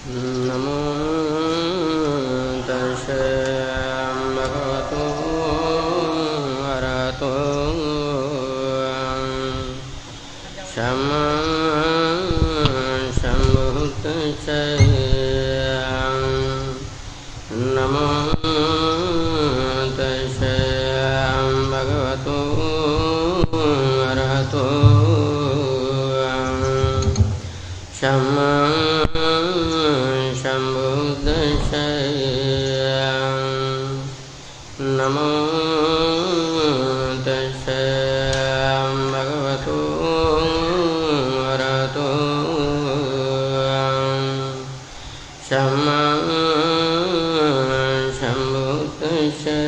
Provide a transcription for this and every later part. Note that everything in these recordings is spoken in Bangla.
नमो तस्से भगवतो अरहतो सम्मा सम्बुद्धिस्से नमो तस्से भगवतो अरहतो सम्मा सम्बुद्धिस्से नमो तस्से भगवतो अरहतो सम्मा सम्बुद्धिस्से।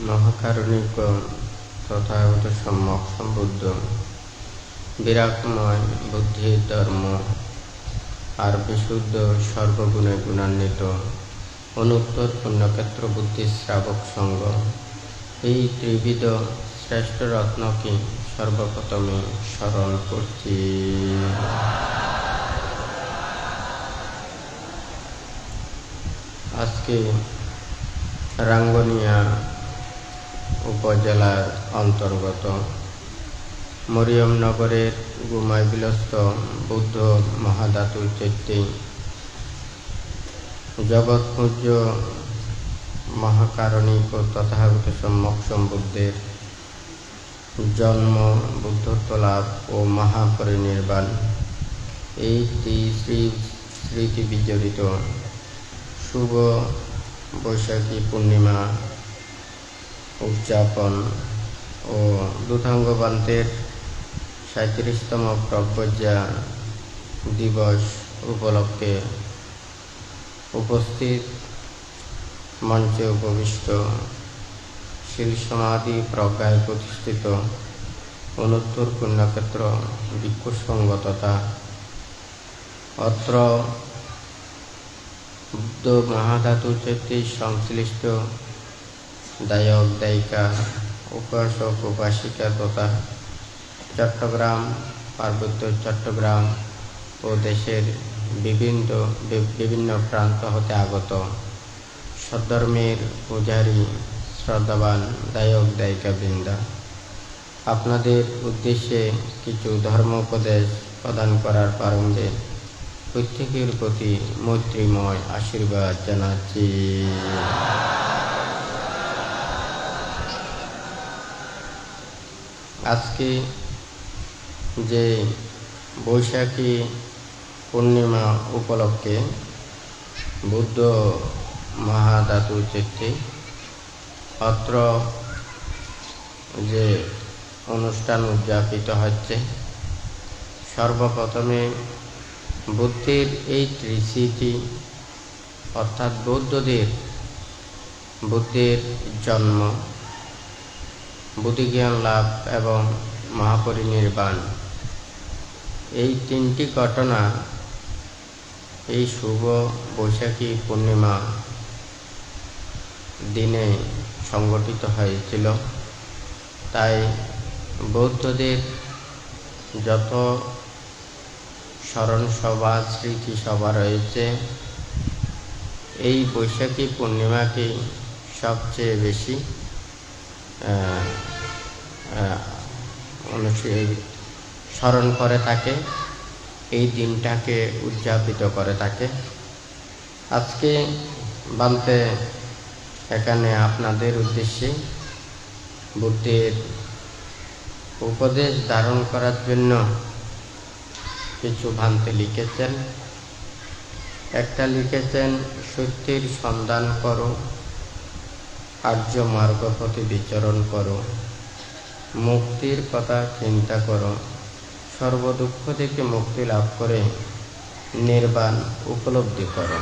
মহাকারণিক তথাগত সম্যক সম্বুদ্ধ বিরাটময় বুদ্ধির ধর্ম আর বিশুদ্ধ সর্বগুণে গুণান্বিত অনুত্তর পুণ্যক্ষেত্র বুদ্ধি শ্রাবক সংঘ এই ত্রিবিধ শ্রেষ্ঠ রত্নকে সর্বপ্রথমে স্মরণ করছি। আজকে রাঙ্গুনিয়া উপজেলার অন্তর্গত মরিয়মনগরের গুমাইবিলস্থ বুদ্ধ মহাধাতু চৈত্যে জগৎপূজ্য মহাকারণিক ও তথাগত সম্যক সম্বুদ্ধের জন্ম, বুদ্ধত্ব লাভ ও মহাপরিনির্বাণ এই স্মৃতি বিজড়িত শুভ বৈশাখী পূর্ণিমা উদযাপন ও দুধাঙ্গবান্তের ৩৭তম প্রজ্ঞা দিবস উপলক্ষে উপস্থিত মঞ্চে উপবিষ্ট শিল সমাধি প্রজ্ঞায় প্রতিষ্ঠিত অনুত্তর পুণ্যক্ষেত্র ভিক্ষু সংঘ তথা অত্র বুদ্ধ মহাধাতু চৈত্যে সংশ্লিষ্ট দায়ক দায়িকা, উপাসক উপাসিকা তথা চট্টগ্রাম, পার্বত্য চট্টগ্রাম ও দেশের বিভিন্ন প্রান্ত হতে আগত সদ্ধর্মের পূজারী শ্রদ্ধাবান দায়ক দায়িকা বৃন্দা, আপনাদের উদ্দেশ্যে কিছু ধর্ম উপদেশ প্রদান করার প্রারম্ভে প্রত্যেকের প্রতি মৈত্রীময় আশীর্বাদ জানাচ্ছি। আজকে যে বৈশাখী পূর্ণিমা উপলক্ষে বুদ্ধ মহাধাতু চৈত্যে অত্র যে অনুষ্ঠান উদযাপিত হচ্ছে, সর্বপ্রথমে বুদ্ধের এই ত্রিস্মৃতি অর্থাৎ বুদ্ধের জন্ম, বুদ্ধিজ্ঞান লাভ এবং মহাপরিনির্বাণ এই তিনটি ঘটনা এই শুভ বৈশাখী পূর্ণিমা দিনে সংগঠিত হয়েছিল। তাই বৌদ্ধদের যত স্মরণ সভা, স্মৃতি সভা রয়েছে, এই বৈশাখী পূর্ণিমাকে সবচেয়ে বেশি স্মরণ করে থাকে, এই দিনটাকে উদযাপিত করে থাকে। আজকে বান্তে এখানে আপনাদের উদ্দেশ্যে বুদ্ধের উপদেশ ধারণ করার জন্য কিছু ভান্তে লিখেছেন। একটা লিখেছেন, সত্যের সন্ধান করো, আর্য মার্গ পথে বিচরণ করো, মুক্তির কথা চিন্তা করো, সর্বদুঃখ থেকে মুক্তি লাভ করে নির্বাণ উপলব্ধি করো।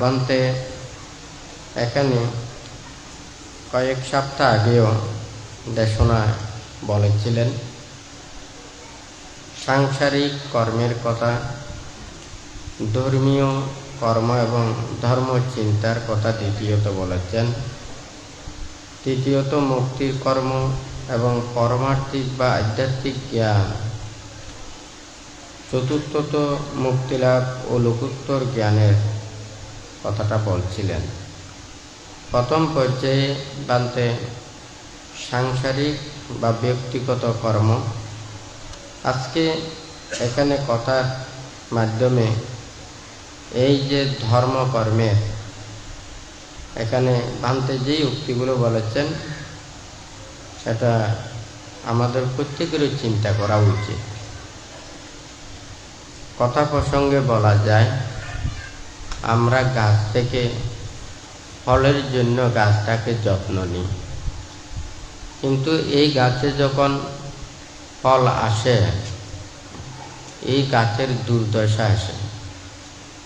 বান্তে এখানে কয়েক সপ্তাহ আগেও দেশনায় বলেছিলেন, সাংসারিক কর্মের কথা, ধর্মীয় কর্ম এবং ধর্ম চিন্তার কথা দ্বিতীয়ত বলেছেন। তৃতীয়ত মুক্তির কর্ম এবং পারমার্থিক বা আধ্যাত্মিক জ্ঞান। চতুর্থত মুক্তিলাভ ও লোকোত্তর জ্ঞানের কথাটা বলছিলেন। প্রথম পর্যায়ে বান্তে সাংসারিক বা ব্যক্তিগত কর্ম। আজকে এখানে কথার মাধ্যমে এই যে ধর্মকর্মের এখানে বান্তে যেই উক্তিগুলো বলেছেন সেটা আমাদের প্রত্যেকেরই চিন্তা করা উচিত। কথা প্রসঙ্গে বলা যায়, আমরা গাছ থেকে ফলের জন্য গাছটাকে যত্ন নিই, কিন্তু এই গাছে যখন ফল আসে এই গাছের দুর্দশা আসে,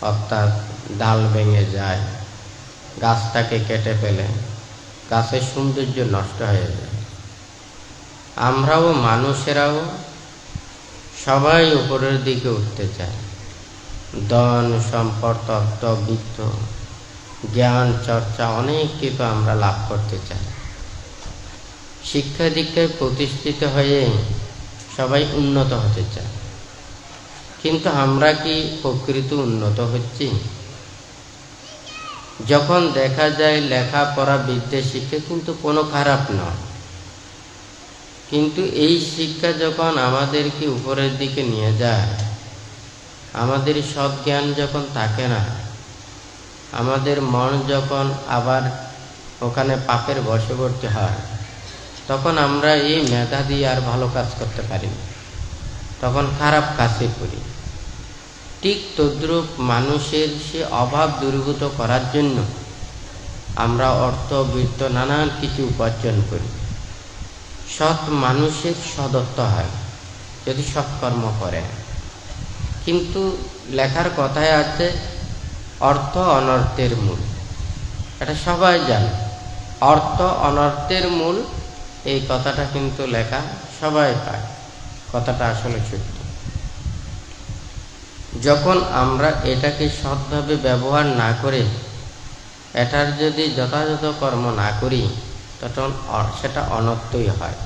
অর্থাৎ ডাল ভেঙে যায়, গাছটাকে কেটে ফেলে, গাছের সৌন্দর্য নষ্ট হয়ে যায়। আমরাও মানুষেরাও সবাই উপরের দিকে উঠতে চায়, ধন সম্পদ তত্ত্ব বিত্ত জ্ঞান চর্চা অনেক কিছু আমরা লাভ করতে চাই। শিক্ষা দীক্ষায় প্রতিষ্ঠিত হয়ে সবাই উন্নত হতে চায়, কিন্তু আমরা কি প্রকৃত উন্নত হচ্ছি? যখন দেখা যায় লেখাপড়া বিদ্যা শিক্ষা কিন্তু কোনো খারাপ নয়, কিন্তু এই শিক্ষা যখন আমাদেরকে উপরের দিকে নিয়ে যায়, আমাদের সৎ জ্ঞান যখন থাকে না, আমাদের মন যখন আবার ওখানে পাপের বশবর্তী হয়, তখন আমরা এই মেধা দিয়ে আর ভালো কাজ করতে পারি না, তখন খারাপ কাজে করি। ঠিক তদ্রূপ মানুষের সে অভাব দূরীভূত করার জন্য আমরা অর্থ বৃত্ত নানান কিছু উপার্জন করি। সৎ মানুষের সদত্ব হয় যদি সৎকর্ম করে, কিন্তু লেখার কথায় আছে অর্থ অনর্থের মূল। এটা সবাই জানে, অর্থ অনর্থের মূল। এই কথাটা কিন্তু লেখা সবাই পায়, কথাটা আসলে সত্য। যখন আমরা এটাকে সৎভাবে ব্যবহার না করে এটার যদি যথাযথ কর্ম না করি, তখন সেটা অনর্থই হয়।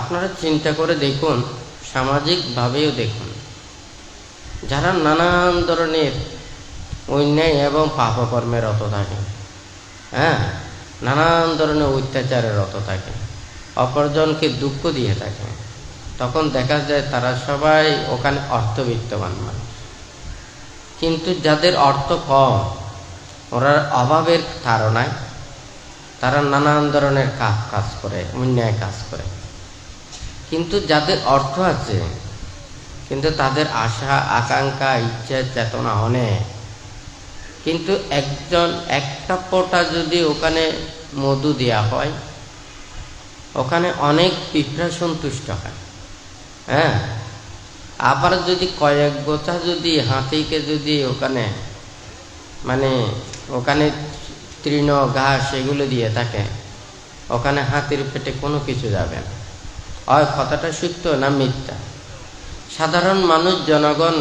আপনারা চিন্তা করে দেখুন, সামাজিকভাবেও দেখুন, যারা নানান ধরনের অন্যায় এবং পাপকর্মে রত থাকে, নানান ধরনের অত্যাচারে রত থাকে, অপরজনকে দুঃখ দিয়ে থাকে, তখন দেখা যায় তারা সবাই ওখানে অর্থবিত্তবান মানুষ। কিন্তু যাদের অর্থ কম, ওরা অভাবের ধারণায় তারা নানান ধরনের কাজ করে, অন্যায় কাজ করে। কিন্তু যাদের অর্থ আছে, কিন্তু তাদের আশা আকাঙ্ক্ষা ইচ্ছা চেতনা অনেক, কিন্তু একটা পোটা যদি ওখানে মধু দেওয়া হয়, ওখানে অনেক পিঁপড়া সন্তুষ্ট হয়। আবার যদি কয়েক গোছা যদি হাতিকে যদি ওখানে তৃণ ঘাস এগুলো দিয়ে থাকে, ওখানে হাতির পেটে কোনো কিছু যাবে না। কথাটা সত্য না মিথ্যা? সাধারণ মানুষ জনগণ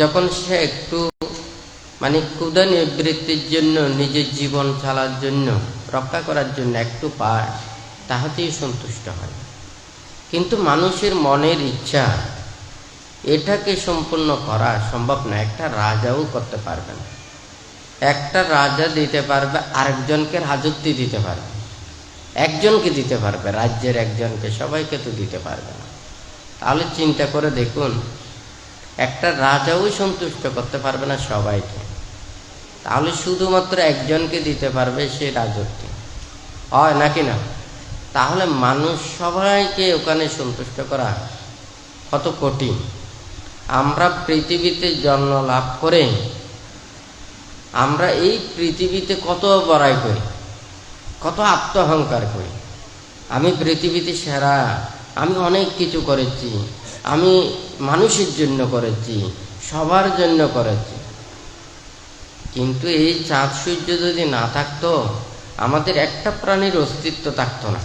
যখন সে একটু ক্ষুধা নিবৃত্তির জন্য, নিজের জীবন চালার জন্য, রক্ষা করার জন্য একটু পায়, তাহাতেই সন্তুষ্ট হয়। কিন্তু মানুষের মনের ইচ্ছা এটাকে সম্পূর্ণ করা সম্ভব না। একটা রাজাও করতে পারবে না। একটা রাজা দিতে পারবে, আরেকজনকে রাজত্ব দিতে পারবে, একজনকে দিতে পারবে, রাজ্যের একজনকে, সবাইকে তো দিতে পারবে না। তাহলে চিন্তা করে দেখুন, একটা রাজাও সন্তুষ্ট করতে পারবে না সবাইকে, তাহলে শুধুমাত্র একজনকে দিতে পারবে সে রাজত্ব, হয় নাকি না? তাহলে মানুষ সবাইকে ওখানে সন্তুষ্ট করা কত কঠিন। আমরা পৃথিবীতে জন্ম লাভ করে আমরা এই পৃথিবীতে কত বড়াই করি, কত আত্মহংকার করি, আমি পৃথিবীতে সেরা, আমি অনেক কিছু করেছি, আমি মানুষের জন্য করেছি, সবার জন্য করেছি। কিন্তু এই চাঁদ সূর্য যদি না থাকতো, আমাদের একটা প্রাণীর অস্তিত্ব থাকতো না।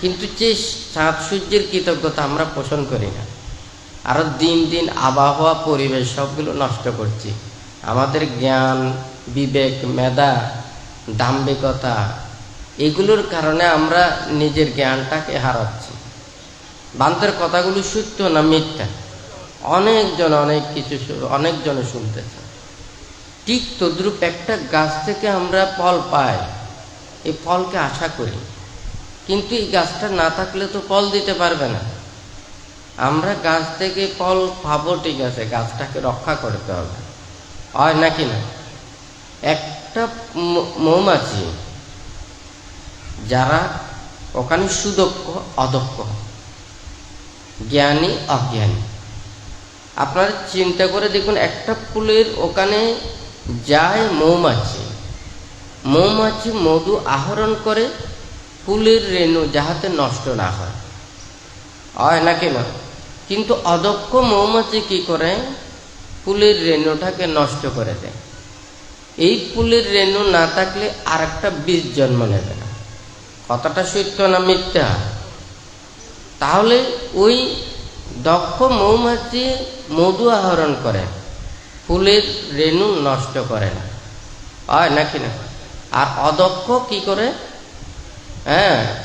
কিন্তু যে চাঁদ সূর্যের কৃতজ্ঞতা আমরা পোষণ করি না, আরো দিন দিন আবহাওয়া পরিবেশ সবগুলো নষ্ট করছি। আমাদের জ্ঞান, বিবেক, মেধা, দাম্ভিকতা এগুলোর কারণে আমরা নিজের জ্ঞানটাকে হারাচ্ছি। বান্তের কথাগুলো সত্য না মিথ্যা? অনেকজন অনেকজনে শুনতেছে। ঠিক তদ্রূপ একটা গাছ থেকে আমরা ফল পাই, এই ফলকে আশা করি, কিন্তু এই গাছটা না থাকলে তো ফল দিতে পারবে না। আমরা গাছ থেকে ফল পাবো ঠিক আছে, গাছটাকে রক্ষা করতে হবে, হয় নাকি না? একটা মৌমাছি যারা ওখানে সুদক্ষ অদক্ষ, জ্ঞানী অজ্ঞানী, আপনারা চিন্তা করে দেখুন, একটা ফুলের ওখানে যায় মৌমাছি, মধু আহরণ করে ফুলের রেণু যাহাতে নষ্ট না হয়, হয় নাকি না? কিন্তু অদক্ষ মৌমাছি কি করে? ফুলের রেণুটাকে নষ্ট করে দেয়। এই ফুলের রেণু না থাকলে আর একটা বীজ জন্ম নেবে না। কথাটা সত্য না মিথ্যা? তাহলে ওই দক্ষ মৌমাছি মধু আহরণ করে, ফুলের রেণু নষ্ট করে না, হয় নাকি না? আর অদক্ষ কি করে?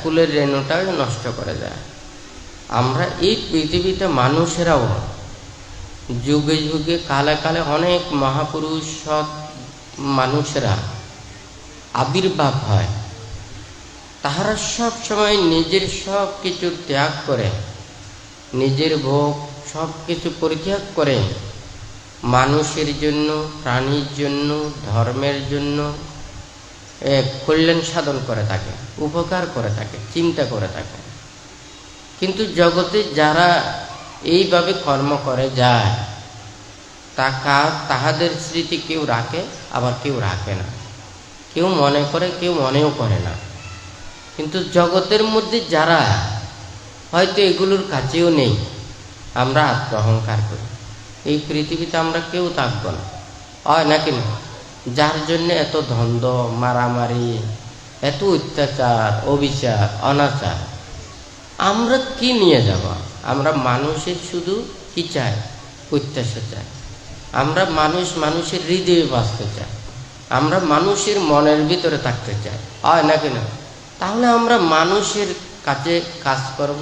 ফুলের রেণুটাও নষ্ট করে দেয়। আমরা এই পৃথিবীতে মানুষেরাও যুগে যুগে কালে কালে অনেক মহাপুরুষ সৎ মানুষেরা আবির্ভাব হয়। তাহারা সব সময় নিজের সব কিছু ত্যাগ করে, নিজের ভোগ সব কিছু পরিত্যাগ করে মানুষের জন্য, প্রাণীর জন্য, ধর্মের জন্য কল্যাণ সাধন করে থাকে, উপকার করে থাকে, চিন্তা করে থাকে। কিন্তু জগতে যারা এইভাবে কর্ম করে যায়, তাহাদের স্মৃতি কেউ রাখে, আবার কেউ রাখে না, কেউ মনে করে, কেউ মনেও করে না। কিন্তু জগতের মধ্যে যারা হয়তো এগুলোর কাছেও নেই, আমরা আত্ম অহংকার করি, এই পৃথিবীতে আমরা কেউ থাকবো না, হয় নাকি না? যার জন্য এত দ্বন্দ্ব, মারামারি, এত অত্যাচার, অবিচার, অনাচার, আমরা কি নিয়ে যাব? আমরা মানুষের শুধু কি চাই? প্রত্যাশা চাই। আমরা মানুষের হৃদয়ে বাঁচতে চাই, আমরা মানুষের মনের ভিতরে থাকতে চাই, হয় নাকি না? তাহলে আমরা মানুষের কাছে কাজ করব,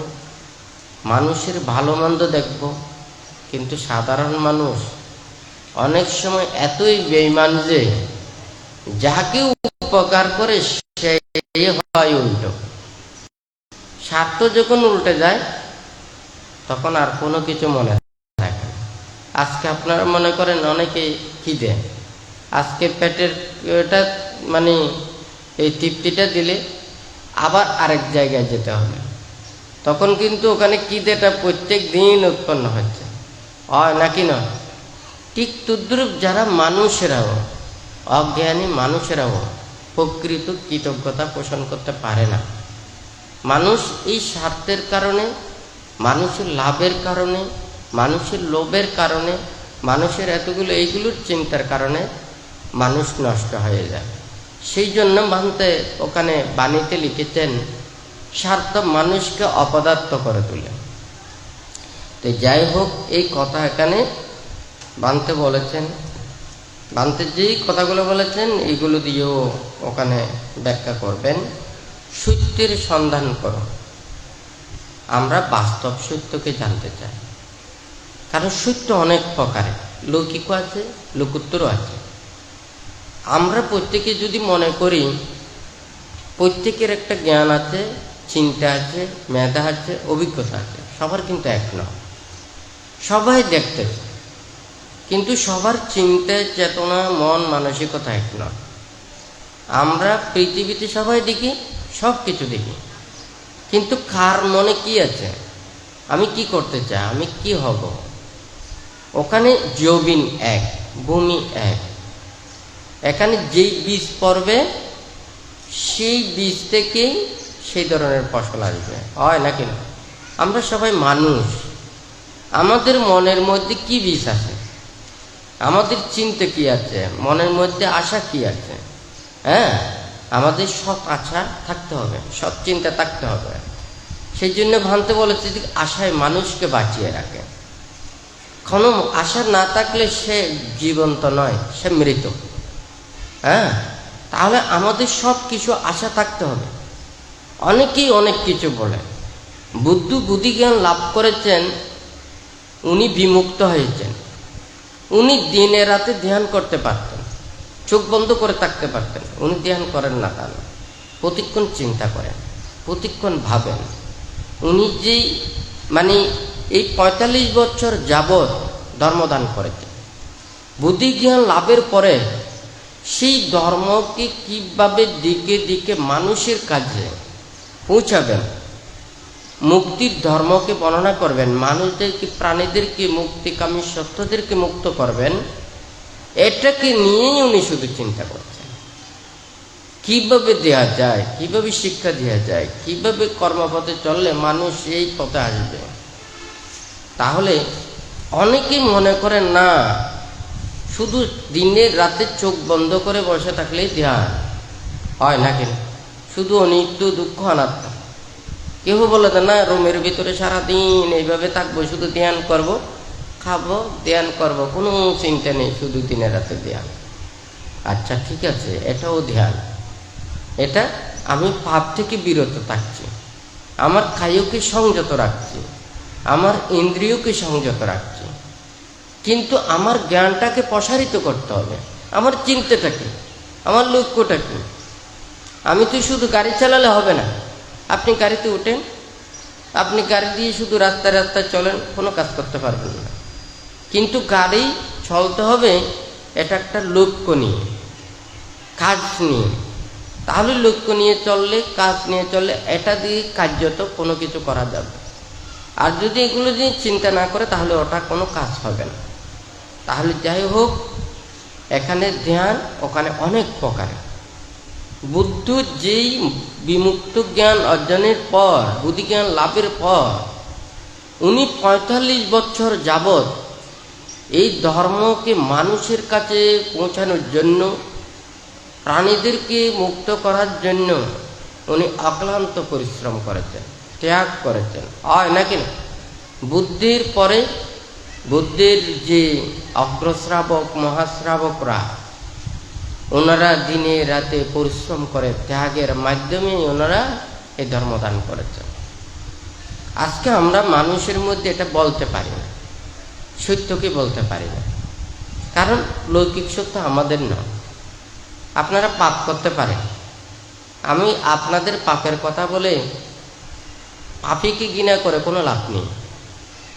মানুষের ভালো মন্দ দেখব। কিন্তু সাধারণ মানুষ অনেক সময় এতই বেঈমান যে যাকে উপকার করে সে হয় উল্টো। স্বার্থ যখন উল্টে যায় তখন আর কোনো কিছু মনে থাকে না। আজকে আপনারা মনে করেন অনেকে খিদে, আজকে পেটের এটা এই তৃপ্তিটা দিলে আবার আরেক জায়গায় যেতে হবে, তখন কিন্তু ওখানে খিদেটা প্রত্যেক দিন উৎপন্ন হচ্ছে, হয় নাকি না? ঠিক তদ্রূপ যারা মানুষেরাও, অজ্ঞানী মানুষেরাও প্রকৃত কৃতজ্ঞতা পোষণ করতে পারে না। মানুষ এই স্বার্থের কারণে, মানুষের লাভের কারণে, মানুষের লোভের কারণে, মানুষের এতগুলো এইগুলোর চিন্তার কারণে মানুষ নষ্ট হয়ে যায়। সেই জন্য ওখানে বাণীতে লিখেছেন, স্বার্থ মানুষকে অপদার্থ করে তোলে। তো যাই হোক, এই কথা এখানে বানতে বলেছেন, বানতে যেই কথাগুলো বলেছেন এইগুলো দিয়েও ওখানে ব্যাখ্যা করবেন। সত্যের সন্ধান করো। আমরা বাস্তব সত্যকে জানতে চাই, কারণ সত্য অনেক প্রকারের, লৌকিকও আছে, লোকোত্তরও আছে। আমরা প্রত্যেকে যদি মনে করি প্রত্যেকের একটা জ্ঞান আছে, চিন্তা আছে, মেধা আছে, অভিজ্ঞতা আছে, সবার কিন্তু এক নয়। সবাই দেখতেছে, কিন্তু সবার চিন্তা, চেতনা, মন, মানসিকতা এক নয়। আমরা পৃথিবীতে সবাই দেখি, সব কিছু দেখি, কিন্তু কার মনে কি আছে, আমি কি করতে চাই, আমি কি হব, ওখানে জমিন এক, ভূমি এক। এখানে যেই বীজ পড়বে সেই বীজ থেকেই সেই ধরনের ফসল আসবে, হয় নাকি না? আমরা সবাই মানুষ, আমাদের মনের মধ্যে কি বীজ আছে, আমাদের চিন্তা কি আছে, মনের মধ্যে আশা কি আছে? আমাদের সৎ আশা থাকতে হবে, সৎ চিন্তা থাকতে হবে। সেই জন্য ভানতে বলেছে যে আশায় মানুষকে বাঁচিয়ে রাখে। কোনো আশা না থাকলে সে জীবন্ত নয়, সে মৃত। হ্যাঁ, তাহলে আমাদের সব কিছু আশা থাকতে হবে। অনেকেই অনেক কিছু বলে, বুদ্ধি জ্ঞান লাভ করেছেন, উনি বিমুক্ত হয়েছেন, উনি দিনে রাতে ধ্যান করতে পারতেন, চোখ বন্ধ করে থাকতে পারতেন। উনি ধ্যান করেন না, তা না, প্রতিক্ষণ চিন্তা করেন, প্রতিক্ষণ ভাবেন। উনি যেই এই ৪৫ বছর যাবৎ ধর্মদান করেছেন, বুদ্ধি জ্ঞান লাভের পরে সেই ধর্মকে কীভাবে দিকে দিকে মানুষের কাছে পৌঁছাবেন, মুক্তির ধর্মকে বর্ণনা করবেন, মানুষদেরকে, প্রাণীদেরকে, মুক্তিকামী সত্যদেরকে মুক্ত করবেন, এটাকে নিয়েই উনি শুধু চিন্তা করছেন। কিভাবে দেয়া যায়, কিভাবে শিক্ষা দেওয়া যায়, কিভাবে কর্মপথে চললে মানুষ এই পথে আসবে। তাহলে অনেকেই মনে করেন না, শুধু দিনের রাতে চোখ বন্ধ করে বসে থাকলেই ধ্যান হয় না, কেন শুধু অনিত্য দুঃখ অনাত্মা। কেউ বলে না, রুমের ভিতরে সারাদিন এইভাবে থাকবো, শুধু ধ্যান করব, খাবো, ধ্যান করব, কোনো চিন্তা নেই, শুধু দিনের রাতে ধ্যান। আচ্ছা ঠিক আছে, এটাও ধ্যান। এটা আমি পাপ থেকে বিরত থাকছি, আমার কায়কে সংযত রাখছি, আমার ইন্দ্রিয়কে সংযত রাখছি, কিন্তু আমার জ্ঞানটাকে প্রসারিত করতে হবে। আমার চিন্তাটা কি, আমার লক্ষ্যটা কি? আমি তো শুধু গাড়ি চালালে হবে না। আপনি গাড়িতে ওঠেন, আপনি গাড়ি দিয়ে শুধু রাস্তায় রাস্তায় চলেন, কোনো কাজ করতে পারবেন না। কিন্তু গাড়ি চলতে হবে এটা একটা লক্ষ্য নিয়ে, কাজ নিয়ে। তাহলে লক্ষ্য নিয়ে চললে, কাজ নিয়ে চললে, এটা দিয়ে কার্যত কোনো কিছু করা যাবে। আর যদি এগুলো দিয়ে চিন্তা না করে, তাহলে ওটা কোনো কাজ হবে না। তাহলে যাই হোক, এখানে ধ্যান, ওখানে অনেক প্রকারের। বুদ্ধ যেই বিমুক্ত জ্ঞান অর্জনের পর, বুদ্ধি জ্ঞান লাভের পর, উনি ৪৫ বছর যাবৎ এই ধর্মকে মানুষের কাছে পৌঁছানোর জন্য, প্রাণীদেরকে মুক্ত করার জন্য উনি অক্লান্ত পরিশ্রম করেছেন, ত্যাগ করেছেন। হয় নাকি না? বুদ্ধির পরে বুদ্ধের যে অগ্রশ্রাবক, মহাশ্রাবকরা, ওনারা দিনে রাতে পরিশ্রম করে, ত্যাগের মাধ্যমে ওনারা এই ধর্মদান করেছেন। আজকে আমরা মানুষের মধ্যে এটা বলতে পারি না, সত্যকে বলতে পারি না, কারণ লৌকিক সত্য আমাদের নয়। আপনারা পাপ করতে পারেন, আমি আপনাদের পাপের কথা বলে পাপীকে ঘৃণা করে কোনো লাভ নেই।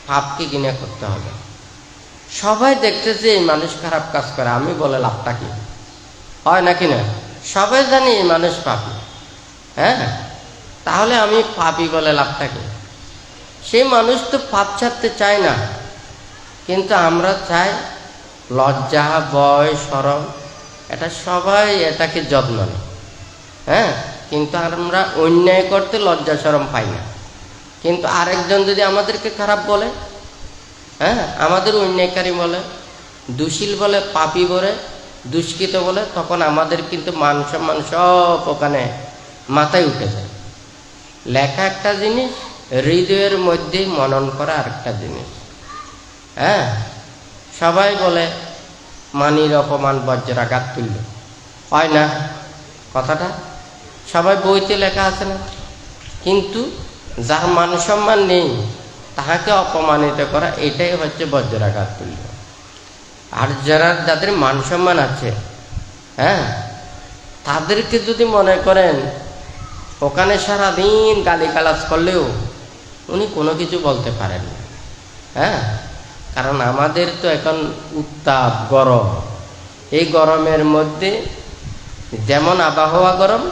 পাপকে ঘৃণা করতে হবে। সবাই দেখতেছে এই মানুষ খারাপ কাজ করে, আমি বলে লাভটা কি? হয় নাকি না? সবাই জানি এই মানুষ পাপী, হ্যাঁ, তাহলে আমি পাপী বলে লাভটা কি? সেই মানুষ তো পাপ ছাড়তে চায় না, কিন্তু আমরা চাই লজ্জা, ভয়, শরম, এটা সবাই এটাকে যত্ন নেয়, হ্যাঁ, কিন্তু আমরা অন্যায় করতে লজ্জা শরম পাই না। কিন্তু আরেকজন যদি আমাদেরকে খারাপ বলে, হ্যাঁ, আমাদের অন্যায়কারী বলে, দুশীল বলে, পাপী বলে, দুষ্কৃত বলে, তখন আমাদের কিন্তু মান সম্মান সব ওখানে মাথায় উঠে যায়। লেখা একটা জিনিস, হৃদয়ের মধ্যে মনন করা আরেকটা জিনিস। হ্যাঁ, সবাই বলে মানির অপমান বজ্রাঘাত তুল্য, হয় না কথাটা? সবাই বইতে লেখা আছে না? কিন্তু যার মান সম্মান নেই তাহাকে অপমানিত করা, এটাই হচ্ছে বজ্রাঘাত তুল্য। আর যাদের মান সম্মান আছে, হ্যাঁ, তাদেরকে যদি মনে করেন ওখানে সারাদিন গালিগালাজ করলেও উনি কোনো কিছু বলতে পারেন না, হ্যাঁ, কারণ আমাদের তো এখন উত্তাপ, গরম। এই গরমের মধ্যে যেমন আবহাওয়া গরম,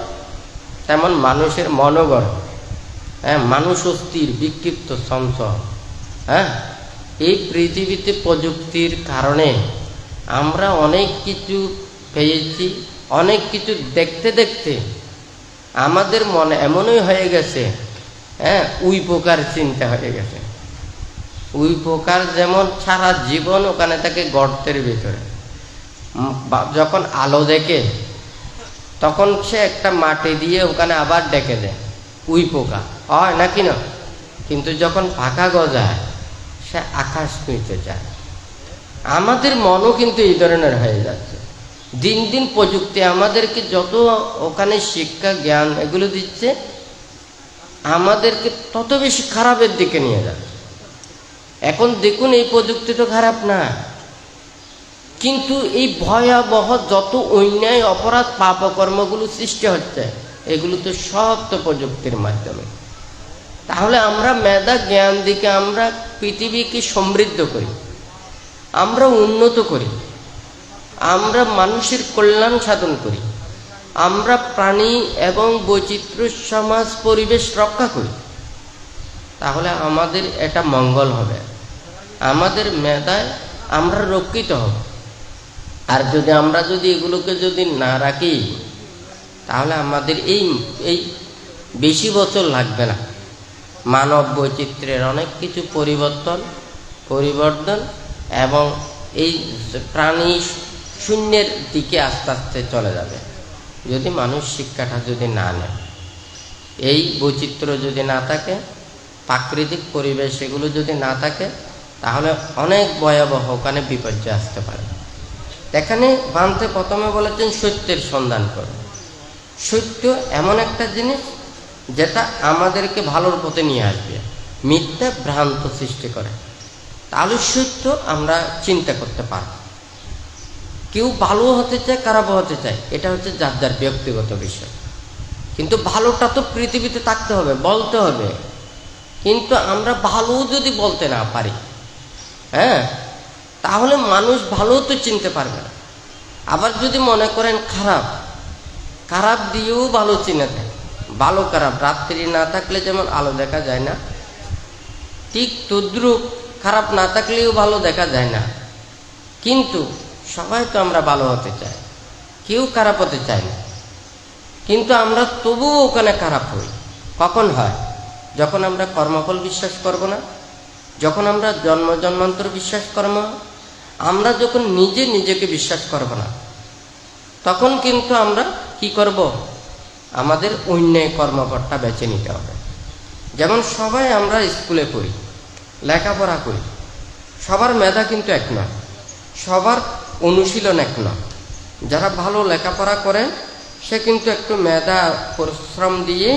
তেমন মানুষের মনও গরম, হ্যাঁ, মানুষ অস্থির, বিক্ষিপ্ত, চঞ্চল। হ্যাঁ, এই পৃথিবীতে প্রযুক্তির কারণে আমরা অনেক কিছু পেয়েছি, অনেক কিছু দেখতে দেখতে আমাদের মনে এমনই হয়ে গেছে, হ্যাঁ, উই পোকার চিন্তা হয়ে গেছে। উই পোকার যেমন সারা জীবন ওখানে থাকে গর্তের ভিতরে, যখন আলো দেখে তখন সে একটা মাটি দিয়ে ওখানে আবার ডেকে দেয়, উই পোকা, হয় নাকি না? কিন্তু যখন ফাঁকা গজায় সে আকাশ ছুঁইতে চায়, আমাদের মনও কিন্তু এই ধরনের হয়ে যাচ্ছে। দিন দিন প্রযুক্তি আমাদেরকে যত ওখানে শিক্ষা জ্ঞান এগুলো দিচ্ছে, আমাদেরকে তত বেশি খারাপের দিকে নিয়ে যাচ্ছে। এখন দেখুন, এই প্রযুক্তি তো খারাপ না, কিন্তু এই ভয়াবহ যত অন্যায় অপরাধ পাপকর্মগুলো সৃষ্টি হচ্ছে, এগুলো তো সব তো প্রযুক্তির মাধ্যমে। তাহলে আমরা মেধা জ্ঞান দিকে আমরা পৃথিবীকে সমৃদ্ধ করি, আমরা উন্নত করি, আমরা মানুষের কল্যাণ সাধন করি, আমরা প্রাণী এবং বৈচিত্র্য সমাজ পরিবেশ রক্ষা করি, তাহলে আমাদের এটা মঙ্গল হবে, আমাদের মেধায় আমরা রক্ষিত হব। আর যদি আমরা এগুলোকে যদি না রাখি, তাহলে আমাদের এই বেশি বছর লাগবে না, মানব বৈচিত্র্যের অনেক কিছু পরিবর্তন এবং এই প্রাণী শূন্যের দিকে আস্তে আস্তে চলে যাবে, যদি মানুষ শিক্ষাটা যদি না নেয়। এই বৈচিত্র্য যদি না থাকে, প্রাকৃতিক পরিবেশ এগুলো যদি না থাকে, তাহলে অনেক ভয়াবহ ওখানে বিপর্যয় আসতে পারে। এখানে বান্তে প্রথমে বলেছেন সত্যের সন্ধান করো। সত্য এমন একটা জিনিস যেটা আমাদেরকে ভালোর পথে নিয়ে আসবে, মিথ্যা ভ্রান্ত সৃষ্টি করে। তাহলে সত্য আমরা চিন্তা করতে পারব। কেউ ভালো হতে চায়, খারাপও হতে চায়, এটা হচ্ছে যার যার ব্যক্তিগত বিষয়। কিন্তু ভালোটা তো পৃথিবীতে থাকতে হবে, বলতে হবে। কিন্তু আমরা ভালো যদি বলতে না পারি, তাহলে মানুষ ভালো তো চিনতে পারবে না। আবার যদি মনে করেন খারাপ দিয়েও ভালো চিনে দেয়। ভালো খারাপ, রাত্রি না থাকলে যেমন আলো দেখা যায় না, ঠিক তদ্রূপ খারাপ না থাকলেও ভালো দেখা যায় না। কিন্তু সবাই তো আমরা ভালো হতে চাই, কেউ খারাপ হতে চায় না। কিন্তু আমরা তবুও ওখানে খারাপ হই। কখন হয়? যখন আমরা কর্মফল বিশ্বাস করব না, যখন আমরা জন্মান্তর বিশ্বাস করব, আমরা যখন নিজেকে বিশ্বাস করব না, তখন কিন্তু আমরা কি করব? আমাদের অন্যায় কর্মকর্তা বেছে নিতে হবে। যেমন সবাই আমরা স্কুলে পড়ি, লেখাপড়া করি, সবার মেধা কিন্তু এক নয়, সবার অনুশীলন এক নয়। যারা ভালো লেখাপড়া করে সে কিন্তু একটু মেধা পরিশ্রম দিয়ে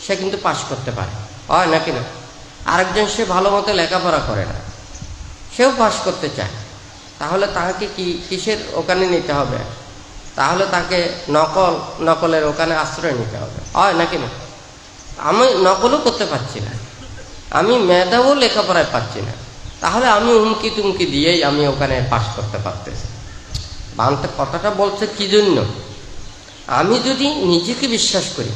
সে কিন্তু পাশ করতে পারে, হয় নাকি না? আরেকজন সে ভালো মতো লেখাপড়া করে না, সেও পাশ করতে চায়, তাহলে তাকে কিসের ওখানে নিতে হবে? তাহলে তাকে নকলের ওখানে আশ্রয় নিতে হবে, হয় নাকি না? আমি নকলও করতে পারছি না, আমি মেধাও লেখাপড়ায় পাচ্ছি না, তাহলে আমি হুমকি তুমকি দিয়েই আমি ওখানে পাশ করতে পারতেছি। বাংলা কথাটা বলছে কি জন্য? আমি যদি নিজেকে বিশ্বাস করি,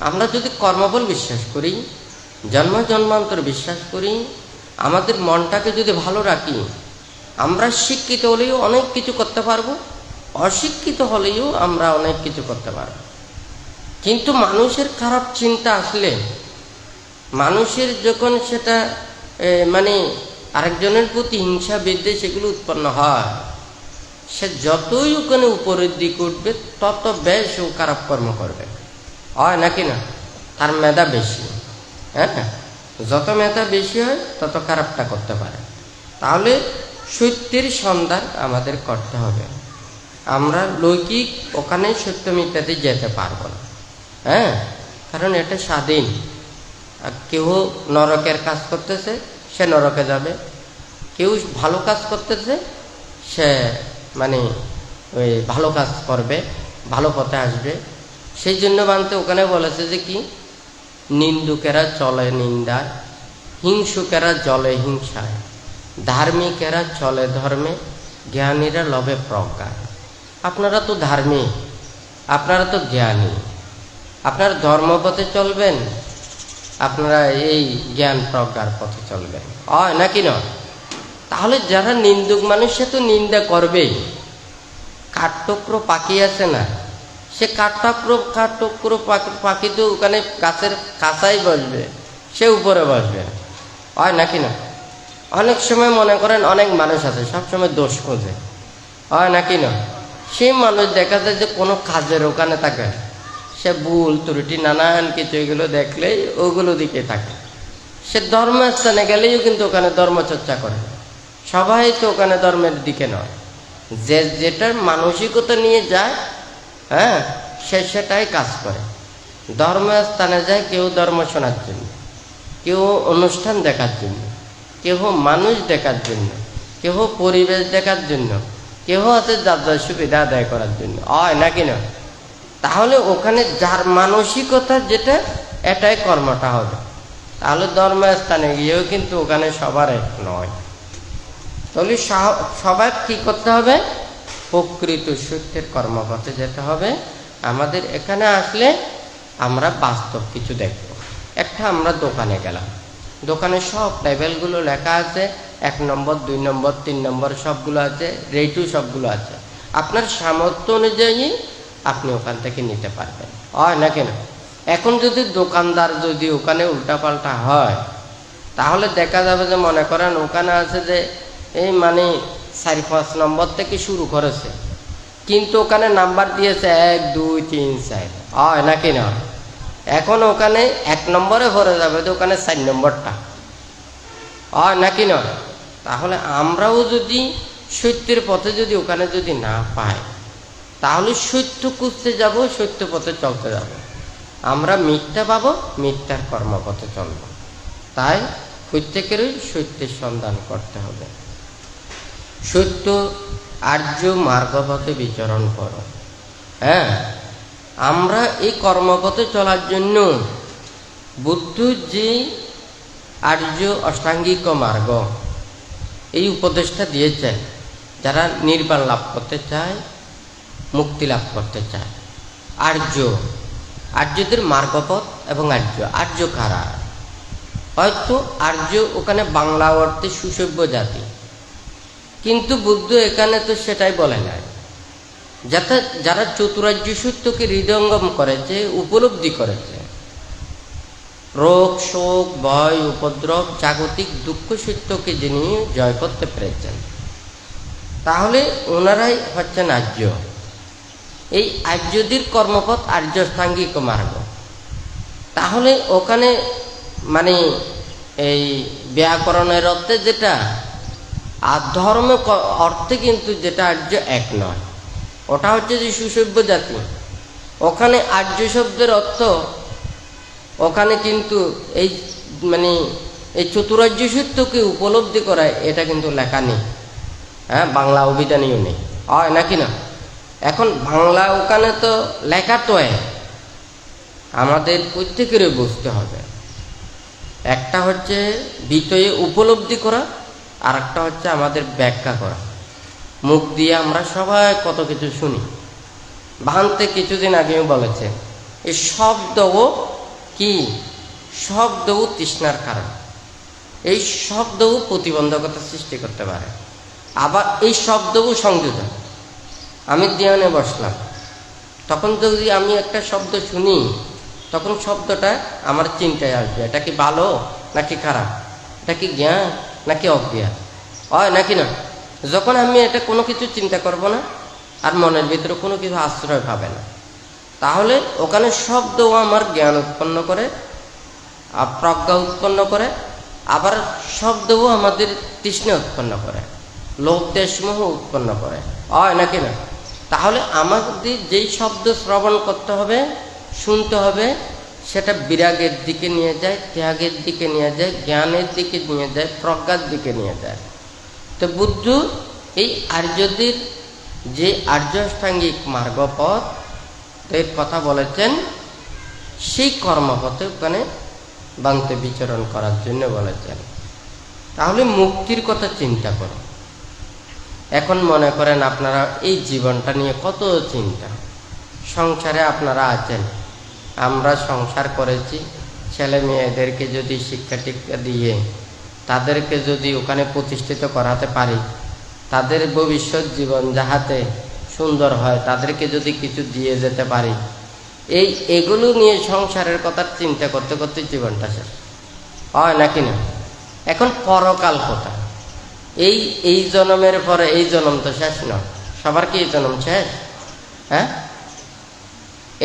আমরা যদি কর্মবল বিশ্বাস করি, জন্মান্তর বিশ্বাস করি, আমাদের মনটাকে যদি ভালো রাখি, আমরা শিক্ষিত হলেও অনেক কিছু করতে পারবো, অশিক্ষিত হলেও আমরা অনেক কিছু করতে পারবো। কিন্তু মানুষের খারাপ চিন্তা আসলে, মানুষের যখন সেটা মানে আরেকজনের প্রতি হিংসা বিদ্বেষ এগুলো উৎপন্ন হয়, সে যতই ওখানে উপরের দিকে উঠবে তত বেশ ও খারাপ কর্ম করবে, হয় নাকি না? তার মেধা বেশি, যত মেধা বেশি হয় তত খারাপটা করতে পারে। তাহলে সত্যের সন্ধান আমাদের করতে হবে। আমরা লৌকিক ওখানে সত্য মিথ্যাতে যেতে পারবো না, কারণ এটা স্বাধীন। কেউ নরকের কাজ করতেছে, সে নরকে যাবে, কেউ ভালো কাজ করতেছে, সে মানে ওই ভালো কাজ করবে, ভালো পথে আসবে। সেই জন্য বানতে ওখানে বলেছে যে কি, নিন্দুকেরা চলে নিন্দায়, হিংসুকেরা জলে হিংসায়, ধার্মিকেরা চলে ধর্মে, জ্ঞানীরা লবে প্রজ্ঞায়। আপনারা তো ধার্মিক, আপনারা তো জ্ঞানী, আপনারা ধর্মপথে চলবেন, আপনারা এই জ্ঞান প্রজ্ঞার পথে চলবেন, হয় নাকি নয়? তাহলে যারা নিন্দুক মানুষ, সে তো নিন্দা করবেই। কাঠঠোকরো পাখি আছে না, সে কাঠঠোকরো পাখি তো ওখানে গাছের কাছাই বসবে, সে উপরে বসবে, হয় নাকি না? অনেক সময় মনে করেন অনেক মানুষ আছে সবসময় দোষ খোঁজে, হয় নাকি না? সেই মানুষ দেখা যায় যে কোনো কাজের ওখানে থাকে, সে ভুল ত্রুটি নানান কিছু এগুলো দেখলেই ওগুলো দিকে থাকে। সে ধর্মস্থানে গেলেও কিন্তু ওখানে ধর্মচর্চা করে, সবাই তো ওখানে ধর্মের দিকে নয়, যে যেটার মানসিকতা নিয়ে যায়, হ্যাঁ, সেটাই কাজ করে। ধর্মস্থানে যায় কেউ ধর্ম শোনার জন্য, কেউ অনুষ্ঠান দেখার জন্য, কেউ মানুষ দেখার জন্য, কেউ পরিবেশ দেখার জন্য, কেউ আছে যার যার সুবিধা আদায় করার জন্য, হয় নাকি না? তাহলে ওখানে যার মানসিকতা যেটা, এটাই কর্মটা হবে। তাহলে ধর্মস্থানে গিয়েও কিন্তু ওখানে সবার এক নয়। তাহলে সবার কি করতে হবে? প্রকৃত সত্যের কর্মপথে যেতে হবে। আমাদের এখানে আসলে আমরা বাস্তব কিছু দেখব। একটা আমরা দোকানে গেলাম, দোকানে সব লেভেলগুলো লেখা আছে, 1 নম্বর 2 নম্বর 3 নম্বর সবগুলো আছে, রেটও সবগুলো আছে। আপনার সামর্থ্য অনুযায়ী আপনি ওখান থেকে নিতে পারবেন, হয় না কেন? এখন যদি দোকানদার যদি ওখানে উল্টাপাল্টা হয়, তাহলে দেখা যাবে যে মনে করেন ওখানে আছে যে এই মানে 4-5 নম্বর থেকে শুরু করেছে, কিন্তু ওখানে নাম্বার দিয়েছে 1 2 3 4, হয় নাকি না? এখন ওখানে 1 নম্বরে ভরে যাবে তো ওখানে 4 নম্বরটা, হয় নাকি না? তাহলে আমরাও যদি সত্যের পথে যদি ওখানে যদি না পাই, তাহলে সত্য খুঁজতে যাব, সত্য পথে চলতে যাব। আমরা মিথ্যা পাবো, মিথ্যার কর্মপথে চলব। তাই প্রত্যেকেরই সত্যের সন্ধান করতে হবে। সত্য আর্য মার্গপথে বিচরণ করো। হ্যাঁ, আমরা এই কর্মপথে চলার জন্য বুদ্ধ যে আর্য অষ্টাঙ্গিক মার্গ, এই উপদেশটা দিয়েছেন। যারা নির্বাণ লাভ করতে চায়, মুক্তি লাভ করতে চায়, আর্যদের মার্গপথ এবং আর্য কারা? হয়তো আর্য ওখানে বাংলা অর্থে সুসভ্য জাতি, কিন্তু বুদ্ধ এখানে তো সেটাই বলে নাই। যাতে যারা চতুরার্য সত্যকে হৃদয়ঙ্গম করেছে, উপলব্ধি করেছে, রোগ শোক ভয় উপদ্রব জাগতিক দুঃখ সত্যকে যিনি জয় করতে পেরেছেন, তাহলে ওনারাই হচ্ছেন আর্য। এই আর্যদের কর্মপথ আর্য অষ্টাঙ্গিক মার্গ। তাহলে ওখানে মানে এই ব্যাকরণের অর্থে যেটা, আর ধর্ম অর্থে কিন্তু যেটা আর্য এক নয়, ওটা হচ্ছে যে সুসভ্য জাতি। ওখানে আর্য শব্দের অর্থ ওখানে কিন্তু এই মানে এই চতুরার্য সত্যকে উপলব্ধি করায়, এটা কিন্তু লেখা নেই। হ্যাঁ, বাংলা অভিধানেও নেই, হয় নাকি না? এখন বাংলা ওখানে তো লেখা তো আমাদের প্রত্যেকেরই বুঝতে হবে। একটা হচ্ছে বিষয়ে উপলব্ধি করা, আর একটা হচ্ছে আমাদের ব্যাখ্যা করা। মুখ দিয়ে আমরা সবাই কত কিছু শুনি। ভান্তে কিছুদিন আগেও বলেছে, এই শব্দও কি? শব্দও তৃষ্ণার কারণ। এই শব্দও প্রতিবন্ধকতা সৃষ্টি করতে পারে, আবার এই শব্দও সংযোজন। আমি ধ্যানে বসলাম, তখন যদি আমি একটা শব্দ শুনি, তখন শব্দটা আমার চিন্তায় আসবে, এটা কি ভালো নাকি খারাপ, এটা কি জ্ঞান নাকি অজ্ঞান, হয় নাকি না? যখন আমি এটা কোনো কিছু চিন্তা করব না, আর মনের ভিতরে কোনো কিছু আশ্রয় পাবে না, তাহলে ওখানে শব্দও আমার জ্ঞান উৎপন্ন করে, আর প্রজ্ঞা উৎপন্ন করে, আবার শব্দও আমাদের তৃষ্ণা উৎপন্ন করে, লোভ দেশমোহ উৎপন্ন করে, হয় নাকি না? তাহলে আমাদের যেই শব্দ শ্রবণ করতে হবে, শুনতে হবে, সেটা বিরাগের দিকে নিয়ে যায়, ত্যাগের দিকে নিয়ে যায়, জ্ঞানের দিকে নিয়ে যায়, প্রজ্ঞার দিকে নিয়ে যায়। তো বুদ্ধ এই আর্যদের যে আর্য অষ্টাঙ্গিক মার্গপথ এর কথা বলেছেন, সেই কর্মপথে ওখানে বান্তে বিচরণ করার জন্য বলেছেন। তাহলে মুক্তির কথা চিন্তা করো। এখন মনে করেন আপনারা এই জীবনটা নিয়ে কত চিন্তা, সংসারে আপনারা আছেন, আমরা সংসার করেছি, ছেলে মেয়েদেরকে যদি শিক্ষা টিক্ষা দিয়ে তাদেরকে যদি ওখানে প্রতিষ্ঠিত করাতে পারি, তাদের ভবিষ্যৎ জীবন যাহাতে সুন্দর হয়, তাদেরকে যদি কিছু দিয়ে যেতে পারি, এগুলো নিয়ে সংসারের কথা চিন্তা করতে করতে জীবনটা শেষ, হয় নাকি না? এখন পরকাল কথা, এই জন্মের পরে এই জন্ম তো শেষ নয়, সবার কি এই জন্ম শেষ? হ্যাঁ,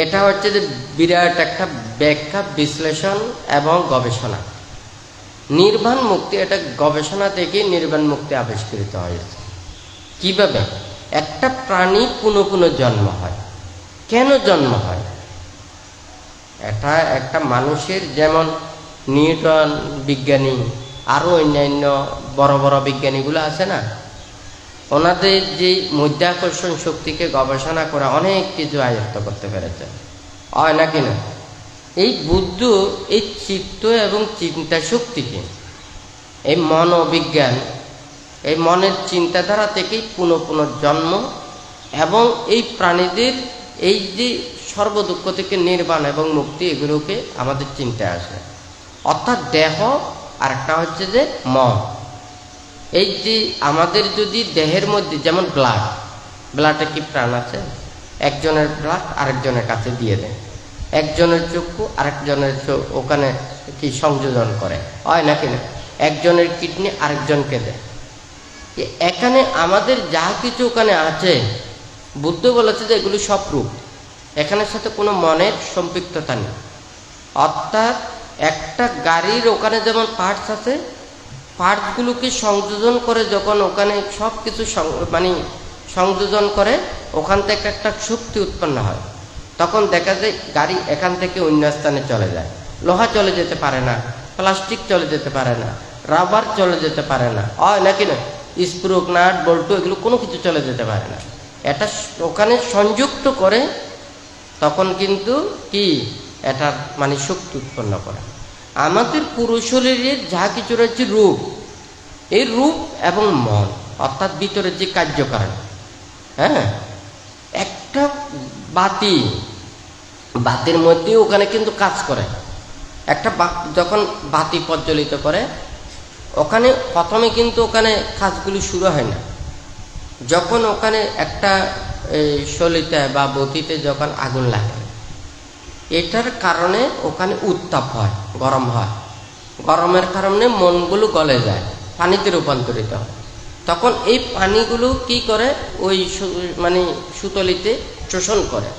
এটা হচ্ছে যে বিরাট একটা ব্যাখ্যা, বিশ্লেষণ এবং গবেষণা। নির্বাণ মুক্তি এটা গবেষণা থেকে নির্বাণ মুক্তি আবিষ্কৃত হয়েছে। কিভাবে একটা প্রাণী পুনঃ পুনঃ জন্ম হয়, কেন জন্ম হয়? এটা একটা মানুষের, যেমন নিউটন বিজ্ঞানী, আরও অন্যান্য বড় বড় বিজ্ঞানীগুলো আছে না, ওনাদের যে মধ্যাকর্ষণ শক্তিকে গবেষণা করে অনেক কিছু আয়ত্ত করতে পেরেছে, হয় নাকি না? এই বুদ্ধ এই চিত্ত এবং চিন্তা শক্তিকে, এই মনোবিজ্ঞান, এই মনের চিন্তাধারা থেকেই পুনঃ পুনঃ জন্ম এবং এই প্রাণীদের এই যে সর্বদুঃখ থেকে নির্বাণ এবং মুক্তি, এগুলোকে আমাদের চিন্তায় আসে। অর্থাৎ দেহ আর একটা হচ্ছে যে মন। এই যে আমাদের যদি দেহের মধ্যে, যেমন ব্লাডে কি প্রাণ আছে? একজনের ব্লাড আরেকজনের কাছে দিয়ে দেয়, একজনের চক্ষু আরেকজনের ওখানে কি সংযোজন করে, হয় নাকি না? একজনের কিডনি আরেকজনকে দেয়। এখানে আমাদের যা কিছু ওখানে আছে, বুদ্ধ বলেছে যে এগুলো সব রূপ, এখানের সাথে কোনো মনের সম্পৃক্ততা নেই। অর্থাৎ একটা গাড়ির ওখানে যেমন পার্টস আছে, পার্টসগুলোকে সংযোজন করে যখন ওখানে সব কিছু সংযোজন করে, ওখান থেকে একটা শক্তি উৎপন্ন হয়, তখন দেখা যায় গাড়ি এখান থেকে অন্য স্থানে চলে যায়। লোহা চলে যেতে পারে না, প্লাস্টিক চলে যেতে পারে না, রাবার চলে যেতে পারে না, হয় নাকি না? স্ক্রু, নাট, বল্টু, এগুলো কোনো কিছু চলে যেতে পারে না। এটা ওখানে সংযুক্ত করে তখন কিন্তু কি এটা শক্তি উৎপন্ন করে। আমাদের পুরো শরীরের যা কিছু রয়েছে রূপ, এই রূপ এবং মন, অর্থাৎ ভিতরের যে কার্যকারণ। হ্যাঁ, একটা বাতির মধ্যে ওখানে কিন্তু কাজ করে। একটা যখন বাতি প্রজ্বলিত করে, ওখানে প্রথমে কিন্তু ওখানে কাজগুলি শুরু হয় না। যখন ওখানে একটা সলিতে বা বতিতে যখন আগুন লাগে, এটার কারণে ওখানে উত্তাপ হয়, গরম হয়। গরমের কারণে মনগুলো গলে যায়, পানিতে রূপান্তরিত হয়। তখন এই পানিগুলো কি করে, ওই সুতলিতে শোষণ করে।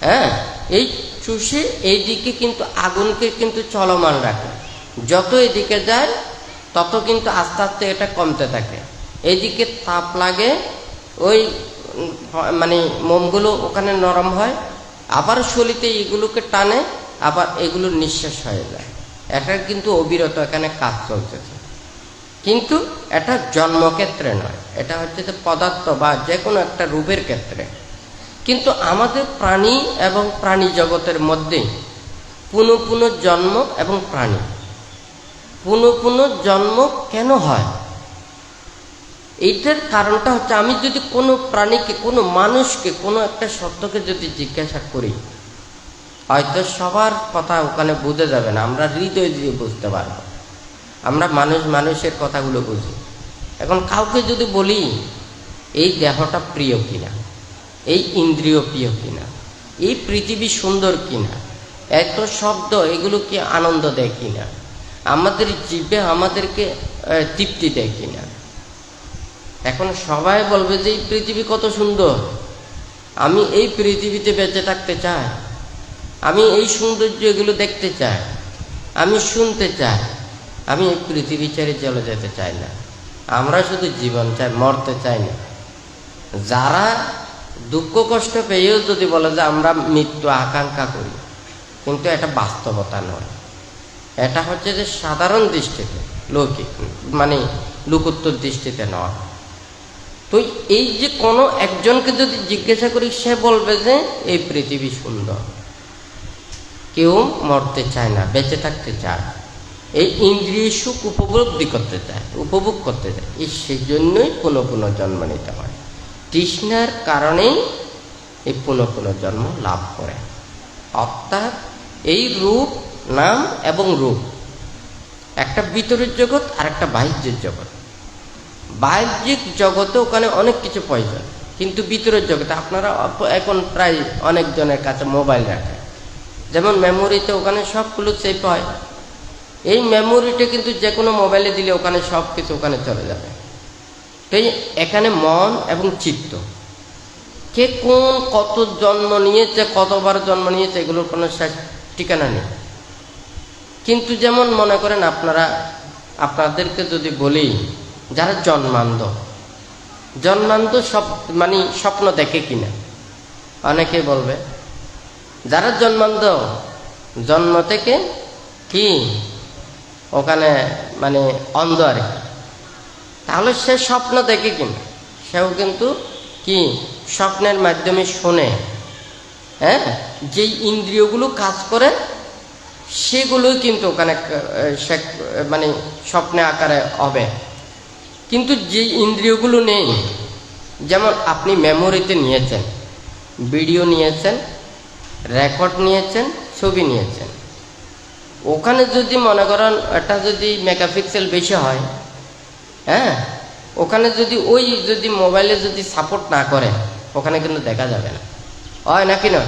হ্যাঁ, এই চুষে এইদিকে কিন্তু আগুনকে কিন্তু চলমান রাখে। যত এদিকে যায় তত কিন্তু আস্তে আস্তে এটা কমতে থাকে। এইদিকে তাপ লাগে, ওই মোমগুলো ওখানে নরম হয়, আবার শলিতে এগুলোকে টানে, আবার এগুলো নিঃশ্বাস হয়ে যায়। এটা কিন্তু অবিরত এখানে কাজ চলতেছে। কিন্তু এটা জন্মক্ষেত্রে নয়, এটা হচ্ছে যে পদার্থ বা যে কোনো একটা রূপের ক্ষেত্রে। কিন্তু আমাদের প্রাণী এবং প্রাণী জগতের মধ্যে পুনঃ পুনঃ জন্ম এবং প্রাণী, পুনঃ পুনঃ জন্ম কেন হয়? এইটার কারণটা হচ্ছে, আমি যদি কোনো প্রাণীকে, কোনো মানুষকে, কোনো একটা শব্দকে যদি জিজ্ঞাসা করি, হয়তো সবার কথা ওখানে বুঝে যাবে না, আমরা হৃদয় দিয়ে বুঝতে পারবো। আমরা মানুষের কথাগুলো বুঝি। এখন কাউকে যদি বলি এই দেহটা প্রিয় কিনা, এই ইন্দ্রিয় প্রিয় কিনা, এই পৃথিবী সুন্দর কিনা, এত শব্দ এগুলো কি আনন্দ দেয় কিনা, আমাদের জীবে আমাদেরকে তৃপ্তি দেয় কিনা, এখন সবাই বলবে যে এই পৃথিবী কত সুন্দর, আমি এই পৃথিবীতে বেঁচে থাকতে চাই, আমি এই সৌন্দর্য এগুলো দেখতে চাই, আমি শুনতে চাই, আমি এই পৃথিবী ছেড়ে চলে যেতে চাই না। আমরা শুধু জীবন চাই, মরতে চাই না। যারা দুঃখ কষ্ট পেয়েও যদি বলে যে আমরা মৃত্যু আকাঙ্ক্ষা করি, কিন্তু এটা বাস্তবতা নয়। এটা হচ্ছে যে সাধারণ দৃষ্টিতে, লৌকিক লোকোত্তর দৃষ্টিতে নয়। তো এই যে কোনো একজনকে যদি জিজ্ঞাসা করি, সে বলবে যে এই পৃথিবী সুন্দর, কেউ মরতে চায় না, বেঁচে থাকতে চায়, এই ইন্দ্রিয় সুখ উপলব্ধি করতে চায়, উপভোগ করতে চায়। সেই জন্যই পুনঃ পুনঃ জন্ম নিতে হয়। তৃষ্ণার কারণেই এই পুনঃ পুনঃ জন্ম লাভ করে। অর্থাৎ এই রূপ, নাম এবং রূপ, একটা ভিতরের জগৎ আর একটা বাহ্যের জগৎ। বাহ্যিক জগতে ওখানে অনেক কিছু প্রয়োজন, কিন্তু ভিতরের জগতে আপনারা এখন প্রায় অনেকজনের কাছে মোবাইল রাখে, যেমন মেমোরিতে ওখানে সবগুলো সেভ হয়। এই মেমোরিটা কিন্তু যে কোনো মোবাইলে দিলে ওখানে সব কিছু ওখানে চলে যাবে। তো এখানে মন এবং চিত্ত, কে কোন কত জন্ম নিয়েছে, কতবার জন্ম নিয়েছে, এগুলোর কোনো শেষ ঠিকানা নেই। কিন্তু যেমন মনে করেন আপনাদেরকে যদি বলি, যারা জন্মান্ধ সব মানে স্বপ্ন দেখে কিনা, অনেকে বলবে যারা জন্মান্ধ জন্ম থেকে কি ওখানে মানে অন্ধ আর কি, তাহলে সে স্বপ্ন দেখে কিনা, সেও কিন্তু কি স্বপ্নের মাধ্যমে শোনে। হ্যাঁ, যেই ইন্দ্রিয়গুলো কাজ করে সেগুলোই কিন্তু ওখানে মানে স্বপ্নে আকারে হবে। কিন্তু যে ইন্দ্রিয়গুলো নেই, যেমন আপনি মেমোরিতে নিয়েছেন, ভিডিও নিয়েছেন, রেকর্ড নিয়েছেন, ছবি নিয়েছেন, ওখানে যদি মনে করেন এটা যদি মেগাপিক্সেল বেশি হয়, হ্যাঁ, ওখানে যদি মোবাইলে যদি সাপোর্ট না করে, ওখানে কিন্তু দেখা যাবে না, হয় নাকি না?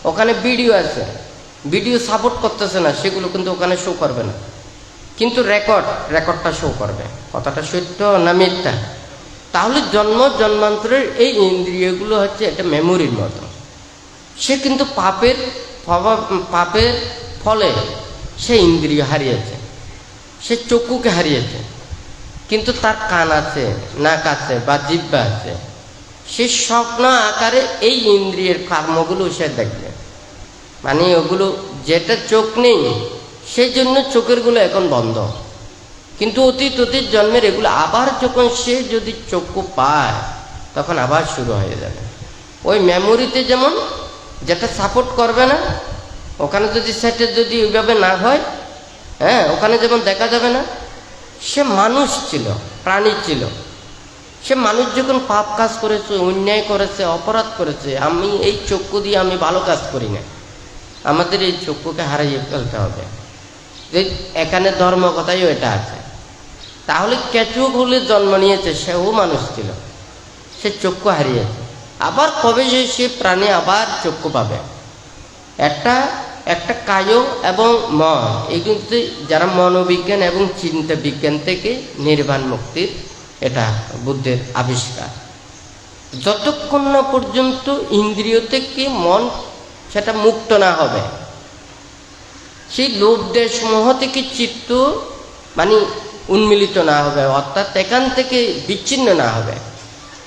ওখানে ভিডিও আছে, ভিডিও সাপোর্ট করতেছে না, সেগুলো কিন্তু ওখানে শো করবে না, কিন্তু রেকর্ডটা শো করবে। কথাটা সত্য না মিথ্যা? তাহলে জন্মান্তরের এই ইন্দ্রিয়গুলো হচ্ছে একটা মেমোরির মতো। সে কিন্তু পাপের ফলে সে ইন্দ্রিয় হারিয়েছে, সে চক্ষুকে হারিয়েছে, কিন্তু তার কান আছে, নাক আছে বা জিহ্বা আছে, সে স্বপ্ন আকারে এই ইন্দ্রিয়ের কর্মগুলো সে দেখবে। মানে ওগুলো যেটা চোখ নেই, সেই জন্য চোখের গুলো এখন বন্ধ, কিন্তু অতীত জন্মের এগুলো আবার যখন সে যদি চক্ষু পায়, তখন আবার শুরু হয়ে যাবে। ওই মেমোরিতে যেমন যেটা সাপোর্ট করবে না, ওখানে যদি সেটা যদি ওইভাবে না হয়, হ্যাঁ, ওখানে যেমন দেখা যাবে না। সে মানুষ ছিল, প্রাণী ছিল, সে মানুষ যখন পাপ কাজ করেছে, অন্যায় করেছে, অপরাধ করেছে, আমি এই চক্ষু দিয়ে আমি ভালো কাজ করি না, আমাদের এই চক্ষুকে হারিয়ে ফেলতে হবে। যে এখানে ধর্ম কথাই এটা আছে। তাহলে কেঁচুক হলে জন্ম নিয়েছে, সেও মানুষ ছিল, সে চক্ষু হারিয়েছে, আবার কবে সে প্রাণী আবার চক্ষু পাবে? একটা কায় এবং মন, এগুলো যারা মনোবিজ্ঞান এবং চিন্তা বিজ্ঞান থেকে নির্বাণ মুক্তির এটা বুদ্ধের আবিষ্কার। যতক্ষণ না পর্যন্ত ইন্দ্রিয় থেকে মন সেটা মুক্ত না হবে, সেই লোভ দেশ মোহ থেকে চিত্ত মানে উন্মিলিত না হবে, অর্থাৎ এখান থেকে বিচ্ছিন্ন না হবে,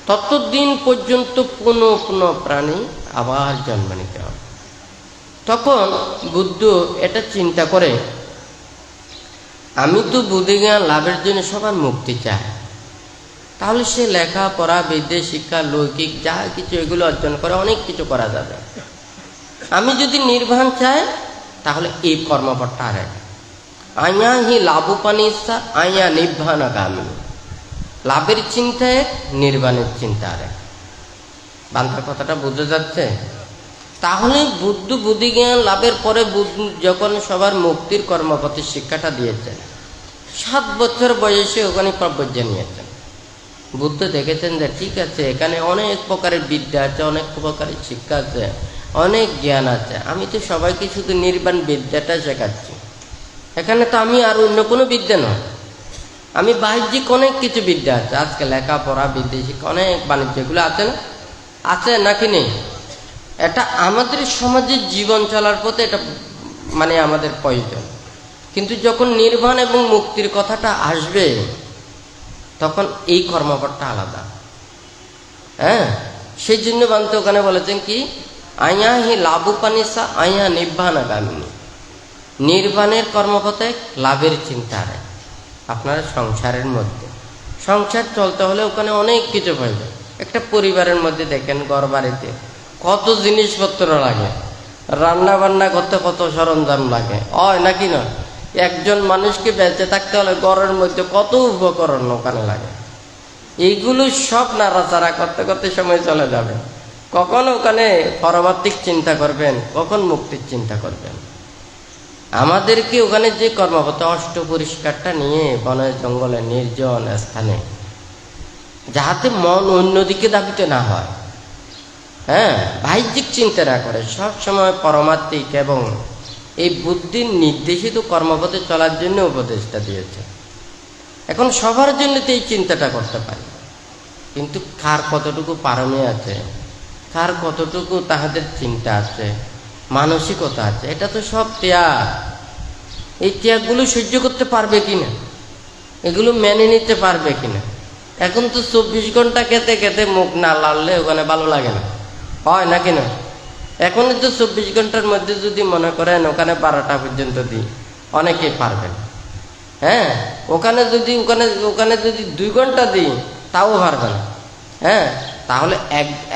ততদিন পর্যন্ত পুনঃ প্রাণী আবার জন্ম নিতে হবে। তখন বুদ্ধ এটা চিন্তা করে, আমি তো বুদ্ধিজ্ঞান লাভের জন্য সবার মুক্তি চাই, তাহলে সে লেখাপড়া, বিদ্যা, শিক্ষা, লৌকিক যা কিছু এগুলো অর্জন করে অনেক কিছু করা যাবে। আমি যদি নির্বাণ চাই, তাহলে এই কর্মপটটা আর এক, আয়া হি লাভোপানিসা আয়া নির্বাণগামী। লাভের চিন্তা এক, নির্বাণের চিন্তা আর এক। বান্ধার কথাটা বোঝা যাচ্ছে? তাহলে বুদ্ধিজ্ঞান লাভের পরে যখন সবার মুক্তির কর্মপথের শিক্ষাটা দিয়েছেন, 7 বছর বয়সে ওখানে প্রব্রজ্ঞা নিয়েছেন। বুদ্ধ দেখেছেন যে ঠিক আছে, এখানে অনেক প্রকারের বিদ্যা আছে, অনেক প্রকারের শিক্ষা আছে, অনেক জ্ঞান আছে, আমি তো সবাইকে শুধু নির্বাণ বিদ্যাটা শেখাচ্ছি, এখানে তো আমি আর অন্য কোনো বিদ্যা নয়, আমি বাহ্যিক অনেক কিছু বিদ্যা আছে, আজকে লেখাপড়া, বিদ্যা, শিক্ষা, অনেক বাণিজ্য এগুলো আছে না, আছে নাকি নেই? এটা আমাদের সমাজের জীবন চলার পথে এটা মানে আমাদের প্রয়োজন। কিন্তু যখন নির্বাণ এবং মুক্তির কথাটা আসবে, তখন এই কর্মপটটা আলাদা। হ্যাঁ, সেই জন্য বান্তে ওখানে বলেছেন কি, আয়া হি লাভোপানিসা আয়া নির্বাণগামিনী। নির্বাণের কর্মপথে লাভের চিন্তা রায়। আপনারা সংসারের মধ্যে সংসার চলতে হলে ওখানে অনেক কিছু পাইবে। একটা পরিবারের মধ্যে দেখেন, ঘর বাড়িতে কত জিনিসপত্র লাগে, রান্না বান্না করতে কত সরঞ্জাম লাগে, হয় নাকি না? একজন মানুষকে বেঁচে থাকতে হলে ঘরের মধ্যে কত উপকরণ ওখানে লাগে, এইগুলো সব নাড়াচাড়া করতে করতে সময় চলে যাবে। কখন ওখানে পরবর্তী চিন্তা করবেন, কখন মুক্তির চিন্তা করবেন? আমাদেরকে ওখানে যে কর্মপথ অষ্ট পরিষ্কারটা নিয়ে বনে জঙ্গলে নির্জন স্থানে, যাহাতে মন অন্যদিকে দাবিতে না হয়, হ্যাঁ, বাহ্যিক চিন্তা না করে সব সময় পরমাত্মিক এবং এই বুদ্ধির নির্দেশিত কর্মপথে চলার জন্য উপদেশটা দিয়েছে। এখন সবার জন্য তো এই চিন্তাটা করতে পারি, কিন্তু কার কতটুকু পারমে আছে, কার কতটুকু তাহাদের চিন্তা আছে, মানসিকতা আছে, এটা তো সব ত্যাগ। এই ত্যাগগুলো সহ্য করতে পারবে কিনা, এগুলো মেনে নিতে পারবে কিনা। এখন তো 24 ঘন্টা খেতে খেতে মুখ না লাড়লে ওখানে ভালো লাগে না, হয় না কিনা। এখনই তো 24 ঘন্টার মধ্যে যদি মনে করেন ওখানে 12টা পর্যন্ত দিই, অনেকেই পারবেন। হ্যাঁ, ওখানে যদি 2 ঘন্টা দিই তাও পারবে না। হ্যাঁ, তাহলে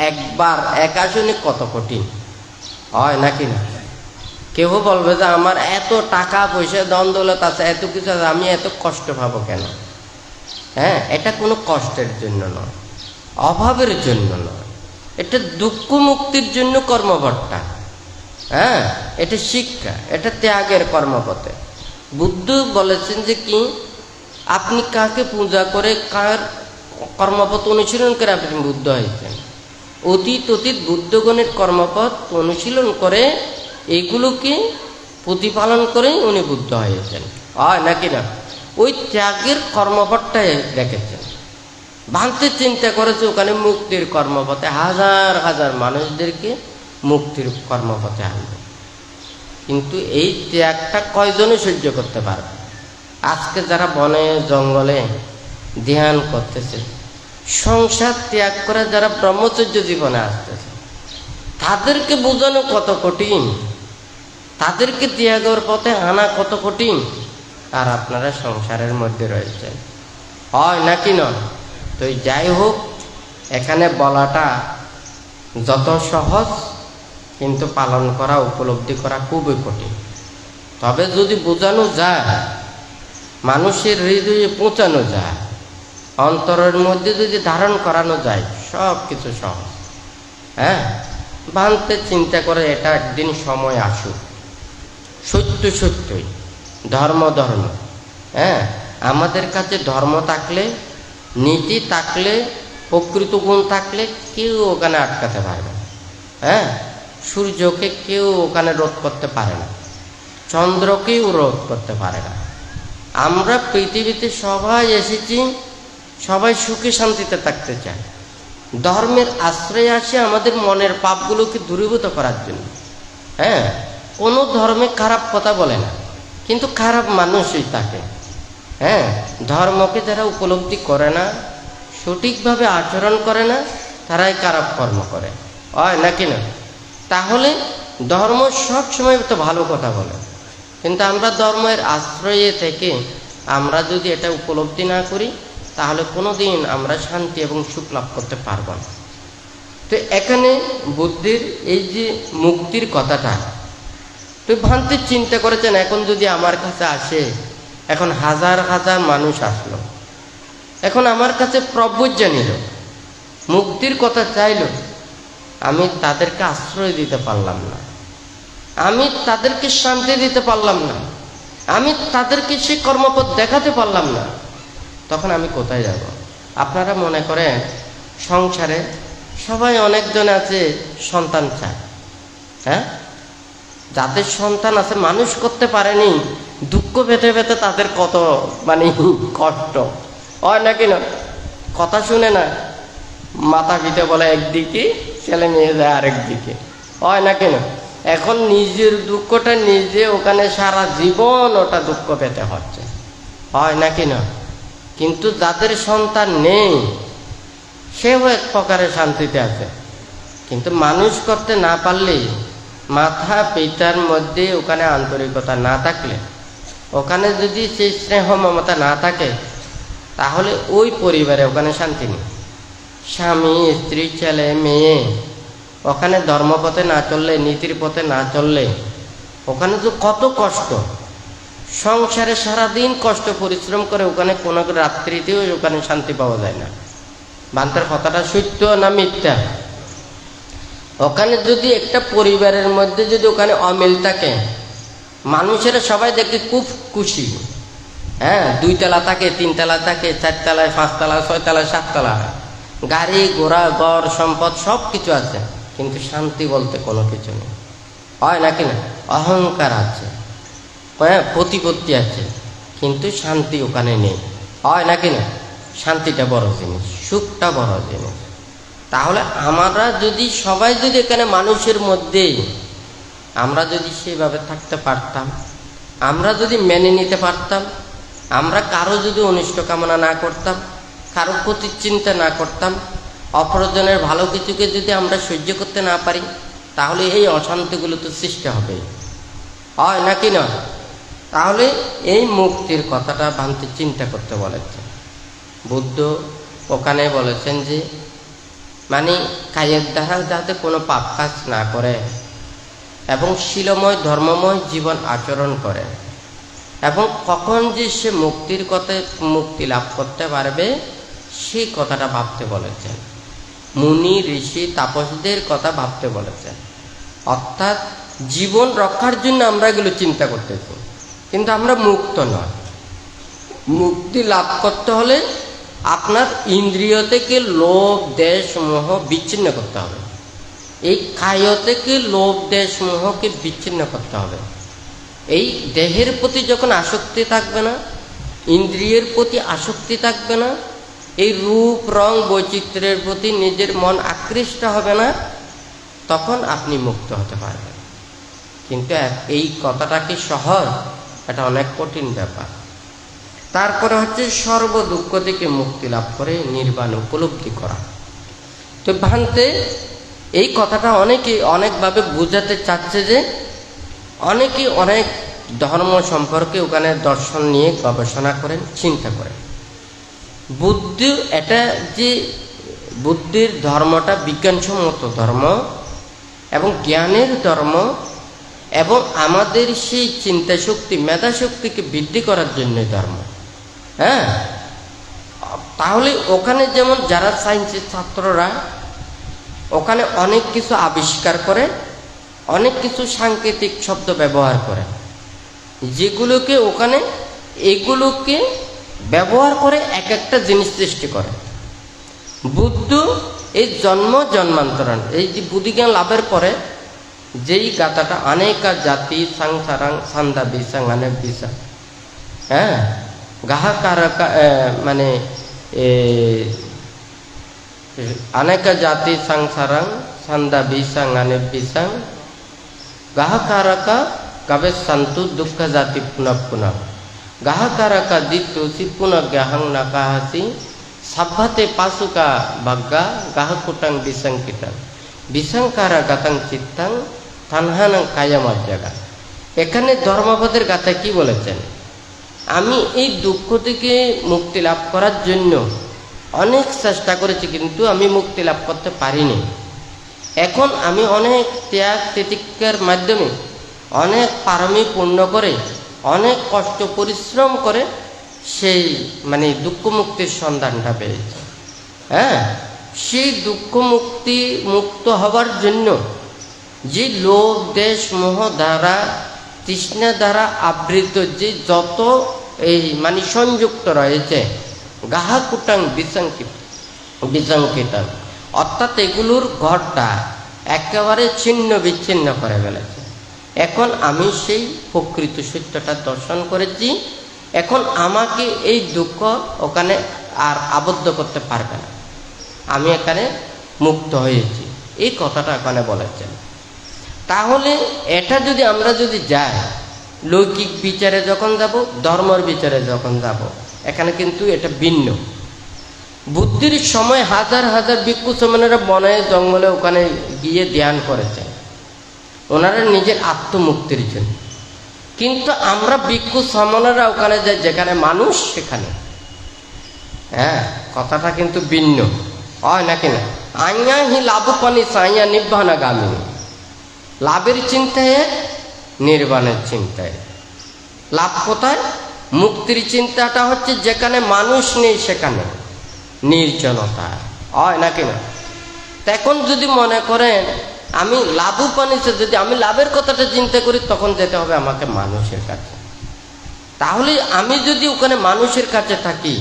একবার এক আসনে কত কঠিন, হয় নাকি না। কেউ বলবে যে আমার এত টাকা পয়সা ধন দৌলত আছে, এত কিছু আছে, আমি এত কষ্ট পাবো কেন। হ্যাঁ, এটা কোনো কষ্টের জন্য নয়, অভাবের জন্য নয়, এটা দুঃখ মুক্তির জন্য কর্মপথটা। হ্যাঁ, এটা শিক্ষা, এটা ত্যাগের কর্মপথে। বুদ্ধ বলেছেন যে কি, আপনি কাকে পূজা করে কার কর্মপথ অনুশীলন করে আপনি বুদ্ধ হয়েছেন। অতীত বুদ্ধগণের কর্মপথ অনুশীলন করে এগুলোকে প্রতিপালন করেই উনি বুদ্ধ হয়েছেন, হয় নাকি না। ওই ত্যাগের কর্মপথটাই রেখেছেন। ভাঙতে চিন্তা করেছে ওখানে মুক্তির কর্মপথে হাজার হাজার মানুষদেরকে মুক্তির কর্মপথে আনবে। কিন্তু এই ত্যাগটা কয়জনে সহ্য করতে পারবে। আজকে যারা বনে জঙ্গলে ধ্যান করতেছে, সংসার ত্যাগ করে যারা ব্রহ্মচর্য জীবনে আসতেছে, তাদেরকে বোঝানো কত কঠিন, তাদেরকে ত্যাগের পথে আনা কত কঠিন। আর আপনারা সংসারের মধ্যে রয়েছেন, হয় নাকি নয়। তো যাই হোক, এখানে বলাটা যত সহজ, কিন্তু পালন করা উপলব্ধি করা খুবই কঠিন। তবে যদি বোঝানো যায়, মানুষের হৃদয়ে পৌঁছানো যায়, অন্তরের মধ্যে যদি ধারণ করানো যায়, সব কিছু সহজ। হ্যাঁ, ভাঙতে চিন্তা করে এটা একদিন সময় আসুক। সত্যই ধর্ম। হ্যাঁ, আমাদের কাছে ধর্ম থাকলে, নীতি থাকলে, প্রকৃত গুণ থাকলে কেউ ওখানে আটকাতে পারবে না। হ্যাঁ, সূর্যকে কেউ ওখানে রোধ করতে পারে না, চন্দ্রকেও রোধ করতে পারে না। আমরা পৃথিবীতে সবাই এসেছি, সবাই সুখে শান্তিতে থাকতে চায়। ধর্মের আশ্রয়ে আসে আমাদের মনের পাপগুলোকে দূরীভূত করার জন্য। হ্যাঁ, কোনো ধর্মে খারাপ কথা বলে না, কিন্তু খারাপ মানুষই থাকে। হ্যাঁ, ধর্মকে যারা উপলব্ধি করে না, সঠিকভাবে আচরণ করে না, তারাই খারাপ কর্ম করে, হয় নাকি না। তাহলে ধর্ম সব সময় তো ভালো কথা বলে, কিন্তু আমরা ধর্মের আশ্রয়ে থেকে আমরা যদি এটা উপলব্ধি না করি, তাহলে কোনো দিন আমরা শান্তি এবং সুখ লাভ করতে পারব না। তো এখানে বুদ্ধির এই যে মুক্তির কথাটা, তো ভান্তির চিন্তা করেছেন, এখন যদি আমার কাছে আসে, এখন হাজার হাজার মানুষ আসলো, এখন আমার কাছে প্রব্রজ্ঞা নিল, মুক্তির কথা চাইল, আমি তাদেরকে আশ্রয় দিতে পারলাম না, আমি তাদেরকে শান্তি দিতে পারলাম না, আমি তাদেরকে সে কর্মপথ দেখাতে পারলাম না, তখন আমি কোথায় যাব। আপনারা মনে করেন সংসারে সবাই অনেকজন আছে সন্তান চায়। হ্যাঁ, যাদের সন্তান আছে মানুষ করতে পারেনি, দুঃখ পেতে পেতে তাদের কত কষ্ট হয় নাকি না। কথা শুনে না, মাথা পিতা বলে একদিকে, ছেলে মেয়ে যায় আরেক দিকে, হয় নাকি না। এখন নিজের দুঃখটা নিজে ওখানে সারা জীবন ওটা দুঃখ পেতে হচ্ছে, হয় নাকি না। কিন্তু যাদের সন্তান নেই, সেও এক প্রকারের শান্তিতে আছে। কিন্তু মানুষ করতে না পারলে, মাতা পিতার মধ্যে ওখানে আন্তরিকতা না থাকলে, ওখানে যদি সেই স্নেহ মমতা না থাকে, তাহলে ওই পরিবারে ওখানে শান্তি নেই। স্বামী স্ত্রী ছেলে মেয়ে ওখানে ধর্মপথে না চললে, নীতির পথে না চললে, ওখানে তো কত কষ্ট। সংসারে সারাদিন কষ্ট পরিশ্রম করে ওখানে কোনো রাত্রিতেও ওখানে শান্তি পাওয়া যায় না। বান্তার কথাটা সত্য না মিথ্যা। ওখানে যদি একটা পরিবারের মধ্যে যদি ওখানে অমিল থাকে, মানুষেরা সবাই দেখে খুব খুশি। হ্যাঁ, 2 তলা থাকে, 3 তলা থাকে, 4 তলায়, 5 তলা, 6 তলা, 7 তলা, গাড়ি ঘোড়া ঘর সম্পদ সব কিছু আছে, কিন্তু শান্তি বলতে কোনো কিছু নেই, হয় নাকি না। অহংকার আছে, হ্যাঁ, প্রতিপত্তি আছে, কিন্তু শান্তি ওখানে নেই, হয় নাকি না। শান্তিটা বড় জিনিস, সুখটা বড় জিনিস। তাহলে আমরা যদি সবাই যদি এখানে মানুষের মধ্যে আমরা যদি সেভাবে থাকতে পারতাম, আমরা যদি মেনে নিতে পারতাম, আমরা কারো যদি অনিষ্ট কামনা না করতাম, কারো ক্ষতির চিন্তা না করতাম, অপরজনের ভালো কিছুকে যদি আমরা সহ্য করতে না পারি, তাহলে এই অশান্তিগুলো তো সৃষ্টি হবে, হয় নাকি না? তাহলে এই মুক্তির কথাটা ভাঙতে চিন্তা করতে বলেছেন বুদ্ধ। ওখানে বলেছেন যে মানে কায়ের দ্বারা যাতে কোনো পাপ কাজ না করে এবং শীলময় ধর্মময় জীবন আচরণ করে, এবং কখন যে সে মুক্তির কথায় মুক্তি লাভ করতে পারবে সেই কথাটা ভাবতে বলেছেন। মুনি ঋষি তাপসদের কথা ভাবতে বলেছেন। অর্থাৎ জীবন রক্ষার জন্য আমরা এগুলো চিন্তা করতেছি, কিন্তু আমরা মুক্ত নয়। মুক্তি লাভ করতে হলে আপনার ইন্দ্রিয় থেকে লোভ দেশ মোহ বিচ্ছিন্ন করতে হবে। এই কায় থেকে লোভ দেশ মোহকে বিচ্ছিন্ন করতে হবে। এই দেহের প্রতি যখন আসক্তি থাকবে না, ইন্দ্রিয়ের প্রতি আসক্তি থাকবে না, এই রূপ রং বৈচিত্র্যের প্রতি নিজের মন আকৃষ্ট হবে না, তখন আপনি মুক্ত হতে পারবেন। কিন্তু এই কথাটা কি সহজ? এটা অনেক কঠিন ব্যাপার। তারপরে হচ্ছে সর্ব দুঃখ থেকে মুক্তি লাভ করে নির্বাণ উপলব্ধি করা। তো ভান্তে এই কথাটা অনেকে অনেকভাবে বোঝাতে চাচ্ছে যে অনেকে অনেক ধর্ম সম্পর্কে ওখানে দর্শন নিয়ে গবেষণা করেন, চিন্তা করেন। বুদ্ধি এটা যে বুদ্ধির ধর্মটা বিজ্ঞানসম্মত ধর্ম এবং জ্ঞানের ধর্ম, এবং আমাদের সেই চিন্তা শক্তি মেধা শক্তিকে বৃদ্ধি করার জন্য ধর্ম। হ্যাঁ, তাহলে ওখানে যেমন যারা সায়েন্সের ছাত্ররা ওখানে অনেক কিছু আবিষ্কার করে, অনেক কিছু সাংকেতিক শব্দ ব্যবহার করে, যেগুলোকে ওখানে এগুলোকে ব্যবহার করে এক একটা জিনিস সৃষ্টি করে। বুদ্ধ এই জন্ম জন্মান্তরণ, এই যে বুদ্ধিজ্ঞান লাভের পরে যেই গাথাটা অনেকা জাতি সংসারাং সান্দা বিসাং অনেক বিসা, হ্যাঁ, গাহাকারকা মানে অনেক জাতি সংসারাং সান্দা বিসাং অনেক বিসাং গাহাকারকা কবে সন্তু দুঃখ জাতি পুনঃ পুনঃ গাহাকারকা দিত্যুসি পুনঃ গ্যাহং নাকাহাসি সাভ্যতে পাশুকা ভাগ্যা গাহকুটাং বিসংকিটাং বিসংকারা গাতাং চিত্তাং তানহানাং কায়ামজ্জাগা। এখানে ধর্মপদের গাথায় কি বলেছেন? আমি এই দুঃখ থেকে মুক্তি লাভ করার জন্য অনেক চেষ্টা করেছি, কিন্তু আমি মুক্তি লাভ করতে পারিনি। এখন আমি অনেক ত্যাগ তিতিক্ষার মাধ্যমে অনেক পারমি পূর্ণ করে অনেক কষ্ট পরিশ্রম করে সেই মানে দুঃখ মুক্তির সন্ধানটা পেয়েছি। হ্যাঁ, সেই দুঃখ মুক্ত হবার জন্য যে লোভ দেশ মোহ দ্বারা তৃষ্ণা দ্বারা আবৃত যে যত এই মানে সংযুক্ত রয়েছে গাহাকুটাং বিসংকিতাং, অর্থাৎ এগুলোর ঘরটা একেবারে ছিন্ন বিচ্ছিন্ন করে ফেলেছে। এখন আমি সেই প্রকৃত সত্যটা দর্শন করেছি। এখন আমাকে এই দুঃখ ওখানে আর আবদ্ধ করতে পারবে না, আমি এখানে মুক্ত হয়েছি, এই কথাটা এখানে বলেছেন। তাহলে এটা যদি আমরা যদি যাই লৌকিক বিচারে যখন যাব, ধর্মের বিচারে যখন যাব, এখানে কিন্তু এটা ভিন্ন। বুদ্ধির সময় হাজার হাজার ভিক্ষু সমানেরা বনে জঙ্গলে ওখানে গিয়ে ধ্যান করেছেন ওনারা নিজের আত্মমুক্তির জন্য। কিন্তু আমরা ভিক্ষু সমানেরা ওখানে যাই যেখানে মানুষ সেখানে, হ্যাঁ, কথাটা কিন্তু ভিন্ন, হয় নাকি না? আইয়া হি লাভ পানি সাইয়া নির্বাণা গামিনী, লাভের চিন্তায় নির্বাণের চিন্তায়। লাভ কোথায়? মুক্তির চিন্তাটা হচ্ছে যেখানে মানুষ নেই, সেখানে নির্জনতা, হয় নাকি না? এখন যদি মনে করেন আমি লাভ পানিতে, যদি আমি লাভের কথাটা চিন্তা করি, তখন যেতে হবে আমাকে মানুষের কাছে। তাহলে আমি যদি ওখানে মানুষের কাছে থাকি,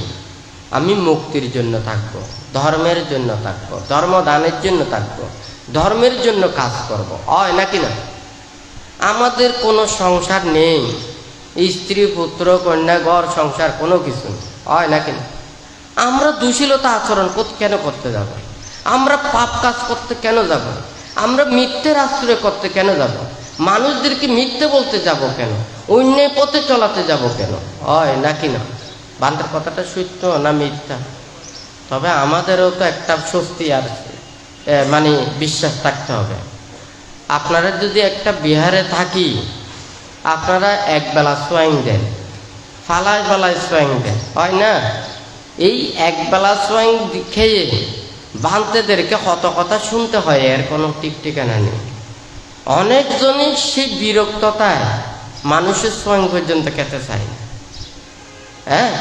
আমি মুক্তির জন্য থাকবো, ধর্মের জন্য থাকবো, ধর্মদানের জন্য থাকবো, ধর্মের জন্য কাজ করব, হয় নাকি না? আমাদের কোনো সংসার নেই, স্ত্রী পুত্র কন্যা ঘর সংসার কোনো কিছু নেই, হয় নাকি না? আমরা দুশীলতা আচরণ কেন করতে যাব? আমরা পাপ কাজ করতে কেন যাব? আমরা মিথ্যের আশ্রয় করতে কেন যাব? মানুষদেরকে মিথ্যে বলতে যাব কেন? অন্য পথে চলাতে যাব কেন? হয় নাকি না? বান্দার কথাটা সত্য না মিথ্যা? তবে আমাদেরও তো একটা স্বস্তি আর মানে বিশ্বাস থাকতে হবে। আপনারা যদি একটা বিহারে থাকি, আপনারা একবেলা সোয়াইং দেন, ফালায় ফালায় সোয়াইং দেন, হয় না? এই একবেলা সোয়াইং খেয়ে বান্তেদেরকে কত কথা শুনতে হয়, এর কোনো ঠিক ঠিকানা নেই। অনেকজনই সেই বিরক্ততায় মানুষের সোয়াইং পর্যন্ত খেতে চায় না। হ্যাঁ,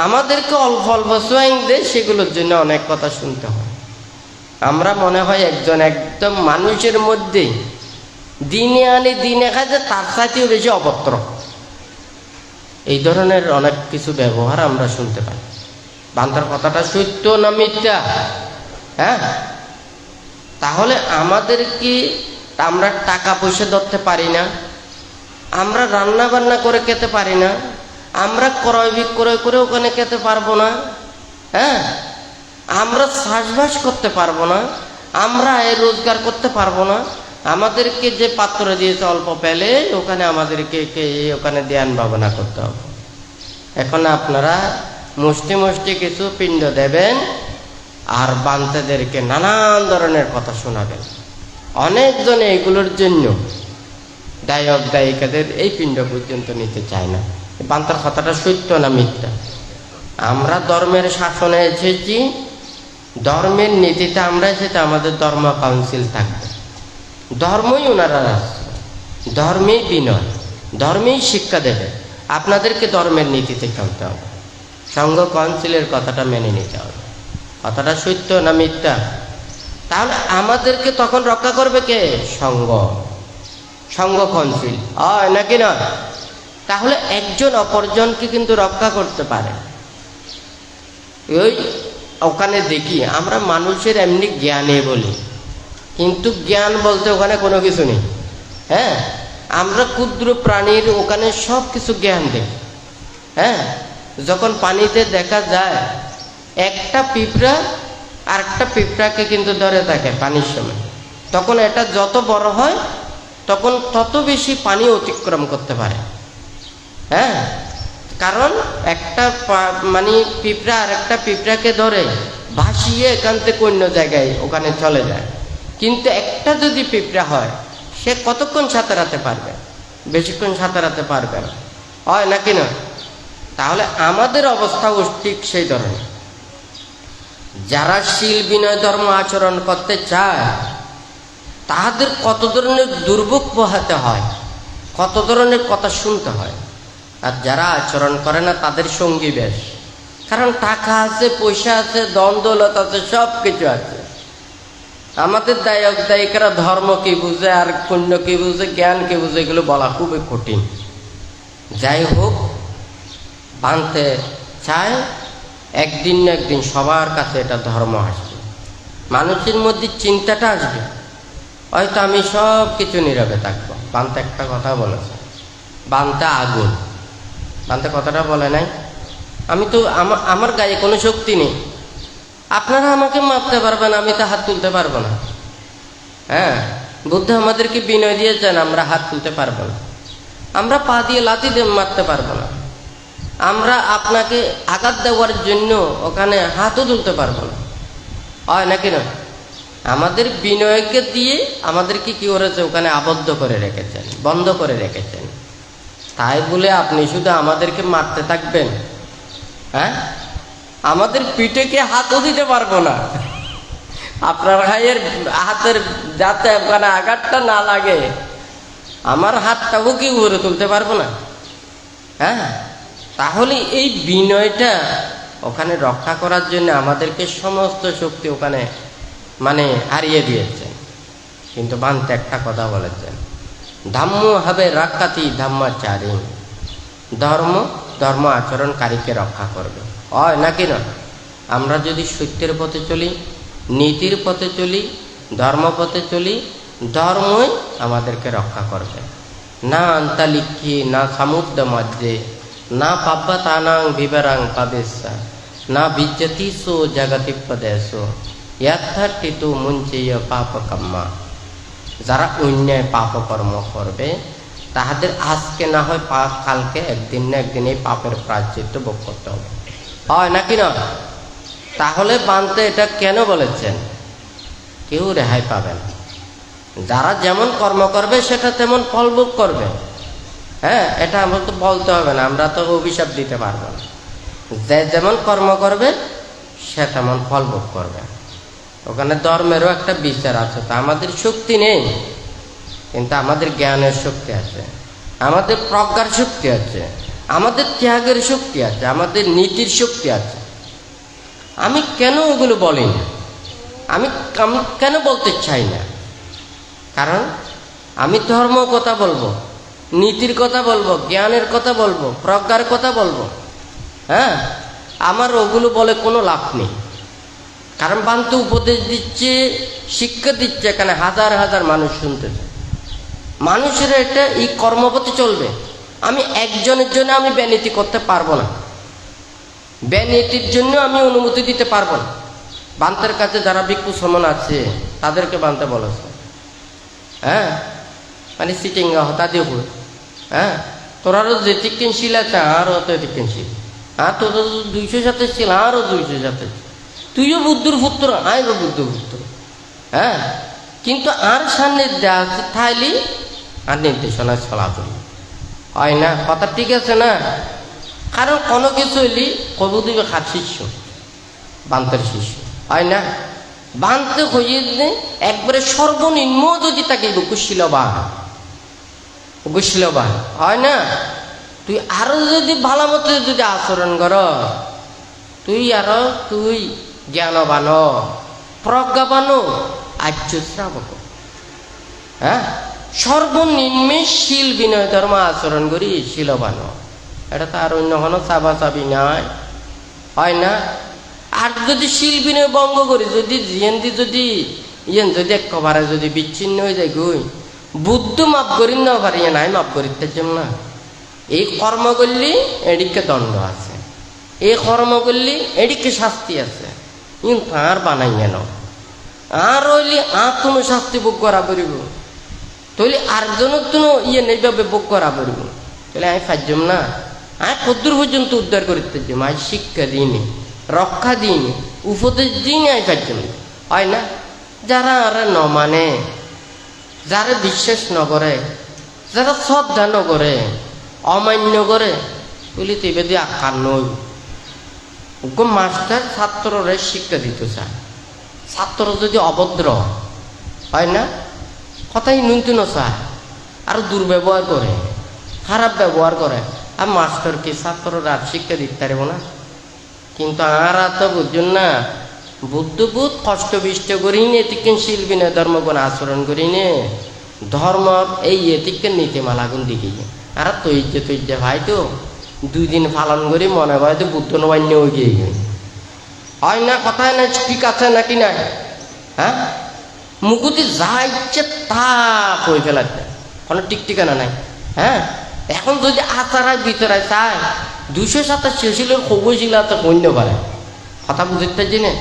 আমাদেরকে অল্প অল্প সোয়াইং দেয়, সেগুলোর জন্য অনেক কথা শুনতে হয়। আমরা মনে হয় একজন একদম মানুষের মধ্যে দিনে আনি দিনে খায় যে তার সাথেও বেশি অভদ্র, এই ধরনের অনেক কিছু ব্যবহার আমরা শুনতে পাই। বান্দার কথাটা সত্য না মিথ্যা? হ্যাঁ, তাহলে আমাদের কি আমরা টাকা পয়সা ধরতে পারি না? আমরা রান্না বান্না করে খেতে পারি না? আমরা ক্রয় বিক্রয় করে ওখানে খেতে পারবো না? হ্যাঁ, আমরা চাষবাস করতে পারবো না? আমরা আয় রোজগার করতে পারবো না? আমাদেরকে যে পাত্র দিয়েছে অল্প পেলে ওখানে আমাদেরকে ওখানে ধ্যান ভাবনা করতে হবে। এখন আপনারা মুষ্টি মুষ্টি কিছু পিণ্ড দেবেন আর বান্তেদেরকে নানান ধরনের কথা শোনাবেন। অনেকজন এগুলোর জন্য দায়ক দায়িকাদের এই পিণ্ড পর্যন্ত নিতে চায় না। বান্তার কথাটা সত্য না মিথ্যা? আমরা ধর্মের শাসনে এসেছি, ধর্মের নীতিতে আমরা এসেছি, আমাদের ধর্ম কাউন্সিল থাকবে, ধর্মই ওনারা আসছে, ধর্মেই বিনয়, ধর্মেই শিক্ষা দেবে। আপনাদেরকে ধর্মের নীতিতে চলতে হবে, সংঘ কাউন্সিলের কথাটা মেনে নিতে হবে। কথাটা সত্য না মিথ্যা? তাহলে আমাদেরকে তখন রক্ষা করবে কে? সংঘ, সংঘ কাউন্সিল, হয় নাকি না? তাহলে একজন অপরজনকে কিন্তু রক্ষা করতে পারে। ওই ওখানে দেখি আমরা মানুষের এমনি জ্ঞানে বলি, কিন্তু জ্ঞান বলতে ওখানে কোনো কিছু নেই। হ্যাঁ, আমরা ক্ষুদ্র প্রাণীর ওখানে সব কিছু জ্ঞান দেখি। হ্যাঁ, যখন পানিতে দেখা যায় একটা পিঁপড়া আর একটা পিঁপড়াকে কিন্তু ধরে থাকে পানির সময়, তখন এটা যত বড় হয় তখন তত বেশি পানি অতিক্রম করতে পারে। হ্যাঁ, কারণ একটা মানে পিঁপড়া আর একটা পিঁপড়াকে ধরে ভাসিয়ে এখান থেকে অন্য জায়গায় ওখানে চলে যায়। কিন্তু একটা যদি পিঁপড়া হয়, সে কতক্ষণ সাঁতারাতে পারবে? বেশিক্ষণ সাঁতারাতে পারবে না, হয় নাকি না? তাহলে আমাদের অবস্থাও ঠিক সেই ধরনের। যারা শীল বিনয় ধর্ম আচরণ করতে চায় তাহাদের কত ধরনের দুর্ভোগ পোহাতে হয়, কত ধরনের কথা শুনতে হয়। আর যারা আচরণ করে না তাদের সঙ্গী বেশ, কারণ টাকা আছে, পয়সা আছে, ধন দৌলত আছে, সব কিছু আছে। আমাদের দায়ক দায়িকারা ধর্ম কি বুঝে আর পুণ্য কি বুঝে, জ্ঞান কি বুঝে, এগুলো বলা খুবই কঠিন। যাই হোক, বানতে চায়, একদিন না একদিন সবার কাছে এটা ধর্ম আসবে, মানুষের মধ্যে চিন্তাটা আসবে, হয়তো আমি সব কিছু নীরবে থাকবো। বানতে একটা কথা বলেছে, বানতে আগুন, বানতে কথাটা বলে নাই, আমি তো আমার গায়ে কোনো শক্তি নেই, আপনারা আমাকে মারতে পারবেন, আমি তো হাত তুলতে পারবো না। হ্যাঁ, বুদ্ধ আমাদেরকে বিনয় দিয়েছেন, আমরা হাত তুলতে পারবো না, আমরা পা দিয়ে লাথি দিয়ে মারতে পারবো না, আমরা আপনাকে আঘাত দেওয়ার জন্য ওখানে হাতও তুলতে পারবো না, হয় নাকি না? আমাদের বিনয়কে দিয়ে আমাদেরকে কি করেছে? ওখানে আবদ্ধ করে রেখেছেন, বন্ধ করে রেখেছেন। তাই বলে আপনি শুধু আমাদেরকে মারতে থাকবেন? হ্যাঁ, আমাদের পিঠেকে হাতও দিতে পারবো না, আপনার ভাইয়ের হাতের যাতে ওখানে আঘাতটা না লাগে, আমার হাতটাও কি ঘুরে তুলতে পারবো না। হ্যাঁ, তাহলে এই বিনয়টা ওখানে রক্ষা করার জন্য আমাদেরকে সমস্ত শক্তি ওখানে মানে হারিয়ে দিয়েছেন। কিন্তু বানতে একটা কথা বলেছেন, ধম্ম হবে রাক্ষাতি ধম্মাচারী, ধর্ম ধর্ম আচরণকারীকে রক্ষা করবে, হয় নাকি না? আমরা যদি সত্যের পথে চলি, নীতির পথে চলি, ধর্ম পথে চলি, ধর্মই আমাদেরকে রক্ষা করবে। না আন্তালিক্ষি না সমুদ্র মধ্যে না পাব্বাতানাং বিবরাং পাবেশা না বিজ্জতি সো জগতি প্রদেশো ইয়াথার্থিতু মুঞ্চেয় পাপ কাম্মা। যারা অন্যায় পাপ কর্ম করবে তাহাদের আজকে না হয় কালকে একদিন না একদিন এই পাপের প্রায়শ্চিত্ত ভোগ করতে হবে, হয় নাকি না? তাহলে বানতে এটা কেন বলেছেন? কেউ রেহাই পাবে না। যারা যেমন কর্ম করবে সেটা তেমন ফল ভোগ করবে। হ্যাঁ, এটা আমরা তো বলতে হবে না, আমরা তো অভিশাপ দিতে পারবো না। যে যেমন কর্ম করবে সে তেমন ফল ভোগ করবে। ওখানে ধর্মেরও একটা বিচার আছে। তো আমাদের শক্তি নেই, কিন্তু আমাদের জ্ঞানের শক্তি আছে, আমাদের প্রজ্ঞার শক্তি আছে, আমাদের ত্যাগের শক্তি আছে, আমাদের নীতির শক্তি আছে। আমি কেন ওগুলো বলি না, আমি কেন বলতে চাই না? কারণ আমি ধর্ম কথা বলবো, নীতির কথা বলবো, জ্ঞানের কথা বলবো, প্রজ্ঞার কথা বলবো। হ্যাঁ, আমার ওগুলো বলে কোনো লাভ নেই। কারণ বান্তু উপদেশ দিচ্ছে, শিক্ষা দিচ্ছে, এখানে হাজার হাজার মানুষ শুনতেছে। মানুষের এটা এই কর্মপথে চলবে। আমি একজনের জন্য আমি বেনীতি করতে পারবো না, বেনীতির জন্য আমি অনুমতি দিতে পারবো না। বান্তের কাছে যারা ভিক্ষু সমান আছে তাদেরকে বানতে বলেছে। হ্যাঁ, মানে সিটিং হতা দিয়ে। হ্যাঁ, তোরারও যে টিকেনশীল আছে আরও অত টিকেনশীল। হ্যাঁ, তোর 200 সাথে ছিল, আরও 200 সাথে। তুইও বুদ্ধুর পুত্র, আইরও বুদ্ধুর পুত্র। হ্যাঁ, কিন্তু আর সামনে দেওয়া আছে থাইলি আর নির্দেশনায় চলাচল হয় না। কথা ঠিক আছে না? কারণ কোনো কিছু হইলি কবু দিবে খাট শিষ্য, বান্তের শিষ্য হয় না। বানতে হইয়ে একবারে সর্বনিম্ন যদি তাকে গুশিলবান হয় না। তুই আরো যদি ভালো মতো যদি আচরণ কর, তুই জ্ঞানবান, প্রজ্ঞাবান, আর্য শ্রাবক। হ্যাঁ, সর্বনিম্নে শীল বিনয় ধর্ম আচরণ করি শীলবান। এটা তো আর অন্য কোনো চাবা চাবি নাই, হয় না। আর যদি শীল বিনয় ভঙ্গ করি, যদি যদি একেবারে যদি বিচ্ছিন্ন হয়ে যায় গুই, বুদ্ধ মাপ করি না পারি নাই, মাপ করিতে না। এই কর্ম করলি এদিকে দণ্ড আছে, এই কর্ম করলি এদিকে শাস্তি আছে। কিন্তু আর বানাই কেন? আর হইলি আর কোনো শাস্তি ভোগ করা পড়িব, তাহলে আরেকজনের তো এইভাবে ভোগ করা পড়িব। তাহলে আমি পারজম না, আমি কদ্দূর পর্যন্ত উদ্ধার করিতে যাম। আমি শিক্ষা দিইনি, রক্ষা দিইনি, উপদেশ দিইনি, আমি পারজম না, হয় না। যারা আর ন মানে, যারা বিশ্বাস নকরে, যারা শ্রদ্ধা নকরে, অমান্য করে, বলি তো এবার আকার নই। মাস্টার ছাত্ররে শিক্ষা দিতে চায়, ছাত্র যদি অভদ্র হয় না, কথাই নুনতে নচায়, আর দুর্ব্যবহার করে, খারাপ ব্যবহার করে, আর মাস্টারকে ছাত্ররা আর শিক্ষা দিতে পারব না। কিন্তু আর তো বুঝুন না, বুদ্ধবোধ কষ্ট বিষ্ট করি নে, এতিকে শিল্পী নে, ধর্মগুণ আচরণ করি নে, ধর্ম এই এতিকে নীতিমালাগুন দিকে আর তৈর্য ভাই তো 2 দিন পালন করি মনে হয় তো বুদ্ধ নবান্য হয়ে গিয়ে হয় না। কথায় না ঠিক আছে নাকি না? হ্যাঁ, মুকুতি যা ইচ্ছে তা কই ফেলাতে কোনো ঠিক ঠিকানা নাই। হ্যাঁ, এখন যদি আচারায় বিচারায় চায় 227 শেষিলের খবরশিলাতে কন্য পারে। কথা বুঝতে জেনে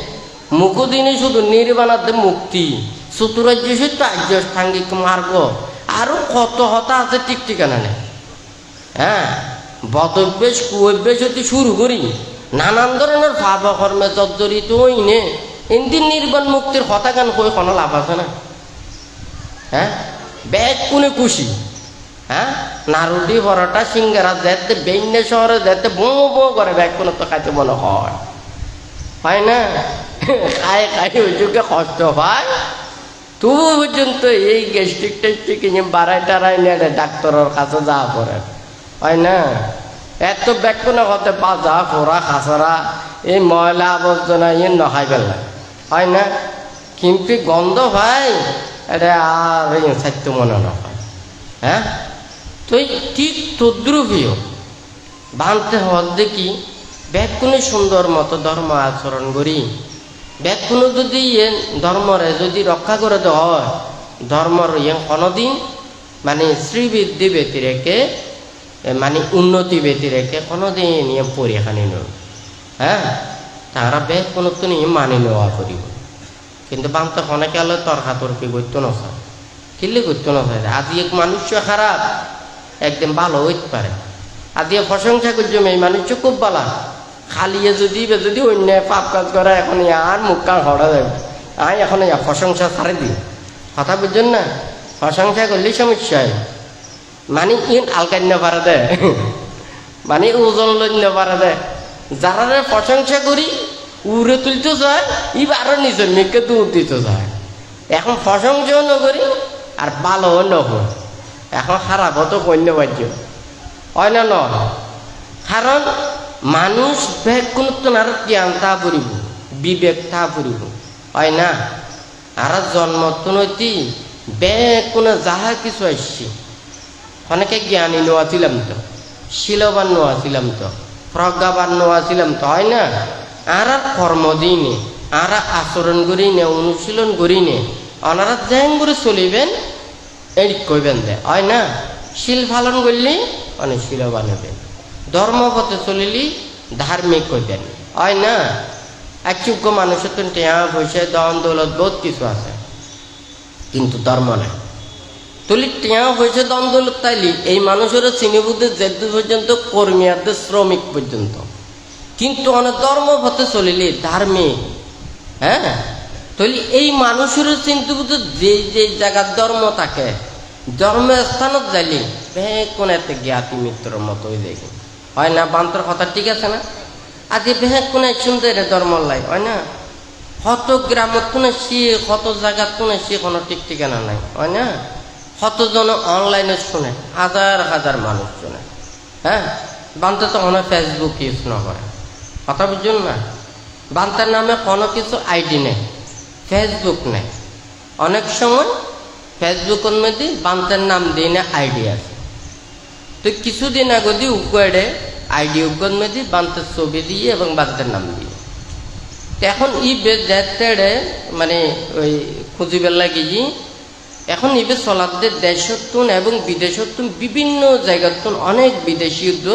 মুকুদিনে শুধু নির্বাণাতে মুক্তি, চতুরাজ্য সত্য আর্য সাঙ্গিক মার্গ, আরো কত হতা আছে ঠিক ঠিকানা নেই। হ্যাঁ, বদভ্যাস কুঅভ্যাস হতে শুরু করি নানান ধরনের পাপ কর্মে জর্জরিত হইনে এদিন নির্বাণ মুক্তির হতাগান হয়ে কোনো লাভ আছে না। হ্যাঁ, ব্যাগ কোনে খুশি। হ্যাঁ, নারুটি পরোটা সিঙ্গারা যেতে বেইনে শহরে যেতে বো বো করে ব্যাগ কোনো তো খাইতে মনে হয় না। খায় ওই যুগে কষ্ট হয়, তবু পর্যন্ত এই গ্যাস্ট্রিক টেস্ট্রিক বাড়াই টাড়াই নিয়ে ডাক্তারের কাছে যাওয়া পড়ে, হয় না। এত ব্যাকুণ হতে বাজা ফোড়া খাসরা এই ময়লা আবর্জনা নখাই পেলাম, হয় না। কিন্তু গন্ধ ভাই এটা আর সাহিত্য মনে নয়। হ্যাঁ, তো ঠিক তদ্রুপীয় বানতে হওয়ার দেখি ব্যাকুণে সুন্দর মতো ধর্ম আচরণ করি, ব্যাকুণে যদি ধর্মরে যদি রক্ষা করে দেওয়া হয়, ধর্মর কোনোদিন মানে শ্রীবৃদ্ধি ব্যতিরেকে মানে উন্নতি ব্যতিরেকে কোনোদিন পরীক্ষানি নয়। হ্যাঁ, তারা বেশ কোনো তো নিয়ে মানি নেওয়া করিব। কিন্তু বাংলা অনেকে হলে তর্কাতর্কি করতো না, কিনলে করতো না। আজ এক মানুষ খারাপ, একদম ভালো হইতে পারে আর দিয়ে প্রশংসা করছো এই মানুষ খুব ভালো খালিয়ে যদি অন্যায় পাপ কাজ করে এখন আর মুখ কান হরা যাবে এখন প্রশংসা ছাড়ে দিই কথা বুঝছেন না প্রশংসা করলেই সমস্যা হয় মানে ইন আলকান্য পারে দেয় মানে ওজন লন্য পারে দেয় যারা প্রশংসা করি উড়ে তুলতে চায় ইবা আরো নিজের মেয়েকে দূর দিতে চায় এখন প্রশংসাও নকরি আর ভালোও নকর এখন খারাপ হতো কন্য বাহ্য হয় না নয় কারণ মানুষ ব্যাগ কোনো আর জ্ঞান তা পড়িব বিবেক তা পড়িব হয় না আর জন্মত নৈতি ব্যাগ কোনো যাহা কিছু আসছি অনেকে জ্ঞানী নোয়া ছিলাম তো শিলবান নোয়া ছিলাম তো প্রজ্ঞাবান নোয়া ছিলাম তো হয় না আর কর্ম দিই নে আর আচরণ করি নে অনুশীলন করি নে ওনারা যেন করে চলিবেন এদিক কইবেন দে হয় না শিল পালন করলি অনেক শিলবান হবেন ধর্মপথে চলিলি ধার্মিক হইবেন হয় না এক যোগ্য মানুষের তো টেয়া পয়সা দন দৌলত বহুত কিছু আছে কিন্তু ধর্ম নাই তুলি টেয়া পয়সা দন দৌলত তাইলি এই মানুষেরও চিনিবুদ্ধি যেদূর পর্যন্ত কর্মীয়াদের শ্রমিক পর্যন্ত কিন্তু অনেক ধর্মপথে চলিলি ধার্মিক হ্যাঁ তাহলে এই মানুষেরও চিন্তাবুদ্ধি যে যে জায়গার ধর্ম থাকে ধর্মস্থানত যাইলি কোন এতে জ্ঞাতি মিত্রর মতো হয়ে যায় হয় না বান্তর কথা ঠিক আছে না আজ বেহেক কোন সুন্দর ধর্ম লাই হয় না কত গ্রামত কোন শিখ কত জায়গাত কোন শিখ কোনো ঠিক ঠিকানা নাই হয় না কতজন অনলাইনে শুনে হাজার হাজার মানুষ শুনে হ্যাঁ বান্তে তো কোনো ফেসবুক ইউজ না করে কথা বুঝুন না বান্তার নামে কোনো কিছু আইডি নেই ফেসবুক নেই অনেক সময় ফেসবুকের মধ্যে বান্তার নাম দিয়ে না আইডি আছে তো কিছুদিন আগে দিয়ে উপরে আইডি উগ্গর মধ্যে বান্তের ছবি দিয়ে এবং বান্তের নাম দিয়ে এখন ই বেড়ে মানে ওই খুঁজিবার লাগি এখন ইবে চলাতে দেশতুন এবং বিদেশতুন বিভিন্ন জায়গাতুন অনেক বিদেশি যুদ্ধ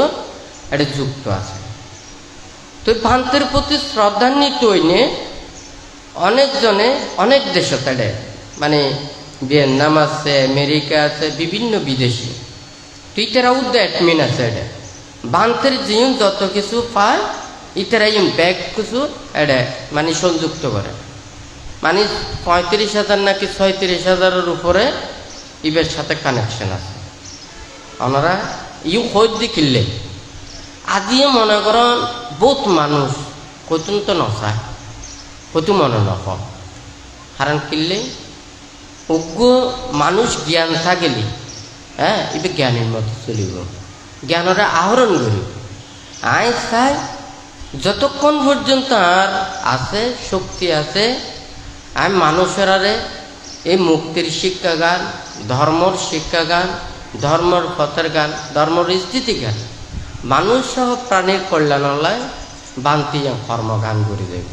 এটা যুক্ত আছে তো বান্তের প্রতি শ্রদ্ধান্বিত হইনে অনেকজনে অনেক দেশতে মানে ভিয়েতনাম আছে আমেরিকা আছে বিভিন্ন বিদেশি ইতারা উদ্যা অ্যাডমিন আছে এটা বান্তের জিন যত কিছু পায় ইতারা ইম ব্যাগ কিছু এটা মানে সংযুক্ত করে মানে 35,000 নাকি 36,000-এর উপরে ইবের সাথে কানেকশন আছে ওনারা ইউ খোঁজ দি কিনলে আজিয়ে মনে করেন বহুত মানুষ কতুন তো নচায় কতু মনে নক কারণ কিনলে অজ্ঞ মানুষ জ্ঞান থাকলে হ্যাঁ এবার জ্ঞানের মতো চলিব জ্ঞানরা আহরণ করিব আই চাই যতক্ষণ পর্যন্ত আর আছে শক্তি আছে আমি মানুষের এই মুক্তির শিক্ষা গান ধর্মর শিক্ষা গান ধর্মর পথের গান ধর্মর স্থিতি গান মানুষ সহ প্রাণীর কল্যাণালয় বান্তি কর্মগান করে দেবে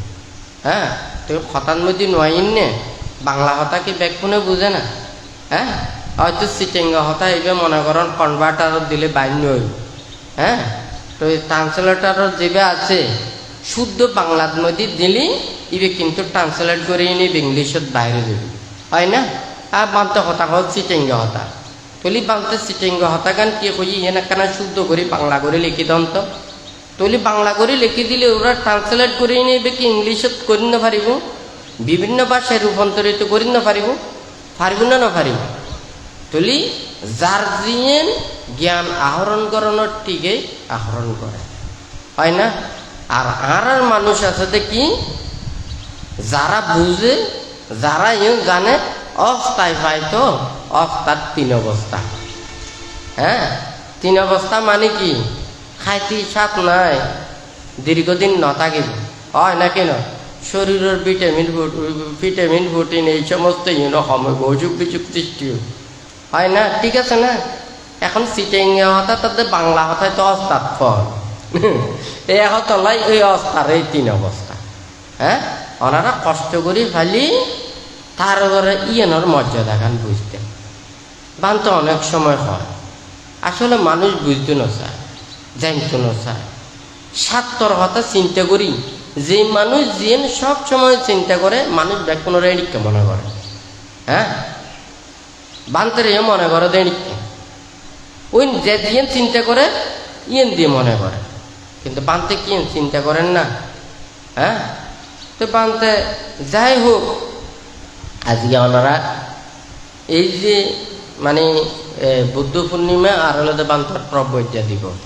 হ্যাঁ তো হতার মধ্যে নয়ন নে বাংলা হতা কি ব্যাকুনে বুঝে না হ্যাঁ হয়তো সিটেঙ্গা হতা এবার মনে করেন কনভার্টারত দিলে বাইন্য হইল হ্যাঁ তো এই ট্রান্সলেটারত যেবে আছে শুদ্ধ বাংলার মধ্যে দিলি ইবে কিন্তু ট্রান্সলেট করে এনে ইংলিশত বাইরে যাবে হয় না আর বানতে হতা হল সিটেঙ্গা হতা তলি বানতে সিটেঙ্গা হতা গান কি কই এনে কেন শুদ্ধ করে বাংলা করে লিখি দন্ত তলি বাংলা করে লিখি দিলে ওরা ট্রান্সলেট করে এনে ইবে কি ইংলিশত করি না পারিব বিভিন্ন ভাষায় রূপান্তরিত করি না পারিব পারিব না না পারিব তলি যার জিয়েন জ্ঞান আহরণ করানোর টিকে আহরণ করে হয় না আর মানুষ আছে কি যারা বুঝে যারা জানে অস্থায় পাইতো অস্থার 3 অবস্থা হ্যাঁ 3 অবস্থা মানে কি খাইতে সাপ নাই দীর্ঘদিন নথাকিব হয় না কেন শরীরের ভিটামিন প্রোটিন এই সমস্ত সময় অসুখ বিসুখ সৃষ্টি হয় না ঠিক আছে না এখন সিটেঙ্গা হতা তাদের বাংলা হতায় তো অস্তার ফল এই তলাই এই অস্তার এই 3 অবস্থা হ্যাঁ ওনারা কষ্ট করে ফেলি তার ইয়েনর মর্যাদা গান বুঝতে বানতে অনেক সময় হয় আসলে মানুষ বুঝতে না চায় জানতে না চায় স্বার্থর কথা চিন্তা করি যে মানুষ যেন সব সময় চিন্তা করে মানুষ ব্যাকুণের এদিকে মনে করে হ্যাঁ বান্তের মনে করে দেড়িকে ওই যে দিয়ে চিন্তা করে ইয়েন দিয়ে মনে করে, কিন্তু বানতে কি চিন্তা করেন না। হ্যাঁ, তো বানতে যাই হোক, আজকে ওনারা এই যে মানে বুদ্ধ পূর্ণিমা আর হলো বান্তর প্রব্রজ্য দিবস,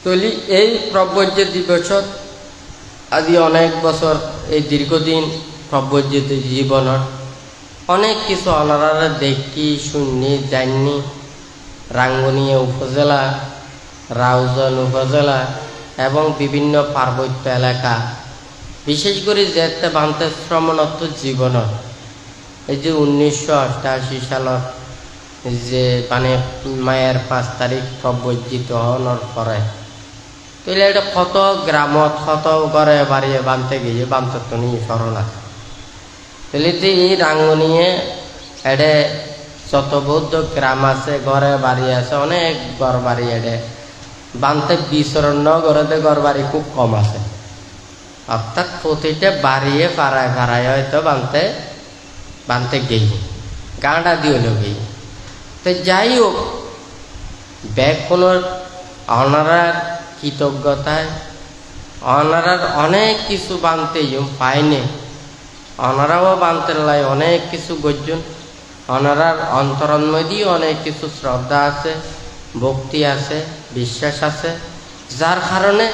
তলি এই প্রব্রজ্য দিবসত আজি অনেক বছর এই দীর্ঘদিন প্রব্রজ্য জীবনের অনেক কিছু ওনারা দেখি শুনি জানি। রাঙ্গুনিয়া উপজেলা, রাউজান উপজেলা এবং বিভিন্ন পার্বত্য এলাকা, বিশেষ করে যেতে বান্তে শ্রমণত্ব জীবনত এই যে 1988 সালত যে মানে মায়ের 5 তারিখ প্রব্রজিত হওয়ার পরে, তাহলে এটা কত গ্রামত কত ঘরে বাড়িয়ে বানতে গিয়ে বান্তর তো নিয়ে স্মরণ আছে। তাহলে এই রাঙ্গুনিয়ে এটা যত বৌদ্ধ গ্রাম আছে, ঘরে বাড়ি আছে, অনেক ঘর বাড়ি এডে বানতে বিচরণ ঘরেতে ঘর বাড়ি খুব কম আছে। অর্থাৎ প্রতিটা বাড়িয়ে পাড়ায় পাড়ায় হয়তো বানতে গেই গাঁডা দিয়ে হলো গেই। তো যাই হোক, ব্যাকুণর ওনারার কৃতজ্ঞতায় ওনারার অনেক কিছু বানতে পায়নি, ওনারাও বানতে লাই অনেক কিছু গর্জন। ওনারার অন্তরণ মধ্যেই অনেক কিছু শ্রদ্ধা আছে, ভক্তি আছে, বিশ্বাস আছে, যার কারণে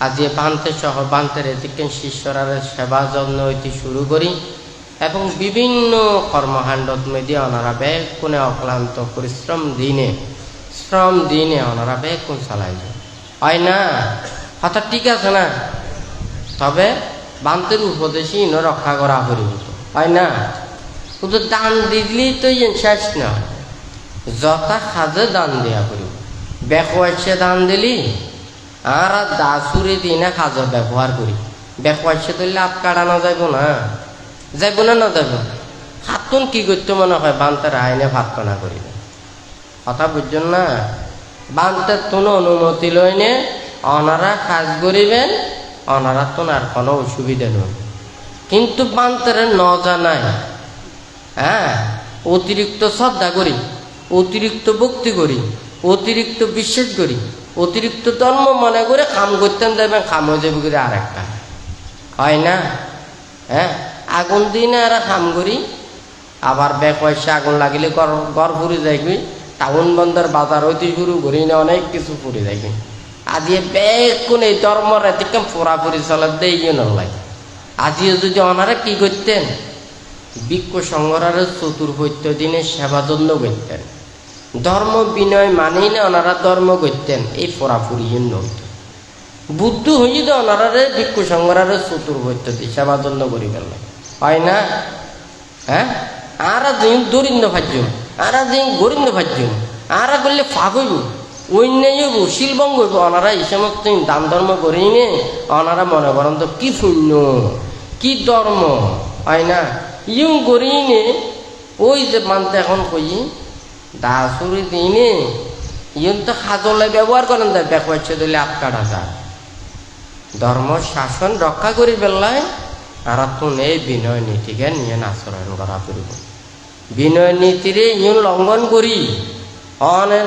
আজ বানতে সহ বান্তের এদিকে শিষ্যরা সেবা যত্ন হইতে শুরু করি এবং বিভিন্ন কর্মকাণ্ডত মধ্যে ওনারা বেগুনে অক্লান্ত পরিশ্রম দিনে ওনারা বেগুন চালাই যায়। হয় না হঠাৎ ঠিক আছে না, তবে বান্তের উপদেশই ইনো রক্ষা করা পরিবর্ত হয় না। শুধু দান দিলেই তো শেষ না, যথা খাজে দান দেওয়া করিব। বেকওয়াইসে দান দিলি আর দাসুরি দিনে খাজা ব্যবহার করি, বেকওয়াইসে দিলে আপ কাটানো যাইব না, যাইব না যাইব। হাতুন কি করতে মনে হয় বান্তের আইনে ভাত না করিবে, কথা বুঝছেন না। বান্তের তোন অনুমতি লইনে ওনারা কাজ করিবেন, ওনারা তো আর কোনো অসুবিধা নয়। কিন্তু বান্তের ন জানায়, হ্যাঁ, অতিরিক্ত শ্রদ্ধা করি, অতিরিক্ত ভক্তি করি, অতিরিক্ত বিশ্বাস করি, অতিরিক্ত ধর্ম মনে করে কাম করতেন যাবেন, কাম হয়ে যাবে করে আর একটা হয় না। হ্যাঁ, আগুন দিনে আর কাম করি, আবার পয়সা আগুন লাগিলে ঘর ফুরে যাইবি, টাউন বন্দর বাজার হইতে শুরু করি না অনেক কিছু ফুরে যাইবি। আজি বেগুন এই ধর্মর এদিকে পুরাপুরি চলে দিয়ে নলাই। আজিও যদি ওনারা কি করতেন, বিক্ষ সংগ্রহের চতুর্ভৈত্য দিনে সেবা যত্ন করতেন, ধর্ম বিনয় মানেই না ওনারা ধর্ম করতেন, এই পুরাপুরি নইত। বুদ্ধ হয়ে তো ওনারা বিক্ষ সংগ্রহের চতুর্ভৈত্য দিয়ে সেবা যত্ন করি ফেললেন, হয় না। হ্যাঁ, আর দিন দরিদ্র ভাজ্যম, আর দিন গরিন্দ ভাজ্যম, আর করলে ফাঁক হইব, অন্যায় হইব, শিলভঙ্গ হইব। ওনারা এই সমস্ত দান ধর্ম করেই নে, ওনারা মনে করেন তো কি পুণ্য, কি ধর্ম, হয় না। ইউ করেই নে, ওই যে মানতে এখন কই দাসুরি দিনে ইউন তো খাজলে ব্যবহার করেন, দেয় ব্যাপারছে দিলে আপ কাটা যায়। ধর্ম শাসন রক্ষা করি বেলায় আর তুন এই বিনয় নীতিকে নিয়ে আচরণ করা করব। বিনয় নীতিরে ইউন লঙ্ঘন করি অনেক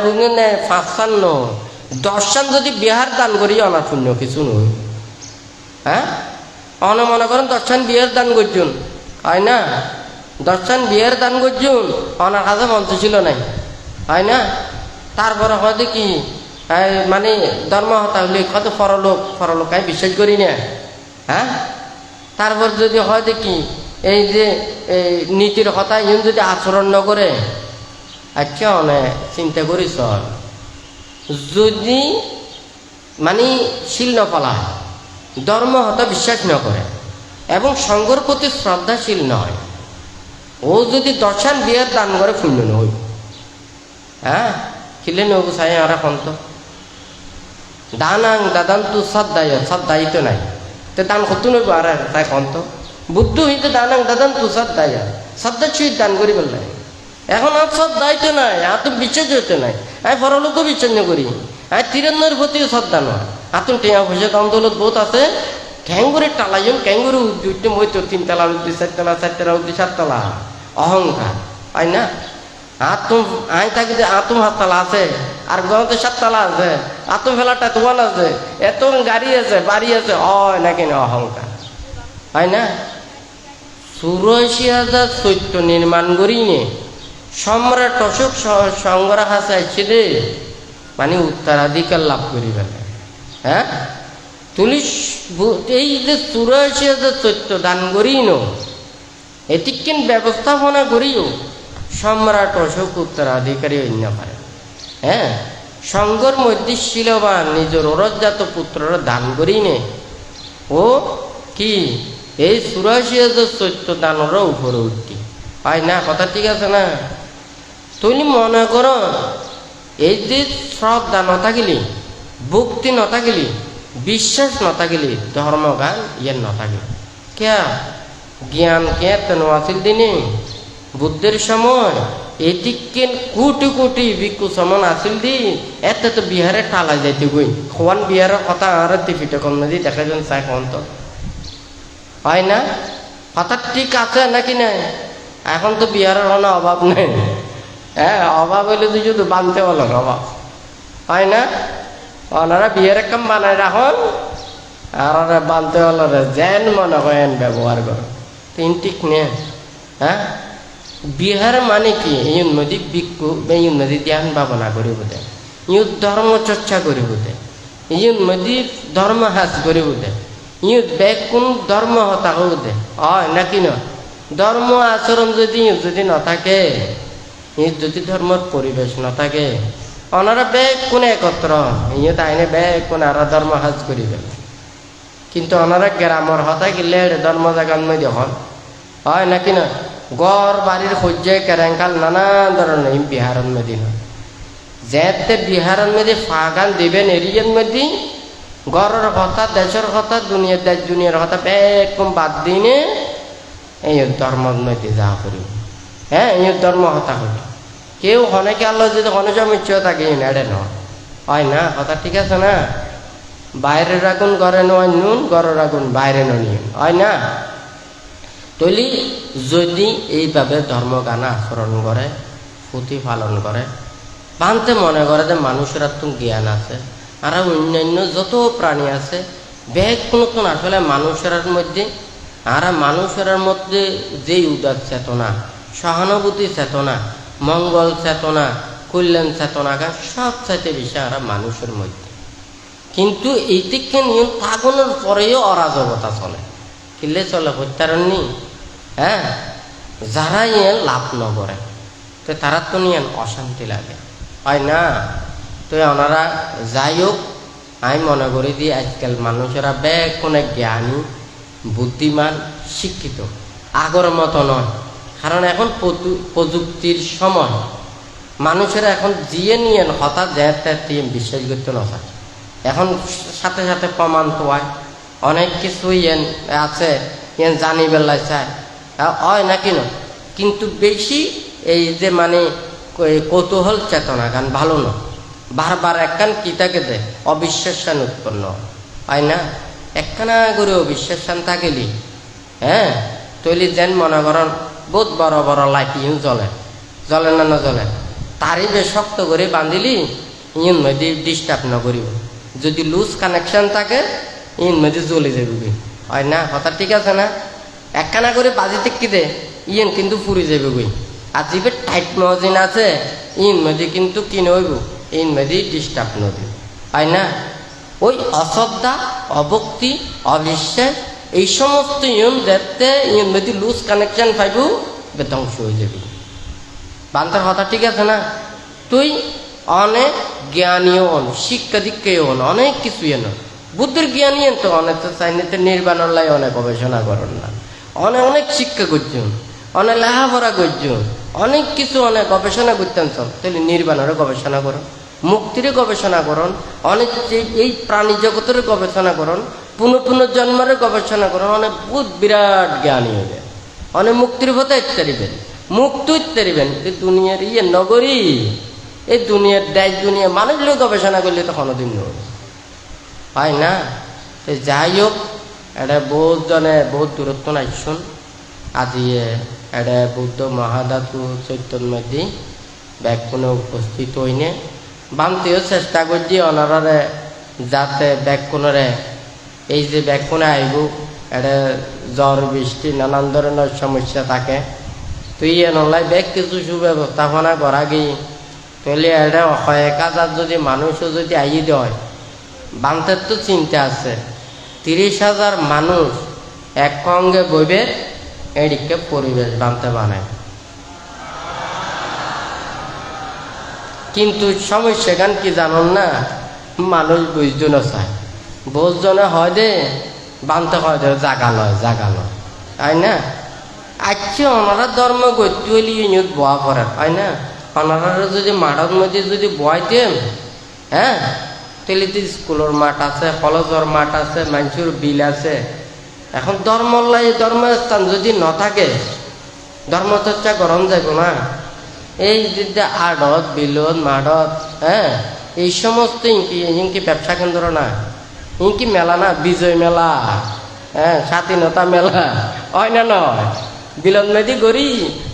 5 যদি বিহার দান করি অনার পুণ্য কিছু নই। হ্যাঁ, অনে মনে করেন 10 বিহার দান করছুন, হয় না। 10 বিহার দান করছুন, অনার কাছে মন্ত্র ছিল নাই, হয় না। তারপরে হয়তো কি মানে ধর্ম হতা হলে কত পরলোক আমি বিশ্বাস করি না। হ্যাঁ, তারপর যদি হয়তো কি এই যে নীতির কথা ইউন যদি আচরণ ন করে, আচ্ছা অনেক চিন্তা করি চল, যদি মানে শিল নফলা ধর্ম হতা বিশ্বাস ন করে এবং সঙ্গর প্রতি শ্রদ্ধাশীল নয়, ও যদি 10 বিয়ার দান করে পুণ্য নই। হ্যাঁ, খিলে নবু সাই আর কন্ত দানাং দাদান তু সদ্দায়িত নাই, তো দান করতে নইব আর তাই কন্ত বুদ্ধ হইতে দানাং দাদান তু সদ্দায় শ্রদ্ধার সহিত দান করি বললে। এখন আর শ্রদ্ধাইতে নাই, আর তো বিশ্বাস হইতে নাই, আমি পরলোকও বিশ্বাস করি, আমি তিরন্নর প্রতি শ্রদ্ধা নয়। আতুন টেয়া পয়সা দাম দৌলত বহুত আছে, ঠ্যাঙ্গুরে টালাইম ক্যাঙ্গুরে উঠতে মই তো 3 তলা উঠি 4 তলা 4 তলা উঠি 7 তলা অহংকার, হয় না। আতুম আই থাকি যে আতুম 7 তলা আছে, আর গণতে 7 তলা আছে, এত ফেলাটা তোয়াল আছে, এত গাড়ি আছে, বাড়ি আছে, হয় নাকি না অহংকার, হয় না? 84,000 চৈত্য নির্মাণ করি নে সম্রাট অশোক সংগ্রহ চাইছে দে, মানে উত্তরাধিকার লাভ করি ফেলে। হ্যাঁ, তুলি এই যে 84,000 চৈত্য দান করি নো, এটি কেন ব্যবস্থাপনা করিও সম্রাট অশোক উত্তরাধিকারী অন্য পারে। হ্যাঁ, সঙ্গর মধ্যে শিলবান নিজের অরজাত পুত্ররা দান করি নে, ও কি এই 84,000 চৈত্য দানেরও উপরে উঠতি, হয় না? কথা ঠিক আছে না? তুমি মনে করো এই যে শ্রদ্ধা নথাকিলি, ভক্তি নথাকিলি, বিশ্বাস নথাকিলি, ধর্মগান ইয়ার নথাকিলি কে জ্ঞান কে তেন আছিল দিনে বুদ্ধের সময় এটিকে কোটি কোটি ভিক্ষু সমান আছিল দি, এতে তো বিহারে টালা যাইতে গই খোয়ান বিহারের কথা আর টিভিতে কম নদী দেখা যান চাই কম তো, হয় না? কথা ঠিক আছে নাকি নাই? এখন তো বিহারের কোনো অভাব নেই। হ্যাঁ, অভাব হইলে তো শুধু বানতে হলো অভাব, হয় না? ওনারা বিহারে কাম বানায় রাখন আর বানতে হলো রে যেন মনে করেন ব্যবহার করো, তিন ঠিক নেই। হ্যাঁ, বিহার মানে কি? এই নদী ভিক্ষু এই নদী ধ্যান ভাবনা করিব দে, ইউ ধর্ম চর্চা করিব দে, ইউ নদী ধর্ম হাস করিব দে, ইউ ব্যাগ কোন ধর্ম হতা হোক দে, হয় নাকি না? ধর্ম আচরণ যদি নথাকে, ই যদি ধর্মর পরিবেশ নথাকে, ওনারা ব্যাগ কোন একত্র ইয়ে তাইনে ব্যাগ কোন আর ধর্ম হাজ করিবে, কিন্তু ওনারা গ্রামর হতা গেলে ধর্ম জাগান মধ্যে হন, হয় নাকি না? গড় বাড়ির সহ্যে কেরেঙ্কাল নানান ধরনের বিহারের মধ্যে হয়, যেতে বিহারের মধ্যে ফাগান দিবেন এরিয়ার মধ্যে গড়ের কথা, দেশের কথা, দুনিয়ার দেশ দুনিয়ার কথা ব্যাগ কম বাদ দিনে এই ধর্মের মধ্যে যা করি। হ্যাঁ, এই ধর্ম হতা হল কেউ অনেকে আল্লাহ যদি অনেক ইচ্ছা থাকে এড়ে নয়, হয় না? কথা ঠিক আছে না? বাইরের আগুন ঘরে নয় নুন, ঘরের আগুন বাইরে নিন, হয় না? তৈলি যদি এইভাবে ধর্মগান আচরণ করে, প্রতিপালন করে, বানতে মনে করে যে মানুষের তো জ্ঞান আছে, আর অন্যান্য যত প্রাণী আছে ব্যাগ কোনো আসলে মানুষের মধ্যে, আর মানুষের মধ্যে যেই উদার চেতনা, সহানুভূতি চেতনা, মঙ্গল চেতনা, কল্যাণ চেতনাকে সব চাইতে বেশি আর মানুষের মধ্যে। কিন্তু এই দিকে নিয়ম থাকুনোর পরেও অরাজকতা চলে, কিলে চলে হত্যারণ্যি। হ্যাঁ, যারা ইয়ে লাভ নকরে তো তারা তো নিয়ে অশান্তি লাগে, হয় না? তো ওনারা যাই হোক, আমি মনে করি দিই আজকাল মানুষেরা ব্যাগ কোনো জ্ঞানী, বুদ্ধিমান, শিক্ষিত আগর মতো নয়। কারণ এখন প্রযুক্তির সময়, মানুষেরা এখন জিয়ে নিয়ে হঠাৎ যে বিশ্বাস করতে না থাকে, এখন সাথে সাথে প্রমাণ তো হয়, অনেক কিছুই আছে জানি বেলায় চায়, হয় নাকি না? কিন্তু বেশি এই যে মানে কৌতূহল চেতনা গান ভালো না, বারবার একখান কিতাকে দে অবিশ্বাসান উৎপন্ন, হয় না? একখানা করে অবিশ্বাসান থাকিলি, হ্যাঁ, তৈলি যেন মনে করেন বহুত বড় বড় লাইটিও জ্বলে, জ্বলে না না জ্বলে, তারই বেশ শক্ত করে বাঁধিলি ইন মধ্যে ডিস্টার্ব না করিব, যদি লুজ কানেকশন থাকে ইন মধ্যে জ্বলে যাবে, হয় না? কথা ঠিক আছে না? একখানা করে বাজিতে কি দে ইন কিন্তু ফুরি যাবে গই, আর যে টাইট মজিন আছে ইন মধ্যে কিন্তু কি নইব, ইন মধ্যে ডিস্টার্ব নদী, হয় না? ওই অশ্রদ্ধা, অভক্তি, অবিশ্বাস এই সমস্ত ইয়ন দেখতে ইয়ন মধ্যে লুজ কানেকশন পাইব, ধ্বংস হয়ে যাবে। বান্তার কথা ঠিক আছে না? তুই অনেক জ্ঞানীয় হন, শিক্ষা দীক্ষায় হন, অনেক কিছুই এন, বুদ্ধির জ্ঞানী তো অনেক তো চাইনিতে নির্বাণর লাই অনেক গবেষণা করেন না, অনেক অনেক শিক্ষা করছেন, অনেক লেখাপড়া করছেন, অনেক কিছু অনেক গবেষণা করতেন, সব তাহলে নির্বাণেরও গবেষণা করুন, মুক্তির গবেষণা করুন, অনেক এই প্রাণী জগতের গবেষণা করুন, পুনঃপুনর্জন্মের গবেষণা করুন, অনেক বহুত বিরাট জ্ঞানী হবে, অনেক মুক্তির পথে ইত্যাদিবেন, মুক্ত ইত্যাদিবেন। এই দুনিয়ার ইয়ে নগরী, এই দুনিয়ার দেশ দুনিয়া মানুষগুলো গবেষণা করলে তো কোনোদিন নয়, হয় না? যাই হোক, এটা বহুত জনে বহুত দূরত্ব নাইছুন, আজি এটা বুদ্ধ মহাধাতু চৈতন্য মধ্যে ব্যাগ কোনো উপস্থিত হইনে, বানতেও চেষ্টা করছি অনারে যাতে ব্যাকুণরে এই যে ব্যাকুণে আইব এটা জ্বর বৃষ্টি নানান ধরনের সমস্যা থাকে, তুই নলাই ব্যাগ কিছু সুব্যবস্থাপনা করা গিয়ে তাহলে এটা কয়েক হাজার যদি মানুষও যদি আই দেয়, বানতের তো চিন্তা আছে 30,000 মানুষ এক সঙ্গে বইবে এদিকে পরিবেশ বানতে বানায়। কিন্তু সমস্যা গান কি জানুন না, মানুষ বুঝজনে চায়, বুঝজনে হয় দে বানতে হয় দে জাগা লয় তাই না। আচ্ছা ওনারা ধর্ম গতি হইলে ইউনিট বয়া করে হয় না, ওনারা যদি মাঠের মধ্যে যদি বয়াইতেন, হ্যাঁ তাহলে তো স্কুলের মাঠ আছে, কলেজের মাঠ আছে, মানুষের বিল আছে। এখন ধর্মস্থান যদি ন থাকে ধর্মচর্চা গরম যাব না। এই যে আড়ত বিলত মাঠত, হ্যাঁ এই সমস্ত ইনকি ব্যবসা কেন্দ্র না, ইনকি মেলা না, বিজয় মেলা, হ্যাঁ স্বাধীনতা মেলা হয় না নয়, বিলত মেদি করি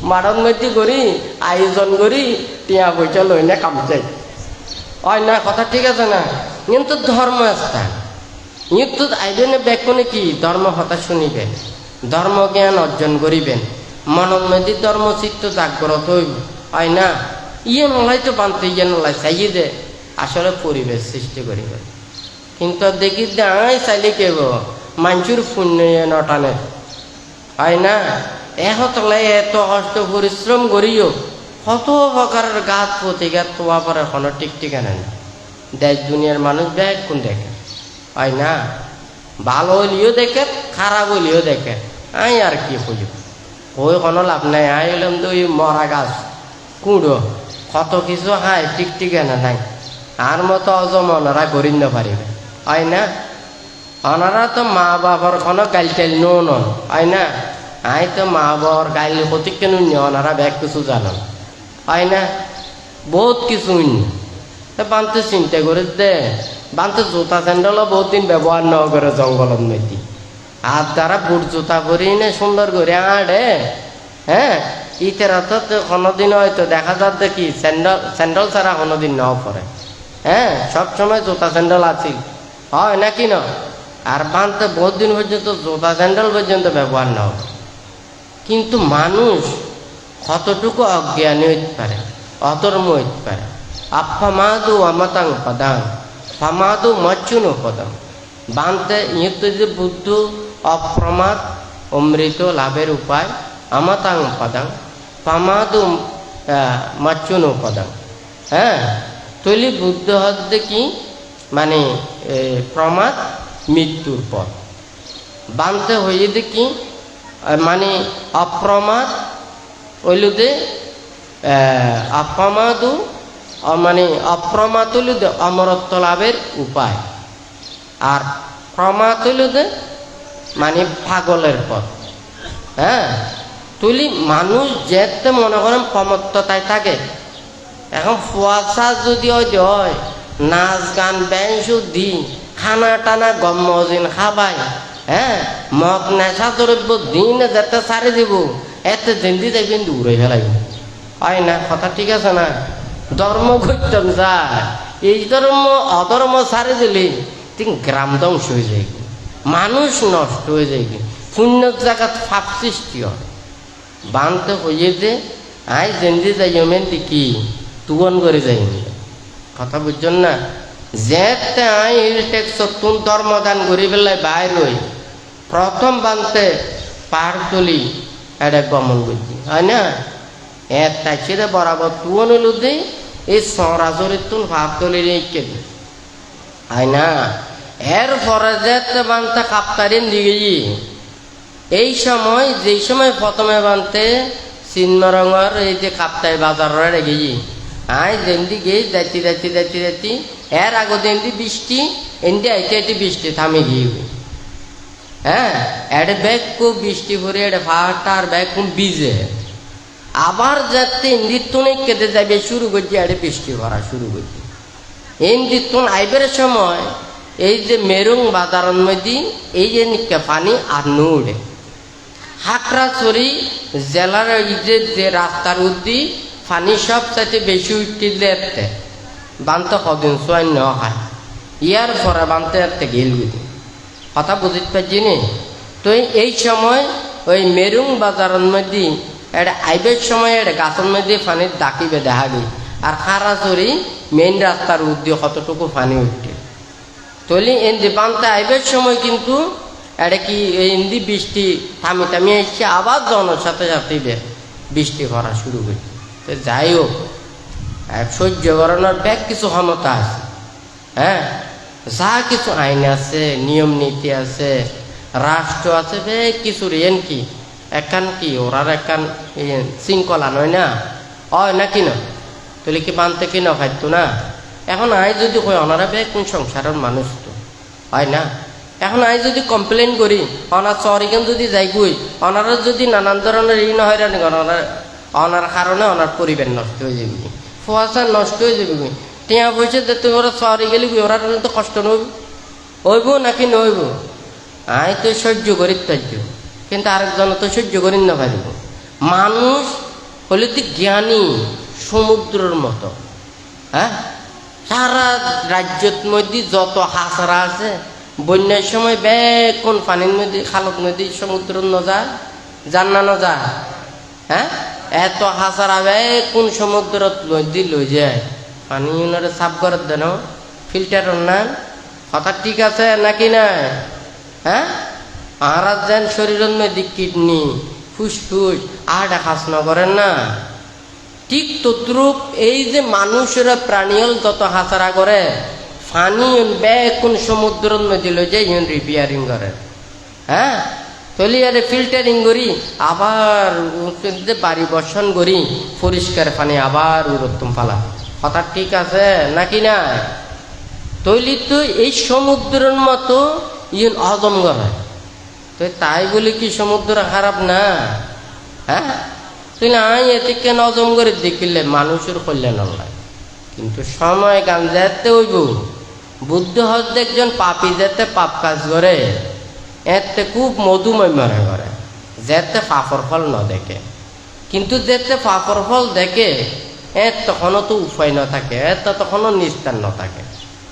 মাঠত মেদি করি আয়োজন করি টিয়া পয়সা লই না কামছে হয় না, কথা ঠিক আছে না। কিন্তু ধর্মস্থান কিন্তু আইবেন ব্যাকুণে কি ধর্ম কথা শুনিবেন, ধর্ম জ্ঞান অর্জন করিবেন, মনের মধ্যে ধর্মচিত্ত জাগ্রত হইব হয় না। ইয়ে নলাই তো বানতে ইয়ে নলাই চাইয়ে দে আসলে পরিবেশ সৃষ্টি করিবে। কিন্তু দেখি আই চাইলে কেব মানুষের পুণ্য নটানে হয় না। তলাই এত কষ্ট পরিশ্রম করিও কত প্রকারের গাছ প্রতিঘাত তোয়া পরে এখনো টিকটিকা নেন। দেশ দুনিয়ার মানুষ ব্যাগ কোন দেখে হয় না, ভালো হইলেও দেখে খারাপ হইলেও দেখে। আই আর কি খুঁজব ওই কোনো লাভ নাই, আই হইলাম তো ওই মরা গাছ কুঁড়ো কত কিছু হাই টিকটিকা না নাই, আর মতো অজম ওনারা করি না পারিবে হয় না। ওনারা তো মা বাবার কোনো গাইল টাইল নন হয় না। আই তো মা বাবার গাইল ক্ষতি কেন ওনারা ব্যাগ কিছু জানান হয় না, বহুত কিছু বানতে চিন্তা করে দে। বানতে জুতা স্যান্ডেলও বহুত দিন ব্যবহার ন করে জঙ্গলের মধ্যে, আর তারা বুট জুতা পরি নে সুন্দর করে আড়ে, হ্যাঁ ইতেরা তো কোনোদিন হয়তো দেখা যাক দেখি স্যান্ডেল ছাড়া কোনোদিন নাও পরে, হ্যাঁ সবসময় জুতা স্যান্ডেল আছে হয় নাকি না। আর বানতে বহুত দিন পর্যন্ত জুতা স্যান্ডেল পর্যন্ত ব্যবহার না হবে। কিন্তু মানুষ কতটুকু অজ্ঞানী হইতে পারে, অধর্ম হইতে পারে। আফামাদু আমাতাং পদাং ফামাদু মচ্ছুনো পদাং। বানতে ইহতে যে বুদ্ধ অপ্রমাদ অমৃত লাভের উপায় আমাতাং পদাং ফামাদু মচ্ছুনো পদাং। হ্যাঁ তৈলি বুদ্ধ হচ্ছে কি মানে প্রমাদ মৃত্যুর পর, বানতে হয়ে দেখি মানে অপ্রমাদ হইল দে অপ্রমাদু মানে অপ্রমাদ হইল দে অমরত্ব লাভের উপায়, আর প্রমাদ হইল দে মানে পাগলের পথ। হ্যাঁ তুলি মানুষ যেতে মনে করেন প্রমত্ততায় থাকে। এখন ফুয়াশা যদি হয় নাচ গান ব্যাংশ দি খানা টানা গম মজিন খাবাই, হ্যাঁ মগ নেশা দ্রব্য দিন যেতে সারি দিব এতে জেন্দি যাইবেন দূরে ফেলাইব হয় না, কথা ঠিক আছে না। ধর্ম করতাম যায় এই ধর্ম অধর্ম সারি দিলে তিন গ্রাম ধ্বংস হয়ে যায়, মানুষ নষ্ট হয়ে যায়, পুণ্য জায়গাত ফাপ সৃষ্টি হয়। বানতে হয়ে যে আই জেন্দি যাইমেন দেখি তুগন করে যাইনি, কথা বুঝছেন না। যেতে আই সত্তর ধর্মদান করি পেলাই বাইর হই প্রথম বানতে পাহাড় তুলি এটা গমন করছি হয় না। তাইছিরে বরাবর তুগন হইল দে এই সরাসরির তুন ভাব তুলি রেখে দি হয় না। এরপরে যেতে বানতে কাপ্তারিন দিকে এই সময় যেই সময় প্রথমে বানতে চিন্মরঙর এই যে কাপ্তাই বাজারের রেগে আই যেমনি গিয়ে যাইতি এর আগে যেমনি বৃষ্টি এমনি আইতে বৃষ্টি থামে গিয়ে, হ্যাঁ এডে ব্যাগ খুব বৃষ্টি ভরে এডে পাহাড়টার ব্যাগ খুব ভিজে আবার যাতে ইন্দিতুনে কেটে যাবে শুরু করছি, এডে বৃষ্টি ভরা শুরু করছি। ইন্দিতুন আইবের সময় এই যে মেরুং বাজারের মধ্যে এই যে নিকে পানি আর নুড়ে হাকড়াছড়ি জেলার যে রাস্তার উদ্দি পানি সব চাইতে বেশি উঠতে বানতে কদিন সোয়াই ন হয় ইয়ার পরে বানতে একটা গেল বুঝি কথা বুঝতে পারছি নি। তো এই সময় ওই মেরুং বাজারের মধ্যে এটা আইবের সময় এটা গাছের মধ্যে পানির ডাকিবে দেখা গই আর খারাচুরি মেইন রাস্তার উদ্যোগ কতটুকু পানি উঠছে তলি এমনি বানতে আইবের সময় কিন্তু এটা কি এমনি বৃষ্টি থামি থামি এসছে আবার জনের সাথে সাথে বৃষ্টি করা শুরু করছে। তো যাই হোক সহ্য করানোর ব্যাগ কিছু ক্ষমতা আছে, হ্যাঁ, যা কিছু আইন আছে নিয়ম নীতি আছে রাষ্ট্র আছে বেগ কিছু রেন কি একান কি ওরার একান শৃঙ্খলা নয় না হয় না কিনা তুলি কি বানতে কিনা খাইতো না। এখন আই যদি কই ওনারা বেগ কোন সংসারের মানুষ তো হয় না। এখন আই যদি কমপ্লেন করি ওনার চরিকেন যদি যাই গই ওনারা যদি নানান ধরনের ঋণ হয়রানি ওনার কারণে ওনার পরিবেশ নষ্ট হয়ে যাবে, ফুয়াশা নষ্ট হয়ে যাবে, টিয়া পয়সা দিতে ওরা চরি গেলে ওরা তো কষ্ট নইব হইব নাকি নইব। আই তো সহ্য করি তার্য কিন্তু আরেকজন তো সহ্য করি না পারিব। মানুষ হলে তো জ্ঞানী সমুদ্রের মতো, হ্যাঁ, সারা রাজ্যের মধ্যে যত হাসারা আছে বন্যার সময় ব্যাগ কোন পানির মধ্যে খালত নদী সমুদ্র নজা যান না নজা, হ্যাঁ, এত হাসারা ব্যাগ কোন সমুদ্র নদী লই যায় পানি ওনারে সাফ করার দেন ফিল্টার না কথা ঠিক আছে নাকি না, হ্যাঁ। আর যেন শরীরের মধ্যে কিডনি ফুসফুস আর খাস না করেন না ঠিক তদ্রুপ এই যে মানুষেরা প্রাণীল যত হাসারা করে ফানি ব্যাগ কোন সমুদ্রের মধ্যে লই যায় ইউন রিপেয়ারিং করে, হ্যাঁ, তলি আরে ফিল্টারিং করি আবার বাড়ি বর্ষণ করি পরিষ্কার পানি আবার উত্তম পালা কথা ঠিক আছে নাকি না। তৈলি তো এই সমুদ্রের মতো ইউন হজম করে তো তাই বলে কি সমুদ্র খারাপ না, হ্যাঁ। তুই আই এতে কেন হজম করে দেখিলে মানুষের কল্যাণ হয় কিন্তু সময় গান যেতে হইব। বুদ্ধ হচ্ছে একজন পাপি যেতে পাপ কাজ করে এতে খুব মধুময় মনে করে যেতে পাপর ফল ন দেখে কিন্তু যেতে পাপর ফল দেখে এর তখনও তো উপায় না থাকে এর তখনও নিস্তার ন থাকে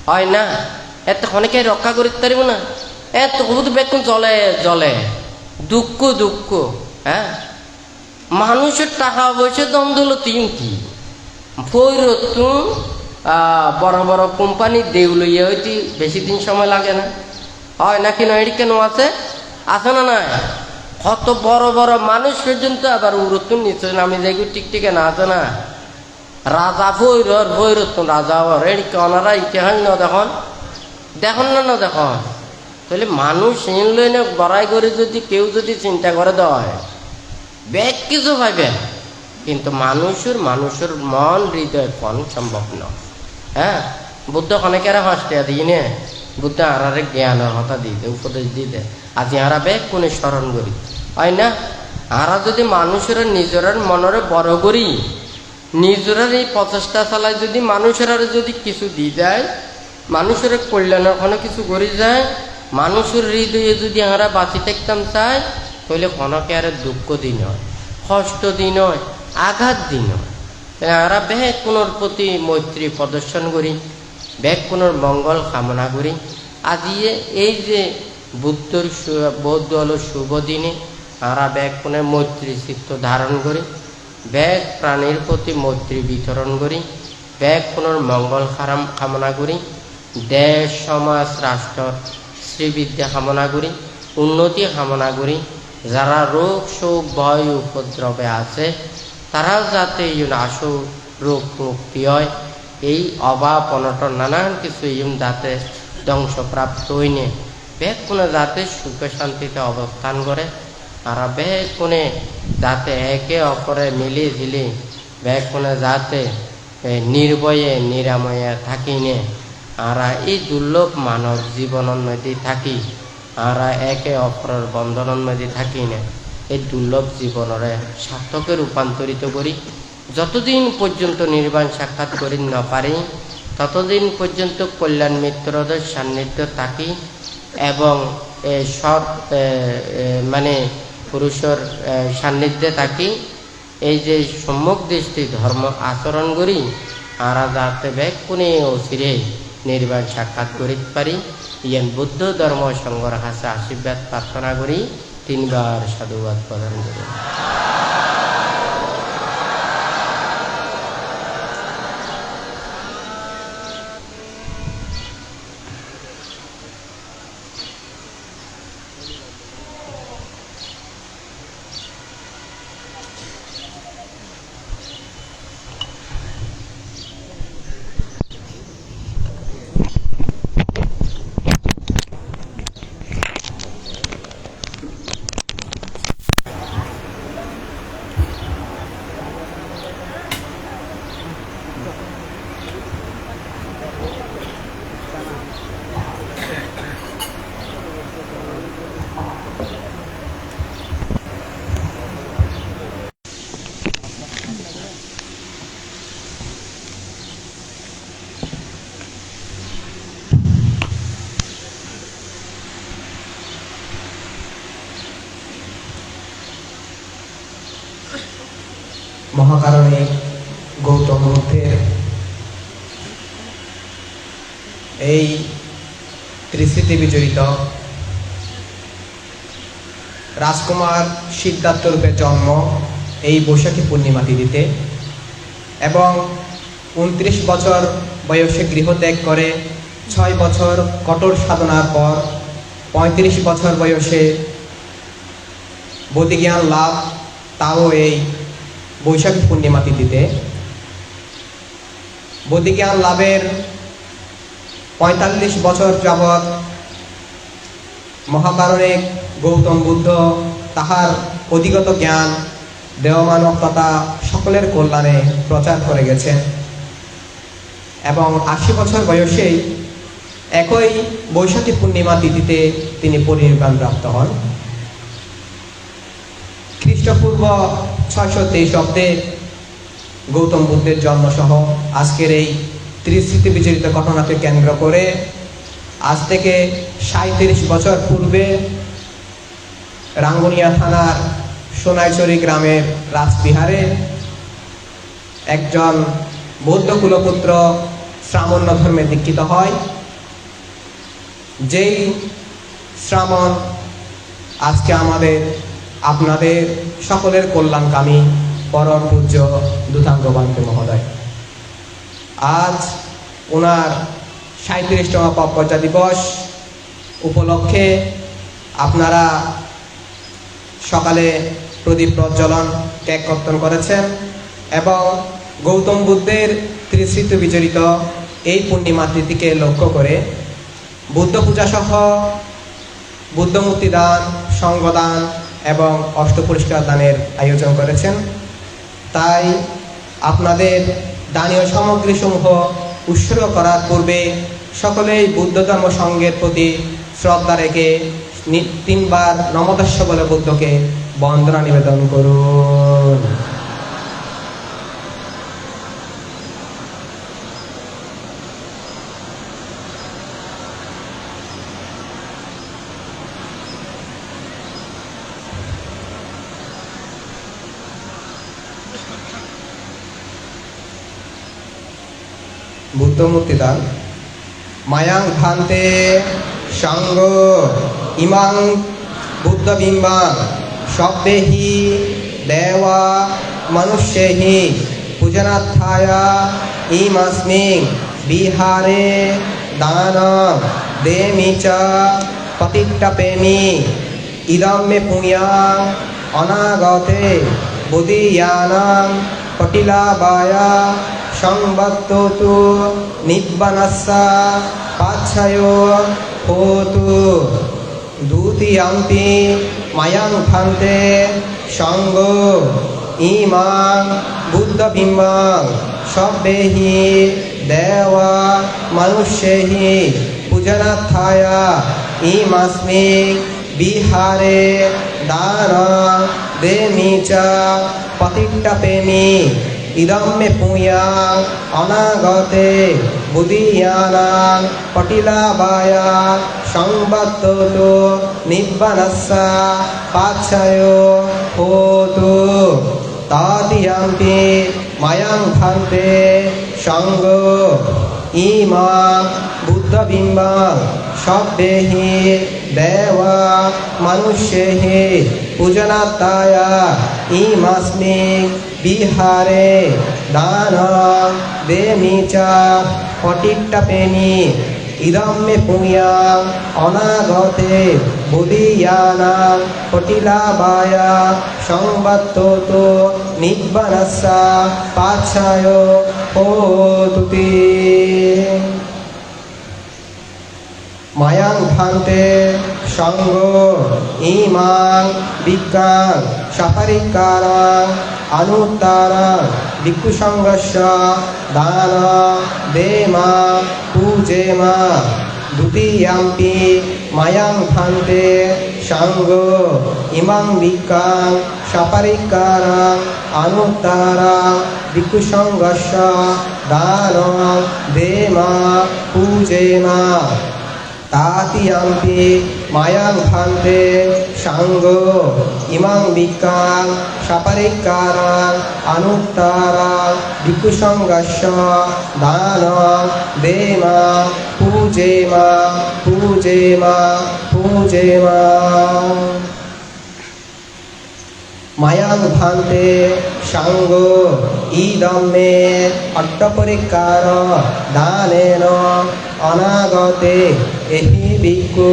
হয় না। এর তখন কে রক্ষা করিতে পারিব না এর তো বহুত বেকুন জলে জলে দুঃখ দুঃখ, হ্যাঁ। মানুষের টাকা পয়সা দ্বন্দ্ব তিন কি ফৈরতুন বড় বড় কোম্পানি দেউলইয়া হইতে বেশি দিন সময় লাগে না হয় নাকি না। এটি কেন আছে আছে না নাই কত বড় বড় মানুষ পর্যন্ত আবার উরতুন নিচে নামে যাই টিকটিকে না আছে না রাজা ভৈরতুন রাজা এটি ওনারা ইতিহাস না দেখুন দেখুন না দেখুন তাহলে মানুষ লইনে বড়াই করে যদি কেউ যদি চিন্তা করে দেয় ব্যাগ কিছু পাইবে কিন্তু মানুষের মন হৃদয় কোন সম্ভব নয়, হ্যাঁ। বুদ্ধ অনেকেরা হাসতে দিই নে বুদ্ধ আরারে জ্ঞানের কথা দিতে উপদেশ দিতে আজি আরা ব্যাগ কোনে স্মরণ করি হয় না। আরা যদি মানুষের নিজের মনরে বড় করি নিজের এই প্রচেষ্টা চালায় যদি মানুষের যদি কিছু দিয়ে যায় মানুষের কল্যাণের কোনো কিছু করে যায় মানুষের হৃদয়ে যদি আমরা বাঁচি থাকতাম চাই তাহলে কোনোকে আর দুঃখ দিন হয় কষ্ট দিন হয় আঘাত দিন হয়। আমরা ব্যাগ কোনোর প্রতি মৈত্রী প্রদর্শন করি ব্যাগ কোনোর মঙ্গল কামনা করি। আজি এই যে বুদ্ধর বৌদ্ধ হলো শুভ দিনে আমরা ব্যাগ কোনের মৈত্রী চিত্ত ধারণ করি ব্যাগ প্রাণীর প্রতি মৈত্রী বিতরণ করি ব্যাগ কোনোর মঙ্গল কামনা করি দেশ সমাজ রাষ্ট্র শ্রীবিদ্যা কামনা করি উন্নতি কামনা করি। যারা রোগ শোক ভয় উপদ্রবে আছে তারাও যাতে আসু রোগ মুক্তি হয় এই অভাব অনটন নানান কিছু যাতে ধ্বংসপ্রাপ্ত হইনে ব্যাগ কোনে যাতে সুখে শান্তিতে অবস্থান করে আর ব্যাগ কোনে যাতে একে অপরে মিলি ঝিলি ব্যাগ কোনে যাতে নির্ভয়ে নিরাময়ে থাকিনে আর এই দুর্লভ মানব জীবনের মধ্যে থাকি আর একে অপরের বন্ধনের মধ্যে থাকি না এই দুর্লভ জীবনরে সার্থকে রূপান্তরিত করি। যতদিন পর্যন্ত নির্বাণ সাক্ষাৎ করি না পারি ততদিন পর্যন্ত কল্যাণ মিত্রদের সান্নিধ্য থাকি এবং সৎ মানে পুরুষের সান্নিধ্যে থাকি। এই যে সম্যক দৃষ্টি ধর্ম আচরণ করি আরা যাতে ব্যাকুনে অচিরে নির্বাণ সাক্ষাৎ করিতে পারি ইয়ান বুদ্ধ ধর্ম সংঘর কাছে আশীর্বাদ প্রার্থনা করি, 3 বার সাধুবাদ প্রদান করি। মহাকারণে গৌতম বুদ্ধের এই ত্রিস্মৃতি বিজড়িত রাজকুমার সিদ্ধার্থ রূপে জন্ম এই বৈশাখী পূর্ণিমা তিথিতে, এবং 29 বছর বয়সে গৃহত্যাগ করে 6 বছর কঠোর সাধনার পর 35 বছর বয়সে বোধিজ্ঞান লাভ, তাও এই বৈশাখী পূর্ণিমা তিথিতে। বোধিজ্ঞান লাভের 45 বছর যাবৎ মহাকারণে গৌতম বুদ্ধ তাহার অধিগত জ্ঞান দেহমানব তথা সকলের কল্যাণে প্রচার করে গেছেন, এবং 80 বছর বয়সেই একই বৈশাখী পূর্ণিমা তিথিতে তিনি পরিনির্বাণ প্রাপ্ত হন। খ্রিস্টপূর্ব 623 অব্দে গৌতম বুদ্ধের জন্মসহ আজকের এই ত্রিস্মৃতি বিজড়িত ঘটনাকে কেন্দ্র করে আজ থেকে 37 বছর পূর্বে রাঙ্গুনিয়া থানার সোনাইছড়ি গ্রামের রাজবিহারে একজন বৌদ্ধ কুলপুত্র শ্রামণ্য ধর্মে দীক্ষিত হয়। যেই শ্রামণ আজকে আপনাদের সকলের কল্যাণকামী পরম পূজ্য দুধাঙ্গ বান্তে মহোদয়। আজ ওনার 37তম পদপর্যা দিবস উপলক্ষে আপনারা সকালে প্রদীপ প্রজ্বলন, কেক কর্তন করেছেন, এবং গৌতম বুদ্ধের ত্রিস্মৃতি বিজড়িত এই পূর্ণিমা তিথিকে লক্ষ্য করে বুদ্ধ পূজা সহ বুদ্ধমূর্তি দান, সঙ্গদান এবং অষ্টপরিষ্কার দানের আয়োজন করেছেন। তাই আপনাদের দানীয় সামগ্রীসমূহ উৎসর্গ করার পূর্বে সকলেই বুদ্ধ ধর্ম সংঘের প্রতি শ্রদ্ধা রেখে 3 বার নমঃ বলে বুদ্ধকে বন্দনা নিবেদন করুন। বুদ্ধমূর্তি দান। মায়াং ভান্তে সঙ্গ ইমাং বুদ্ধবিম্বাং শব্দেহি দেবা মনুষ্যেহি পূজনার্থায়া ইমাস্মিং বিহারে দানং দেমি চ পতিট্টপেমি ইদম মে পুণ্যাং অনাগতে বুদ্ধিয়ানাং পটিলাবায়া সংবত্তু নিব্বানস্যা পাচ্ছায়ো হোতু। দ্বিতীয়াম্পি মায়াং ভান্তে সঙ্গ ইমাং বুদ্ধবিম্বাং সব্বেহি দেবা মনুষ্যেহি পূজনার্থায়া ইমাস্মিং বিহারে দানং দেমি চ পতিট্টপেমি ইদম মে পুণ্যাং অনাগতে বুদ্ধিয়ানাং পটিলাবায়া সংবত্তু নিব্বানস্যা পাচ্ছায়ো হোতু। তৃতীয়াম্পি মায়াং ভান্তে সঙ্গ ইমাং বুদ্ধবিম্বাং সব্যেহি দেবা মনুষ্যেহি পূজনাত্তায়া ইমাস্মিং বিহারে দানং দেমি চ পটিট্টপেনি ইদম মে পুণ্যাং অনাগতে বুদিয়ানাং পটিলাবায়া সংবত্ততো নিব্বানস্যা পাচ্ছায় হোতুতি মায়াং ভান্তে সঙ্গ ইমাং বিজ্ঞাং সপরিকারাং অনুত্তরাং ভিক্ষুসঙ্গস্য দান দেমা পূজেমা দ্বিতীয়াম্পি মায়াং ভান্তে সঙ্গ ইমাং বিজ্ঞাং সপরিকারাং অনুত্তরাং ভিক্ষুসঙ্গস্য দান দেমা পূজেমা তাতিয়াম্পি মায়াং ভান্তে সঙ্গ ইমাং বিজ্ঞাং সপরিকারাং অনুত্তরাং ভিক্ষুসঙ্গস্য দান দেমা পূজেমা পূজেমা পূজেমা মায়াং ভান্তে সঙ্গ ইদম মে অট্টপরিকার দানেন অনাগতে এহি ভিক্ষু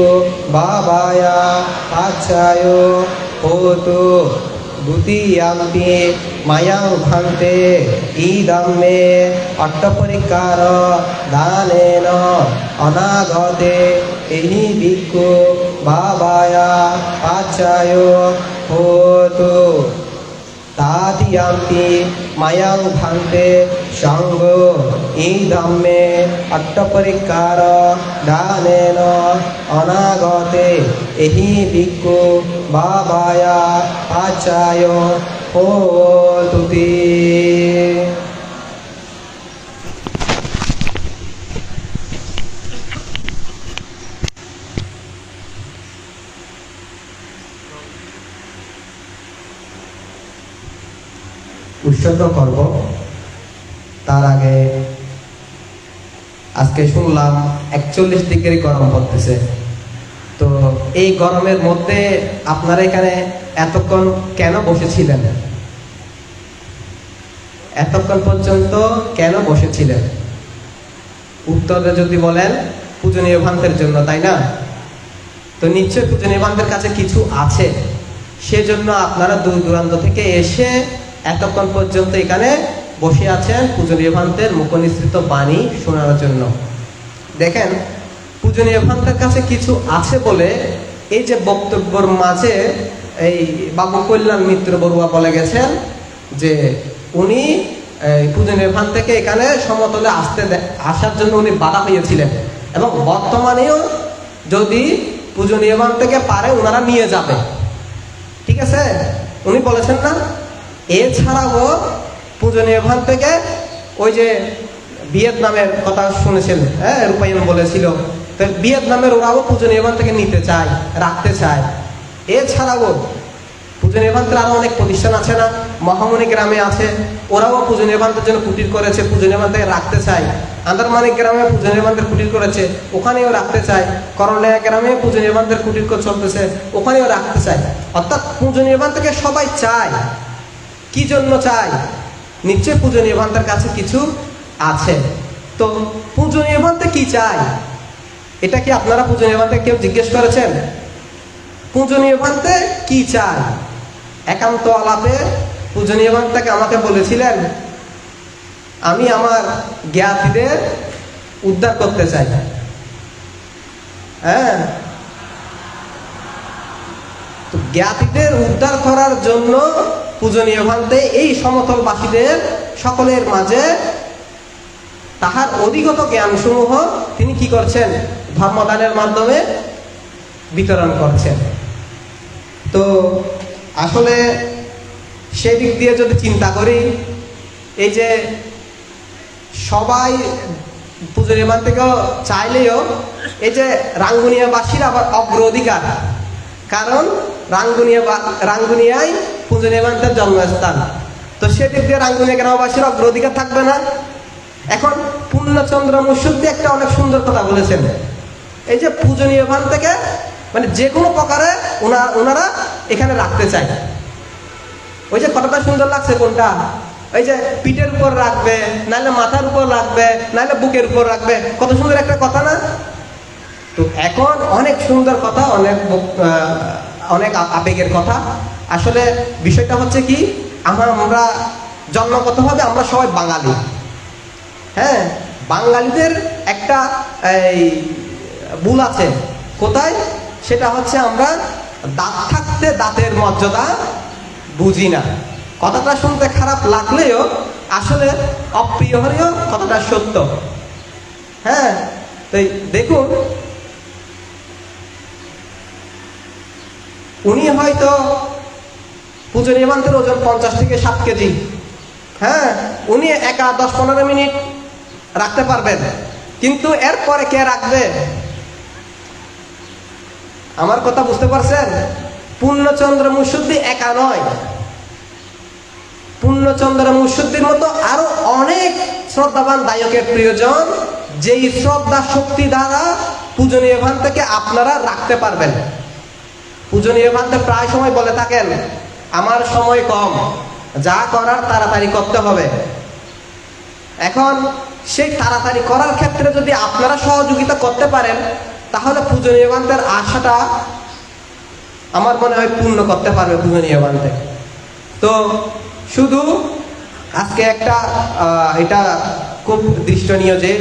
বাবায়া পাচ্ছায় হোতু দ্বিতীয়াম্পি মায়াং ভান্তে ইদম মে অট্টপরিকার দানেন অনাগতে এহি ভিক্ষু বাবায়া পাচ্ছায় হোতু তাতিয়াম্পি মায়াং ভান্তে সঙ্গ ইদম মে অট্টপরিকার দানেন অনাগতে এহি ভিক্ষু বাবায়া পাচ্ছায় হোতুতি উৎসর্গ করব তার আগে আজকে শুনলাম 41 ডিগ্রি গরম পড়তেছে। তো এই গরমের মধ্যে আপনারা এখানে এতক্ষণ কেন বসেছিলেন? এতক্ষণ পর্যন্ত কেন বসেছিলেন? উত্তরে যদি বলেন পূজনীয় ভান্তের জন্য, তাই না? তো নিশ্চয় পূজনীয় ভান্তের কাছে কিছু আছে, সেজন্য আপনারা দূর দূরান্ত থেকে এসে এতক্ষণ পর্যন্ত এখানে বসে আছেন পূজনীয় ভান্তের মুখনিসৃত বাণী শোনার জন্য। দেখেন, পূজনীয় ভান্তের কাছে কিছু আছে বলে এই যে বক্তব্যের মাঝে এই বাবু কল্যাণ মিত্র বড়ুয়া বলে গেছেন যে উনি পূজনীয় ভান্ত থেকে এখানে সমতলে আসার জন্য উনি বাধা হয়েছিলেন, এবং বর্তমানেও যদি পূজনীয় ভান্ত থেকে পারে ওনারা নিয়ে যাবে। ঠিক আছে, উনি বলেছেন না? এছাড়াও পূজনীয় ভান্ত থেকে ওই যে ভিয়েতনামের কথা শুনেছেন, হ্যাঁ, রূপায়ণ বলেছিল, তো ভিয়েতনামের ওরাও পূজনীয় ভান্ত থেকে নিতে চায়, রাখতে চায়। এছাড়াও পূজনীয় ভান্তের আরো অনেক প্রতিষ্ঠান আছে না, মহামণি গ্রামে আছে, ওরাও পূজনীয় ভান্তের জন্য কুটির করেছে, পূজনীয় ভান্ত থেকে রাখতে চায়। আন্দারমানিক গ্রামে পূজনীয় ভান্তের কুটির করেছে, ওখানেও রাখতে চায়। করণিয়া গ্রামে পূজনীয় ভান্তের কুটির চলতেছে, ওখানেও রাখতে চায়। অর্থাৎ পূজনীয় ভান্তকে সবাই চায়। কি জন্য চায়? নিশ্চয় পূজনীয় ভান্তের কাছে কিছু আছে। তো পূজনীয় ভান্তে কি চায়, এটা কি আপনারা পূজনীয় ভান্তে কেউ জিজ্ঞেস করেছেন? পূজনীয় ভান্তে কি চায়? একান্ত আলাপে পূজনীয় ভান্তাকে আমাকে বলেছিলেন, আমি আমার জ্ঞাতিদের উদ্ধার করতে চাই। হ্যাঁ, তো জ্ঞাতিদের উদ্ধার করার জন্য পূজনীয় ভান্তে এই সমতলবাসীদের সকলের মাঝে তাহার অধিগত জ্ঞানসমূহ তিনি কি করছেন? ধর্মদানের মাধ্যমে বিতরণ করছেন। তো আসলে সেই দিক দিয়ে যদি চিন্তা করি, এই যে সবাই পূজনীয় ভান্ত থেকে চাইলেও এই যে রাঙ্গুনিয়াবাসীর আবার অগ্রাধিকার, কারণ রাঙ্গুনিয়ায় পূজনীয় ভান্তের জন্মস্থান। তো সেদিক দিয়ে রাঙ্গুনিয়া গ্রামবাসীর অগ্রাধিকার থাকবে না? এখন পূর্ণচন্দ্র মুর্শিদি একটা অনেক সুন্দর কথা বলেছেন, এই যে পূজনীয় ভান থেকে মানে যে কোনো প্রকারে ওনারা এখানে রাখতে চায়। ওই যে কথাটা সুন্দর লাগছে কোনটা, ওই যে পিঠের উপর রাখবে, নাহলে মাথার উপর রাখবে, নাহলে বুকের উপর রাখবে, কত সুন্দর একটা কথা না? তো এখন অনেক সুন্দর কথা, অনেক আবেগের কথা। আসলে বিষয়টা হচ্ছে কি, আমরা জন্মগতভাবে আমরা সবাই বাঙালি। হ্যাঁ, বাঙালিদের একটা এই ভুল আছে, কোথায়? সেটা হচ্ছে আমরা দাঁত থাকতে দাঁতের মর্যাদা বুঝি না। কথাটা শুনতে খারাপ লাগলেও আসলে অপ্রিয় হলেও কথাটা সত্য। হ্যাঁ, তো দেখুন, উনি হয়তো পূজনীয় ভান্তের ওজন 50 থেকে 7 কেজি। হ্যাঁ, উনি একা 10-15 মিনিট রাখতে পারবেন, কিন্তু এরপরে কে রাখবে? আমার কথা বুঝতে পারছেন? পূর্ণচন্দ্র মুর্শিদি একা নয়, পূর্ণচন্দ্র মুর্শিদির মতো আরো অনেক শ্রদ্ধাবান দায়কের প্রিয়জন, যেই শ্রদ্ধা শক্তি দ্বারা পূজনীয় ভান থেকে আপনারা রাখতে পারবেন। পূজনীয় ভান্তে প্রায় সময় বলে থাকেন, আমার সময় কম, যা করার তাড়াতাড়ি করতে হবে। এখন সেই তাড়াতাড়ি করার ক্ষেত্রে যদি আপনারা সহযোগিতা করতে পারেন, তাহলে পূজনীয় ভান্তের আশাটা আমার মনে হয় পূর্ণ করতে পারবে পূজনীয় ভান্তে। তো শুধু আজকে একটা এটা খুব দৃষ্টনীয় যে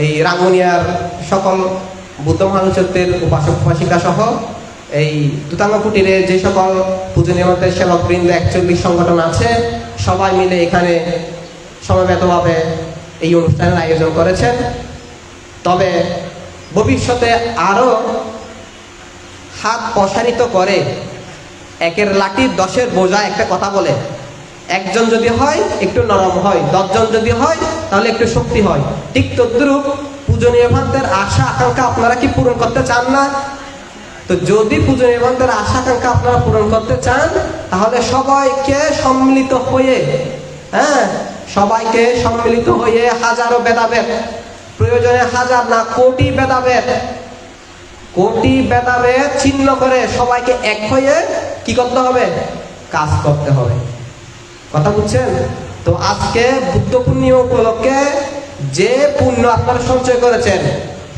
এই রাঙ্গুনিয়ার সকল বুদ্ধ মহানুচত্বের উপাসক উপাসিকা সহ এই তুতাঙ্গ কুটিরে যে সকল পূজনীয় ভান্তের সেবকবৃন্দ 41 সংগঠন আছে, সবাই মিলে এখানে সমবেতভাবে এই অনুষ্ঠানের আয়োজন করেছেন। তবে ভবিষ্যতে আরো হাত প্রসারিত করে, একের লাঠি 10-এর বোঝা একটা কথা বলে, একজন যদি হয় একটু নরম হয়, 10 জন যদি হয় তাহলে একটু শক্তি হয়। ঠিক তদ্রূপ পূজনীয় ভান্তের আশা আকাঙ্ক্ষা আপনারা কি পূরণ করতে চান না? তো যদি পূজনীয় ভান্তের আশা আকাঙ্ক্ষা আপনারা পূরণ করতে চান, তাহলে সবাইকে সম্মিলিত হয়ে, হ্যাঁ, সবাইকে সম্মিলিত হয়ে হাজারো ভেদাভেদ, প্রয়োজনে হাজার না কোটি ভেদাভেদ, কোটি ভেদাভেদ ছিন্ন করে সবাইকে এক হয়ে কি করতে হবে? কাজ করতে হবে। কথা বুঝছেন? তো আজকে বুদ্ধ পূর্ণিমা উপলক্ষে যে পুণ্য আপনারা সঞ্চয় করেছেন,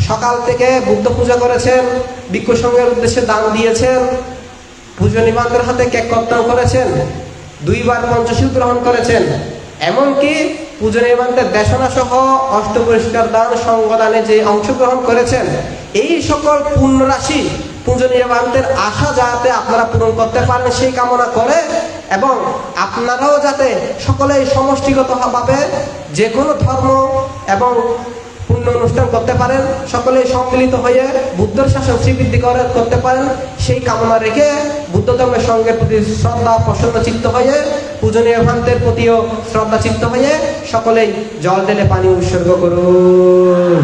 সকাল থেকে বুদ্ধ পূজা করেছেন, ভিক্ষু সংঘের উদ্দেশ্যে দান দিয়েছেন, পূজনীয় ভান্তের হাতে কেক কর্তন করেছেন, 2 বার পঞ্চশীল গ্রহণ করেছেন, এমনকি পূজনীয় ভান্তের দেশনা সহ অষ্টপরিষ্কার দান সঙ্গদানে যে অংশগ্রহণ করেছেন, এই সকল পুণ্য রাশি পূজনীয় ভান্তের আশা যাতে আপনারা পূরণ করতে পারেন সেই কামনা করে, এবং আপনারাও যাতে সকলে সমষ্টিগতভাবে যে কোনো ধর্ম এবং পুণ্য অনুষ্ঠান করতে পারেন, সকলে সম্মিলিত হয়ে বুদ্ধের শাসন শ্রীবৃদ্ধি করতে পারেন, সেই কামনা রেখে বুদ্ধ ধর্মের সঙ্গের প্রতি শ্রদ্ধা প্রসন্ন চিত্ত হয়ে, পূজনীয় ভান্তের প্রতিও শ্রদ্ধা চিত্ত হয়ে সকলেই জল ঢেলে পানি উৎসর্গ করুন।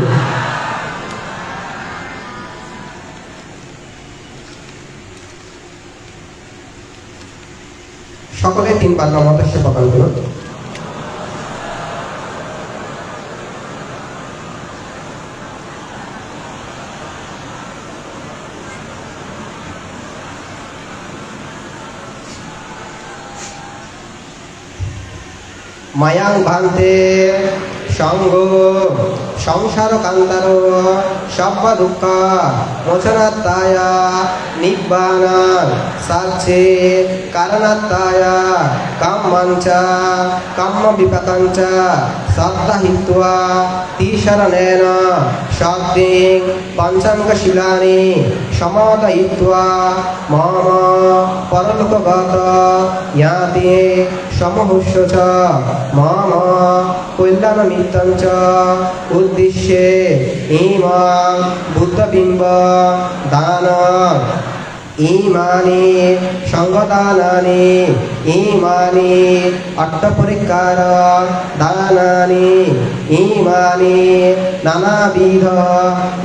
সকলে 3 বার নমস্তে প্রদান করুন। মায়াং ভান্তে সঙ্গ সংসার কান্তার সব্য দুঃখ মোচনাত্তায় নিব্বানা সাচ্ছে কারণাত্তায় কাম্মাঞ্চ কাম্ম বিপাকাঞ্চ সদ্দাহিত্বা তিশরণেন শব্দিং পঞ্চাঙ্গশীলানি সমোদয়িত্বা মম পরলোকগত জ্ঞাতি সমহুষ্য চ মম কল্যাণমিত্তং চ উদ্দিশ্যে ইমাং বুদ্ধবিম্ব দান ইমানি সঙ্গদানানি ইমানি অট্টপরিকার দানানি ইমানি নানাবিধ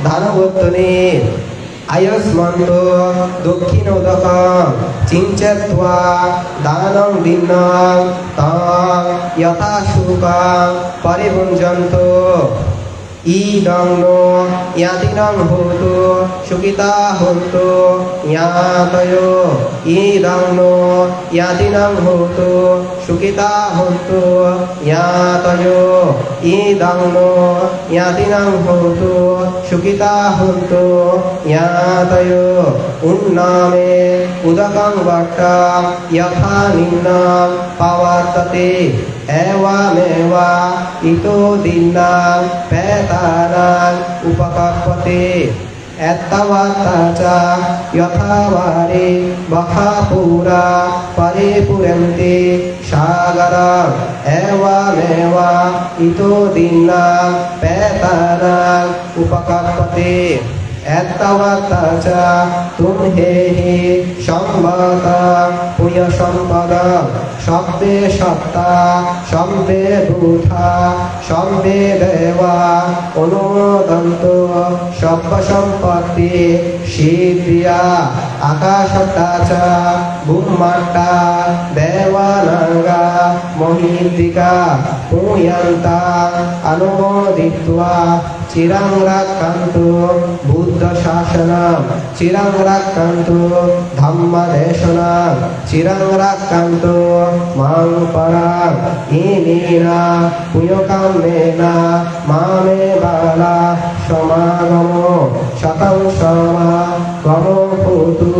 দানবর্তনে আয়স্মন্ত দক্ষিণোদকং চিঞ্চত্বা দানং দিন্নং তং যথা শুকাং পরিভুঞ্জন্তু ইদং নো ইয়াতিনং হোতু সুখিতা হন্তু ইয়াতয়ো ইদং নো ইয়াতিনং হোতু সুখিতা হন্তু ইয়াতয়ো ইদং নো ইয়াতিনং হোতু সুখিতা হন্তু ইয়াতয়ো উন্নামে উদকং বট্টা যথা নিম্নং পাবর্ততে এওয়ামেবা ইতো দিন্নাং পেতানাং উপকাপতে এত্তবাত্তা চ যথা বারে বহাপুরা পরিপুরন্তি সাগরং এওয়ামেবা ইতো দিন্নাং পেতানাং উপকাপতে এত্তবাত্তা চ তুমহেহি সম্বতং পুয় সম্পদং শব্দে সত্তা শব্দে ভূতা শব্দে দেবা অনুমোদন্ত সব্য সম্পত্তি সিদ্ধিয়া আকাশটা চ বুম্মাট্টা দেবানাঙ্গা মহিন্দিকা পুয়ন্তা অনুমোদিত্বা চিরং রাক্ষন্তু বুদ্ধ শাসনম চিরং রাক্ষন্তু ধম্ম দেশনম চিরং রাক্ষন্তু মাং পরাং ইমিনা পুয়কামেনা মামে বালা সমাগমো শতং সমাগমো ভূতু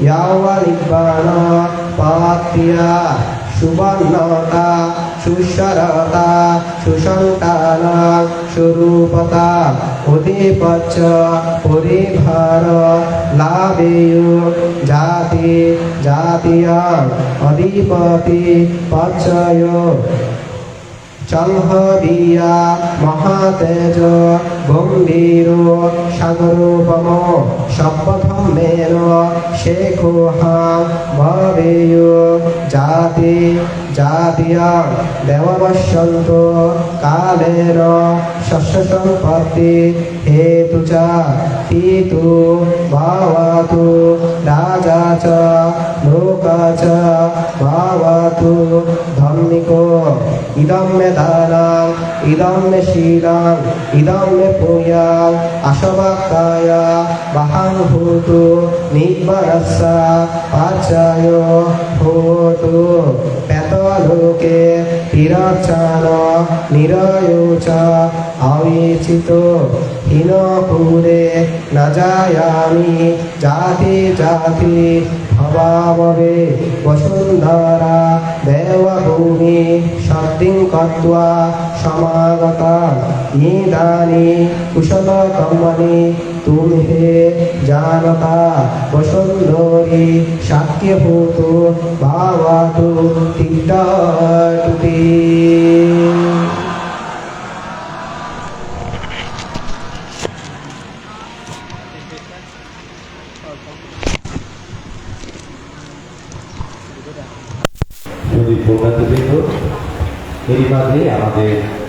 ইয়াওয়ানিব্বান পাতিয়া সুবর্ণতা সুশরতা সুসন্তানা সুরূপতা অধিপচ্চ পরিভার লাভেয়ু জাতি জাতীয় অধিপতি পচ্চয় চলহদিয়া মহাতেজ গম্ভীর সাগরোপম শপথমেন শেখোহাং ভবেয় জাতি জাতীয় দেববশ্যন্ত কালের শস্য সম্পত্তি হেতু চ পিতু ভাবাতু রাজা চ লোক চ ভাবাতু ধম্মিকো ইদম মে দানাং ইদম মে শীলাং ইদম মে পুয়াং আশবাক্কায় বাহাং ভূতু নিব্বরস্যা পাচায় ভূতু পেতলোকে তিরচান নিরয়োচ আবিচিত হীনপুরে ন যায়ামি জাতি জাতি ভবাববে বসুন্ধরা দেবভূমি শব্দিং কত্বা সমাগতা ইদানি কুশল কর্মণি তুমহে জানতা বসুন্ধরি শাক্যভূত ভাবাতু তিক্ততুতি যদি প্রজ্ঞাত বৃন্দ এরই মাঝে আমাদের